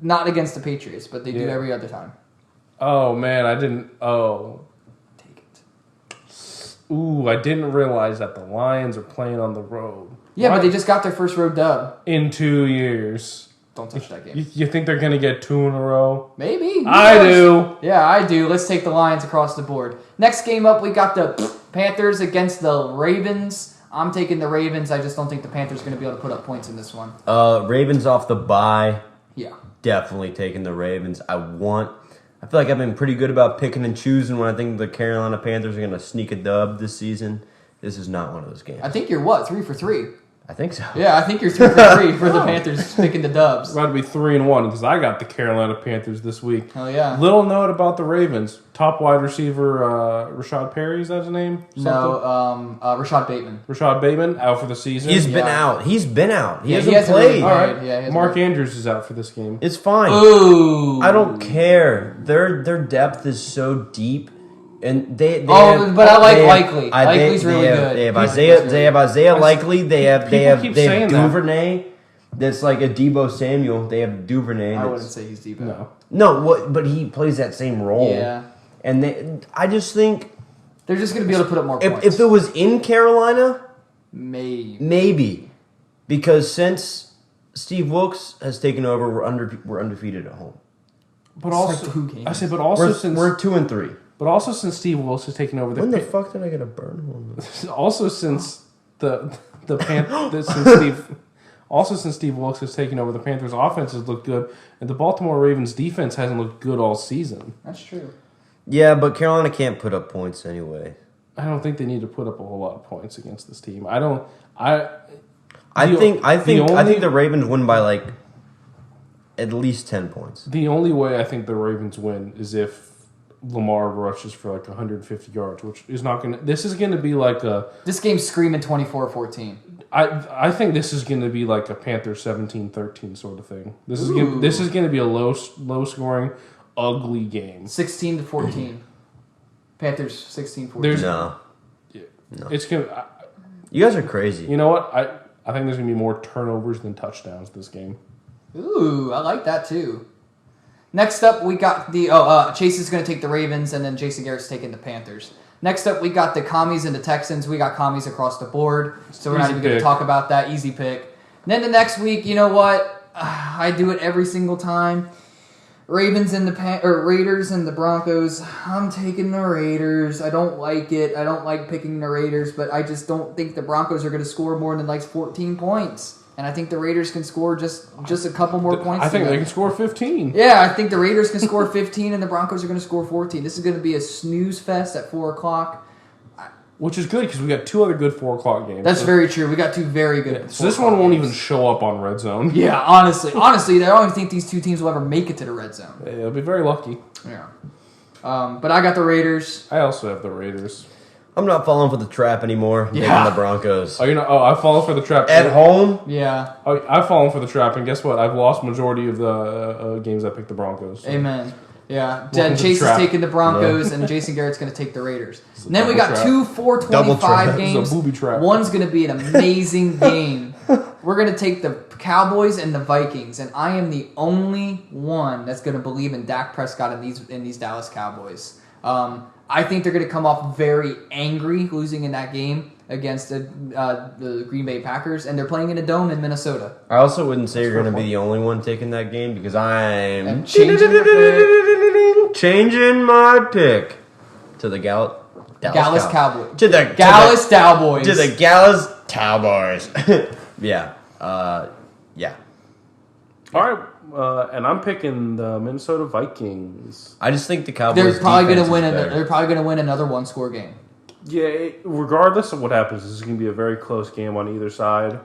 Not against the Patriots, but they do every other time. Oh, man, I didn't... Oh. Take it. Ooh, I didn't realize that the Lions are playing on the road. Yeah, but they just got their first road dub. In 2 years. Don't touch that game. You think they're going to get 2 in a row? Maybe. I do. Yeah, I do. Let's take the Lions across the board. Next game up, we got the Panthers against the Ravens. I'm taking the Ravens. I just don't think the Panthers are going to be able to put up points in this one. Ravens off the bye. Yeah. Definitely taking the Ravens. I feel like I've been pretty good about picking and choosing when I think the Carolina Panthers are going to sneak a dub this season. This is not one of those games. I think you're 3 for 3? I think so. Yeah, I think you're 3 for 3 for the Panthers picking the dubs. It's about to be 3-1 because I got the Carolina Panthers this week. Hell yeah. Little note about the Ravens. Top wide receiver, Rashad Perry, is that his name? No, Rashad Bateman. Rashad Bateman, out for the season. He's been out. He hasn't hasn't played. really All right. Yeah, Mark Andrews is out for this game. It's fine. Ooh. I don't care. Their depth is so deep. And they but I like Likely. Likely's really good. They have Isaiah Likely. They have Duvernay. That's like a Debo Samuel. They have Duvernay. I wouldn't say he's Debo. No, but he plays that same role. Yeah. And I just think they're just going to be able to put up more points. If it was in Carolina, maybe. Because since Steve Wilkes has taken over, we're undefeated at home. But It's also, like 2 games. I say, but also since we're 2-3. But also since Steve Wilkes has taken over, When the fuck did I get a burn home? Also since since Steve Wilkes has taken over, the Panthers' offense has looked good, and the Baltimore Ravens' defense hasn't looked good all season. That's true. Yeah, but Carolina can't put up points anyway. I don't think they need to put up a whole lot of points against this team. I think the Ravens win by like at least 10 points. The only way I think the Ravens win is if Lamar rushes for like 150 yards, which is not going to... This is going to be like a... This game's screaming 24-14. I think this is going to be like a Panthers 17-13 sort of thing. This is going to be a low scoring, ugly game. 16-14. Panthers 16-14. No. It's going to... You guys are crazy. You know what? I think there's going to be more turnovers than touchdowns this game. Ooh, I like that too. Next up, we got the... Chase is going to take the Ravens, and then Jason Garrett's taking the Panthers. Next up, we got the Commies and the Texans. We got Commies across the board, so we're not even going to talk about that. Easy pick. And then the next week, you know what? I do it every single time. Raiders and the Broncos. I'm taking the Raiders. I don't like it. I don't like picking the Raiders, but I just don't think the Broncos are going to score more than like 14 points. And I think the Raiders can score just a couple more points. I think they can score 15. Yeah, I think the Raiders can score 15 and the Broncos are going to score 14. This is going to be a snooze fest at 4 o'clock. Which is good because we got 2 other good 4 o'clock games. That's very true. We got 2 very good. So this one won't even show up on Red Zone. Yeah, honestly, I don't even think these 2 teams will ever make it to the Red Zone. Yeah, they'll be very lucky. Yeah. But I got the Raiders. I also have the Raiders. I'm not falling for the trap anymore. Yeah. Taking the Broncos. Oh, you're not? Oh, I've fallen for the trap. At home? Yeah. Oh, I've fallen for the trap, and guess what? I've lost majority of the games I picked the Broncos. So. Amen. Yeah. Welcome Chase is taking the Broncos, No. and Jason Garrett's going to take the Raiders. And then we got 2 4-25 trap. games. It's a booby trap. One's going to be an amazing game. We're going to take the Cowboys and the Vikings, and I am the only one that's going to believe in Dak Prescott in these Dallas Cowboys. I think they're going to come off very angry losing in that game against the Green Bay Packers, and they're playing in a dome in Minnesota. I also wouldn't say you're going to be the only one taking that game because I'm changing my pick to the Dallas Cowboys. To the Dallas Cowboys. To the Dallas Cowboys. Yeah. Yeah. All right. and I'm picking the Minnesota Vikings. I just think the Cowboys. They're probably going to win. better. They're probably going to win another one-score game. Yeah, regardless of what happens, this is going to be a very close game on either side.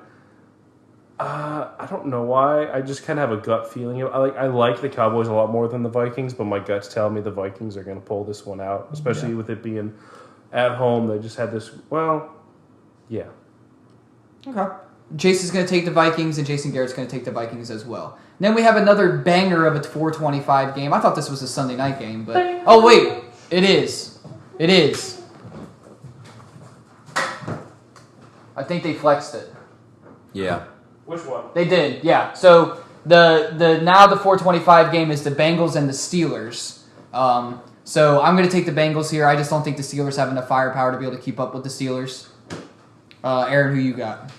I don't know why. I just kind of have a gut feeling. I like the Cowboys a lot more than the Vikings, but my guts tell me the Vikings are going to pull this one out, especially with it being at home. They just had this. Well, yeah. Okay. Jason's going to take the Vikings, and Jason Garrett's going to take the Vikings as well. And then we have another banger of a 4:25 game. I thought this was a Sunday night game, but oh wait, it is. It is. I think they flexed it. Yeah. Which one? They did, yeah. So the now the 4:25 game is the Bengals and the Steelers. So I'm going to take the Bengals here. I just don't think the Steelers have enough firepower to be able to keep up with the Steelers. Aaron, who you got?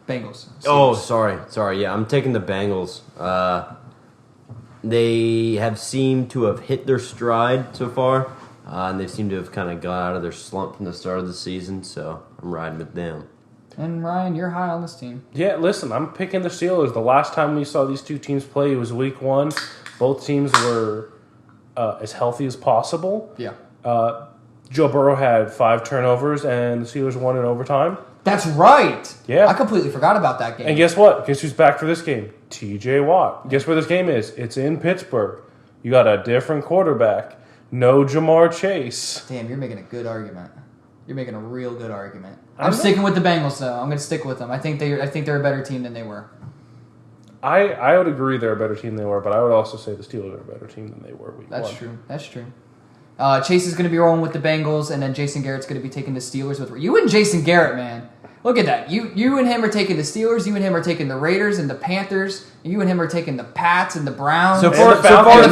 Bengals. Steelers. Oh, sorry. Yeah, I'm taking the Bengals. They have seemed to have hit their stride so far, and they seem to have kind of got out of their slump from the start of the season. So I'm riding with them. And Ryan, you're high on this team. Yeah, listen, I'm picking the Steelers. The last time we saw these two teams play, it was week 1. Both teams were as healthy as possible. Yeah. Joe Burrow had 5 turnovers, and the Steelers won in overtime. That's right. Yeah. I completely forgot about that game. And guess what? Guess who's back for this game? T.J. Watt. Guess where this game is? It's in Pittsburgh. You got a different quarterback. No Jamar Chase. Damn, you're making a good argument. You're making a real good argument. I'm sticking with the Bengals, though. I'm going to stick with them. I think they're a better team than they were. I would agree they're a better team than they were, but I would also say the Steelers are a better team than they were week 1. That's true. Chase is going to be rolling with the Bengals, and then Jason Garrett's going to be taking the Steelers with you and Jason Garrett, man. Look at that. You and him are taking the Steelers. You and him are taking the Raiders and the Panthers. You and him are taking the Pats and the Browns. And the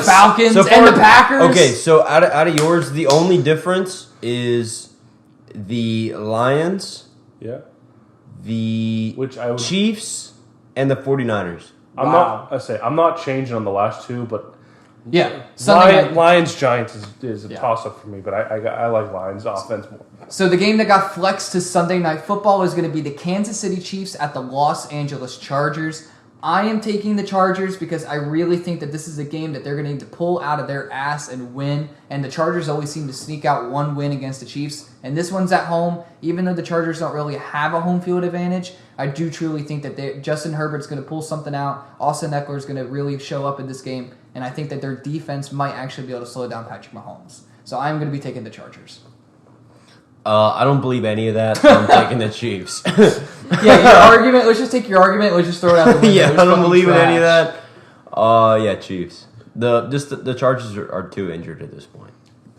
Falcons and the Packers. Okay, so out of yours, the only difference is the Lions, the Chiefs, and the 49ers. I'm not changing on the last two, but yeah, Lions Giants is a toss up for me, but I like Lions offense more. So the game that got flexed to Sunday Night Football is going to be the Kansas City Chiefs at the Los Angeles Chargers. I am taking the Chargers because I really think that this is a game that they're going to need to pull out of their ass and win. And the Chargers always seem to sneak out one win against the Chiefs. And this one's at home. Even though the Chargers don't really have a home field advantage, I do truly think that Justin Herbert's going to pull something out. Austin Eckler's going to really show up in this game. And I think that their defense might actually be able to slow down Patrick Mahomes. So I'm going to be taking the Chargers. I don't believe any of that, so I'm taking the Chiefs. Yeah, your argument. Let's just take your argument. Let's just throw it out the window. Yeah, I don't believe in any of that. Yeah, Chiefs. The Chargers are too injured at this point.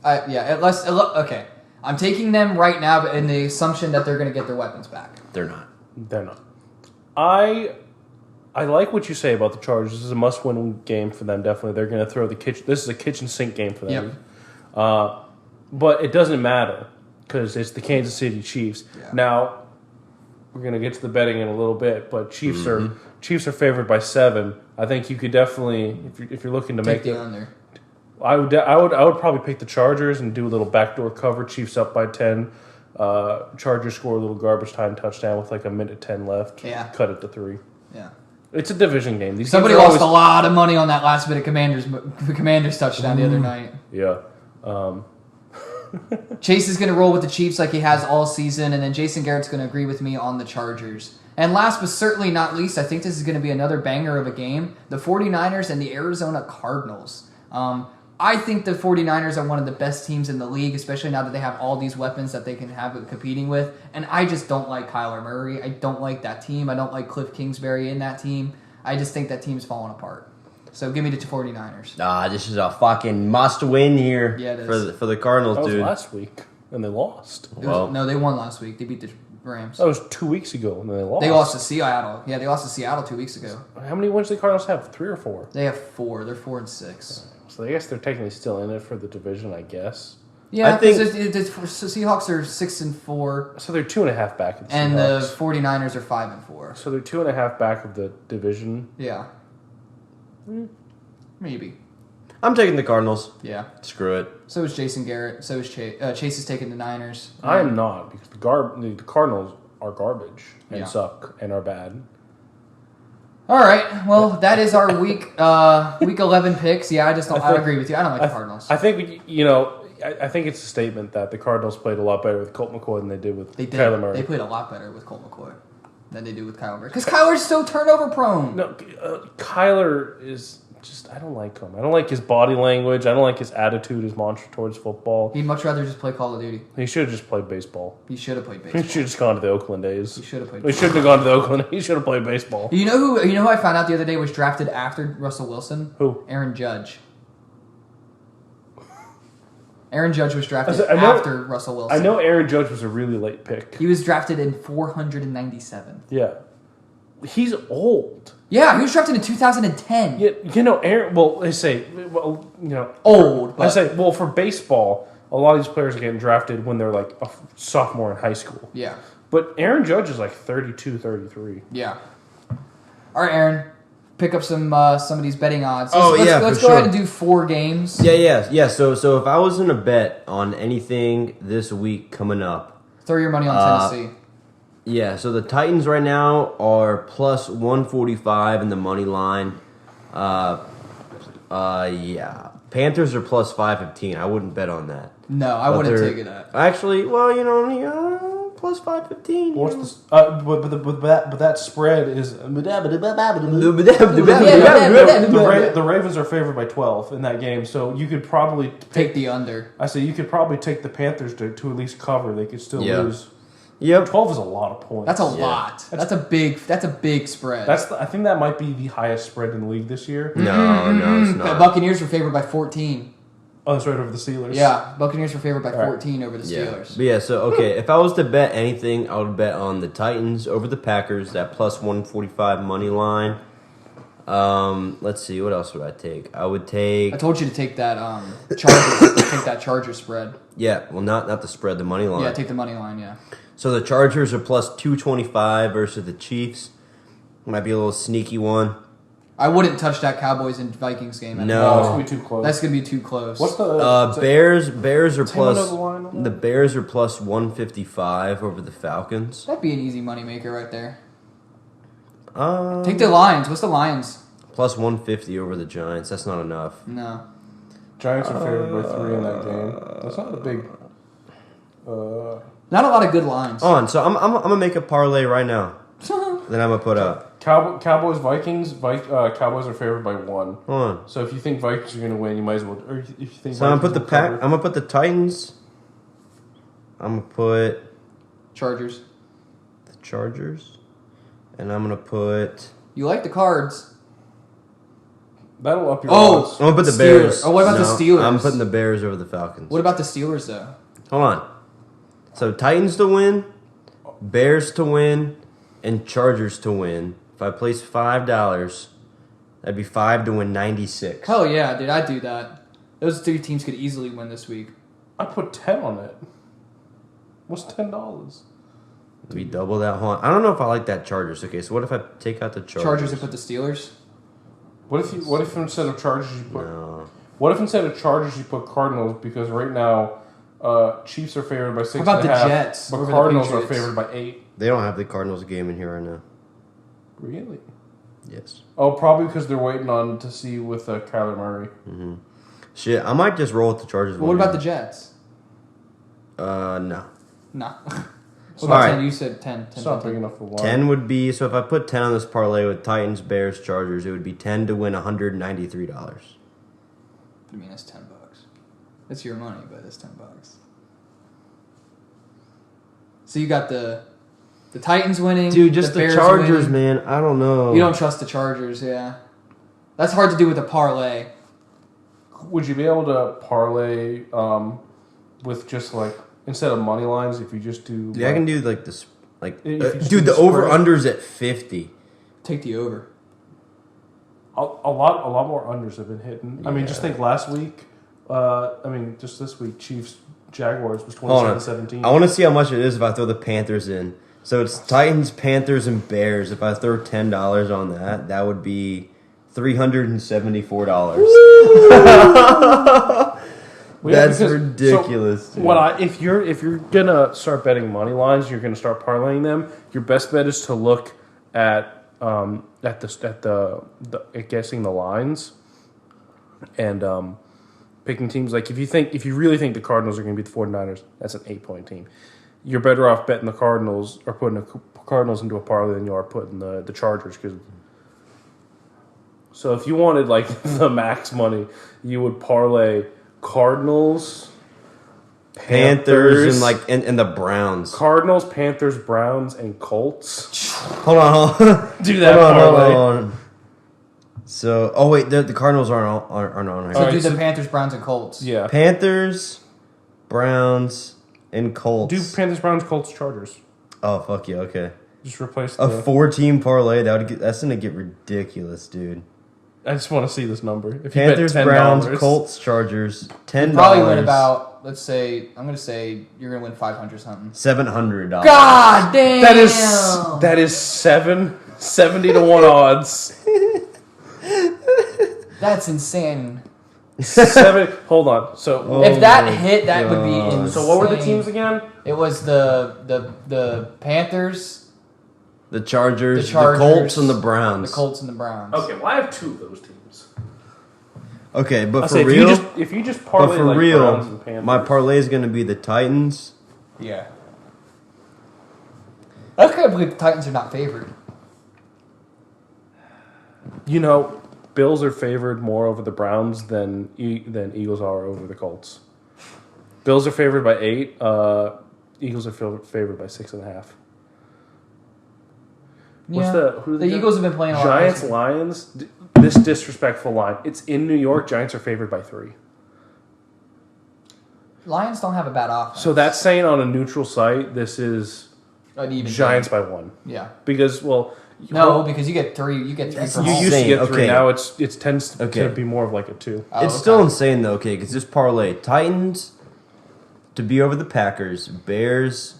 Okay. I'm taking them right now, but in the assumption that they're going to get their weapons back. They're not. I like what you say about the Chargers. This is a must-win game for them. Definitely, they're going to throw the kitchen. This is a kitchen sink game for them. Yep. But it doesn't matter because it's the Kansas City Chiefs. Yeah. Now we're going to get to the betting in a little bit, but Chiefs are favored by 7. I think you could definitely, if you're looking to make the under. I would probably pick the Chargers and do a little backdoor cover. Chiefs up by 10. Chargers score a little garbage time touchdown with like a minute 10 left. Yeah. Cut it to 3. Yeah. It's a division game. Somebody lost a lot of money on that last bit of Commanders touchdown the other night. Yeah. Chase is going to roll with the Chiefs like he has all season, and then Jason Garrett's going to agree with me on the Chargers. And last but certainly not least, I think this is going to be another banger of a game, the 49ers and the Arizona Cardinals. I think the 49ers are one of the best teams in the league, especially now that they have all these weapons that they can have competing with. And I just don't like Kyler Murray. I don't like that team. I don't like Cliff Kingsbury in that team. I just think that team's falling apart. So give me the 49ers. This is a fucking must-win here for the Cardinals, dude. That was last week, and they lost. No, they won last week. They beat the Rams. That was 2 weeks ago, and then they lost. They lost to Seattle. Yeah, they lost to Seattle 2 weeks ago. How many wins do the Cardinals have? 3 or 4? They have 4. They're 4-6. So I guess they're technically still in it for the division, I guess. Yeah, because the Seahawks are 6-4. So they're 2.5 back of the Seahawks. And the 49ers are 5-4. So they're 2.5 back of the division. Yeah. Maybe. I'm taking the Cardinals. Yeah. Screw it. So is Jason Garrett. So is Chase. Chase is taking the Niners. I am not, because the Cardinals are garbage and suck and are bad. All right. Well, that is our week 11 picks. Yeah, I agree with you. I don't like the Cardinals. I think I think it's a statement that the Cardinals played a lot better with Colt McCoy than they did with Kyler Murray. They played a lot better with Colt McCoy than they do with Kyler Murray. Because Kyler's so turnover prone. No, Kyler is just, I don't like him. I don't like his body language. I don't like his attitude, his mantra towards football. He'd much rather just play Call of Duty. He should have just played baseball. He should have played baseball. He should have just gone to the Oakland days. He should have played He shouldn't have gone to the Oakland. He should have played baseball. You know who I found out the other day was drafted after Russell Wilson? Who? Aaron Judge. Aaron Judge was drafted after Russell Wilson. I know Aaron Judge was a really late pick. He was drafted in 497th. Yeah. He's old. Yeah, he was drafted in 2010. Yeah, Aaron. Well, they say, old. I say, well, for baseball, a lot of these players are getting drafted when they're like a sophomore in high school. Yeah. But Aaron Judge is like 32, 33. Yeah. All right, Aaron. Pick up some of these betting odds. Let's go ahead and do 4 games. Yeah. So if I was gonna bet on anything this week coming up, throw your money on Tennessee. Yeah. So the Titans right now are plus 145 in the money line. Yeah. Panthers are plus 515. I wouldn't bet on that. No, I wouldn't take that. Actually, well, plus 515. What's the but that spread is the Ravens are favored by 12 in that game, so you could probably take the under. I say you could probably take the Panthers to at least cover. They could still lose. Yep. 12 is a lot of points. That's a lot. That's a big spread. I think that might be the highest spread in the league this year. No, it's not. The Buccaneers were favored by 14. Oh, that's right, over the Steelers. Yeah, Buccaneers were favored by 14 over the Steelers. But if I was to bet anything, I would bet on the Titans over the Packers, that plus 145 money line. Let's see, what else would I take? I would take... I told you to take that Chargers, take that Chargers spread. Yeah, well, not the spread, the money line. Yeah, take the money line, yeah. So the Chargers are plus 225 versus the Chiefs. Might be a little sneaky one. I wouldn't touch that Cowboys and Vikings game. No, it's gonna be too close. That's gonna be too close. What's the Bears are plus the Bears are plus 155 over the Falcons. That'd be an easy moneymaker right there. Take the Lions. What's the Lions? Plus 150 over the Giants. That's not enough. No. Giants are favored by 3 in that game. That's not a big. Not a lot of good lines. So I'm gonna make a parlay right now. Then I'm gonna put up. Cowboys Vikings. Cowboys are favored by 1. Hold on. So if you think Vikings are going to win, you might as well. Or if you think so I'm gonna put I'm gonna put the Titans. I'm gonna put Chargers. The Chargers, and I'm gonna put. You like the Cards? That'll up your odds. I'm gonna put the Bears. Oh, what about the Steelers? I'm putting the Bears over the Falcons. What about the Steelers though? Hold on. So Titans to win, Bears to win, and Chargers to win. If I place $5, that'd be 5 to win 96. Hell yeah, dude! I'd do that. Those 3 teams could easily win this week. I put 10 on it. What's $10? We double that. Hold on. I don't know if I like that Chargers. Okay, so what if I take out the Chargers? Chargers and put the Steelers. What if instead of Chargers you put? No. What if instead of Chargers you put Cardinals? Because right now, Chiefs are favored by 6.5. How about the Jets? But Cardinals are favored by 8. They don't have the Cardinals game in here right now. Really? Yes. Oh, probably because they're waiting on to see with Kyler Murray. Mm-hmm. Shit, I might just roll with the Chargers. Well, what about the Jets? No. Nah. What about 10? You said 10. It's not big enough for 1. 10 would be, so if I put 10 on this parlay with Titans, Bears, Chargers, it would be 10 to win $193. I mean, that's $10. It's your money, but it's $10. So you got the Titans winning. Dude, just the Chargers, winning. man. I don't know. You don't trust the Chargers, yeah. That's hard to do with a parlay. Would you be able to parlay with just like instead of money lines if you just do? Yeah, I can do like this. Dude, the over unders at 50. Take the over. A lot more unders have been hitting. Yeah. I mean, just think last week. Just this week, Chiefs Jaguars was 27-17. I want to see how much it is if I throw the Panthers in. So it's Titans, Panthers, and Bears. If I throw $10 on that, that would be $374. That's ridiculous. So if you're gonna start betting money lines, you're gonna start parlaying them. Your best bet is to look at at guessing the lines and picking teams. Like if you really think the Cardinals are going to beat the 49ers, that's an 8-point team. You're better off betting the Cardinals or putting the Cardinals into a parlay than you are putting the Chargers. So if you wanted like the max money, you would parlay Cardinals, Panthers and the Browns. Cardinals, Panthers, Browns, and Colts. Hold on. Do that parlay. Hold on. So, wait, the Cardinals aren't on right So now. do the Panthers, Browns, and Colts. Yeah. Panthers, Browns, and Colts. Do Panthers, Browns, Colts, Chargers. Oh, fuck yeah, okay. Just replace A 4-team parlay, that's going to get ridiculous, dude. I just want to see this number. If Panthers, you bet $10, Browns, Colts, Chargers, $10. You probably win about, let's say, I'm going to say you're going to win 500 something. $700. God damn! That is 70 to 1 odds. That's insane. Hold on. So if that hit, that would be insane. So what were the teams again? It was the Panthers, The Chargers, the Colts, and the Browns. The Colts and the Browns. Okay, well I have 2 of those teams. Okay, but for If real, you just parlay like Browns and Panthers, my parlay is going to be the Titans. Yeah. I can't believe the Titans are not favored. Bills are favored more over the Browns than Eagles are over the Colts. Bills are favored by 8. Eagles are favored by 6.5. Who the Eagles have been playing a lot. Giants, Lions. This disrespectful line. It's in New York. Giants are favored by 3. Lions don't have a bad offense. So that's saying on a neutral site, this is an even Giants game. by 1. Yeah. Because because you get 3. You get 3 from you home. used to get 3. Okay. Now it tends to be more of like a 2. It's still insane though, okay? Because this parlay, Titans to be over the Packers, Bears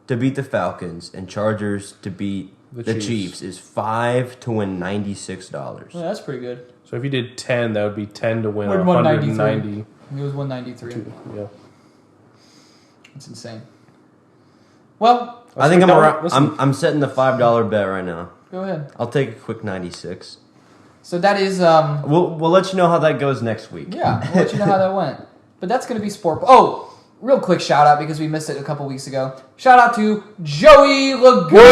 to beat the Falcons, and Chargers to beat the Chiefs is 5 to win $96. Yeah, that's pretty good. So if you did 10, that would be 10 to win We're 190. It was 193. Yeah. That's insane. Well, I think I'm setting the $5 bet right now. Go ahead. I'll take a quick 96. So that is We'll let you know how that goes next week. Yeah, we'll let you know how that went. But that's going to be sport. Oh, real quick shout out because we missed it a couple weeks ago. Shout out to Joey Laguna,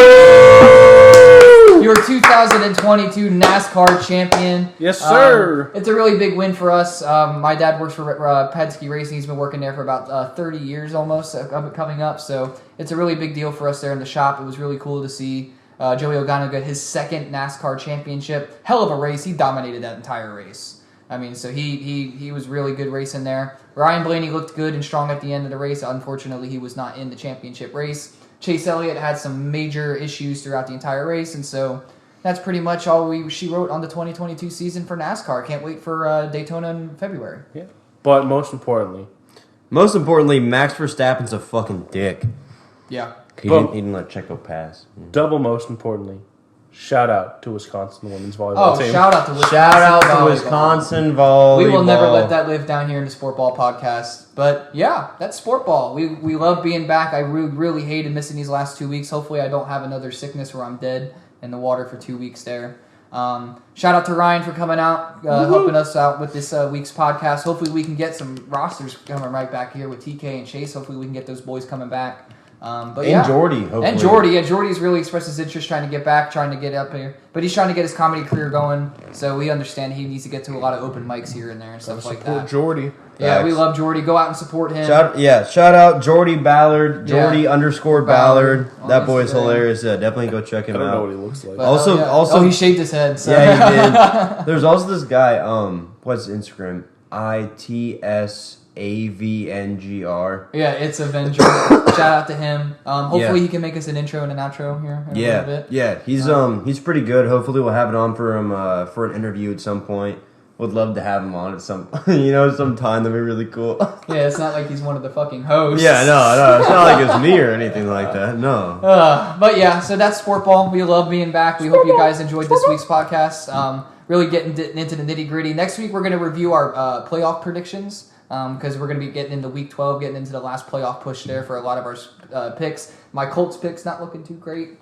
your 2022 NASCAR champion. Yes, sir. It's a really big win for us. My dad works for Penske Racing. He's been working there for about 30 years almost coming up. So it's a really big deal for us there in the shop. It was really cool to see Joey Logano get his second NASCAR championship. Hell of a race. He dominated that entire race. I mean, so he was really good racing there. Ryan Blaney looked good and strong at the end of the race. Unfortunately, he was not in the championship race. Chase Elliott had some major issues throughout the entire race, and so that's pretty much all she wrote on the 2022 season for NASCAR. Can't wait for Daytona in February. Yeah. But most importantly, Max Verstappen's a fucking dick. Yeah. He didn't let Checo pass. Double most importantly, shout out to Wisconsin women's volleyball team. Shout out to Wisconsin. Shout out to Wisconsin volleyball. We will never let that live down here in the Sport Ball podcast. But yeah, that's Sport Ball. We love being back. I really hated missing these last 2 weeks. Hopefully I don't have another sickness where I'm dead in the water for 2 weeks there. Shout out to Ryan for coming out, helping us out with this week's podcast. Hopefully we can get some rosters coming right back here with TK and Chase. Hopefully we can get those boys coming back. Jordy, hopefully. And Jordy. Yeah, Jordy's really expressed his interest trying to get back, trying to get up here. But he's trying to get his comedy career going, so we understand he needs to get to a lot of open mics here and there and stuff like that. Support Jordy. Yeah, we love Jordy. Go out and support him. Shout out Jordy Ballard, Jordy _ Ballard. That boy's Instagram. hilarious. Definitely go check him out. I don't know what he looks like. But, Also, he shaved his head. So. Yeah, he did. There's also this guy. What's his Instagram? ITSAVNGR. Yeah, it's Avenger. Shout out to him. Hopefully he can make us an intro and an outro here in a little bit. Yeah, he's pretty good. Hopefully we'll have it on for him for an interview at some point. Would love to have him on at some sometime. That'd be really cool. Yeah, it's not like he's one of the fucking hosts. Yeah, no, it's not like it's me or anything like that. No. But yeah, so that's Sport Ball. We love being back. We hope you guys enjoyed this week's podcast. Really getting into the nitty gritty. Next week we're going to review our playoff predictions. because we're going to be getting into Week 12, getting into the last playoff push there for a lot of our picks. My Colts pick's not looking too great,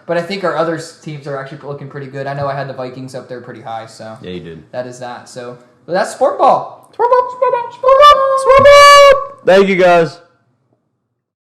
but I think our other teams are actually looking pretty good. I know I had the Vikings up there pretty high, so yeah, you did. that is that. So, but that's sport ball. Thank you, guys.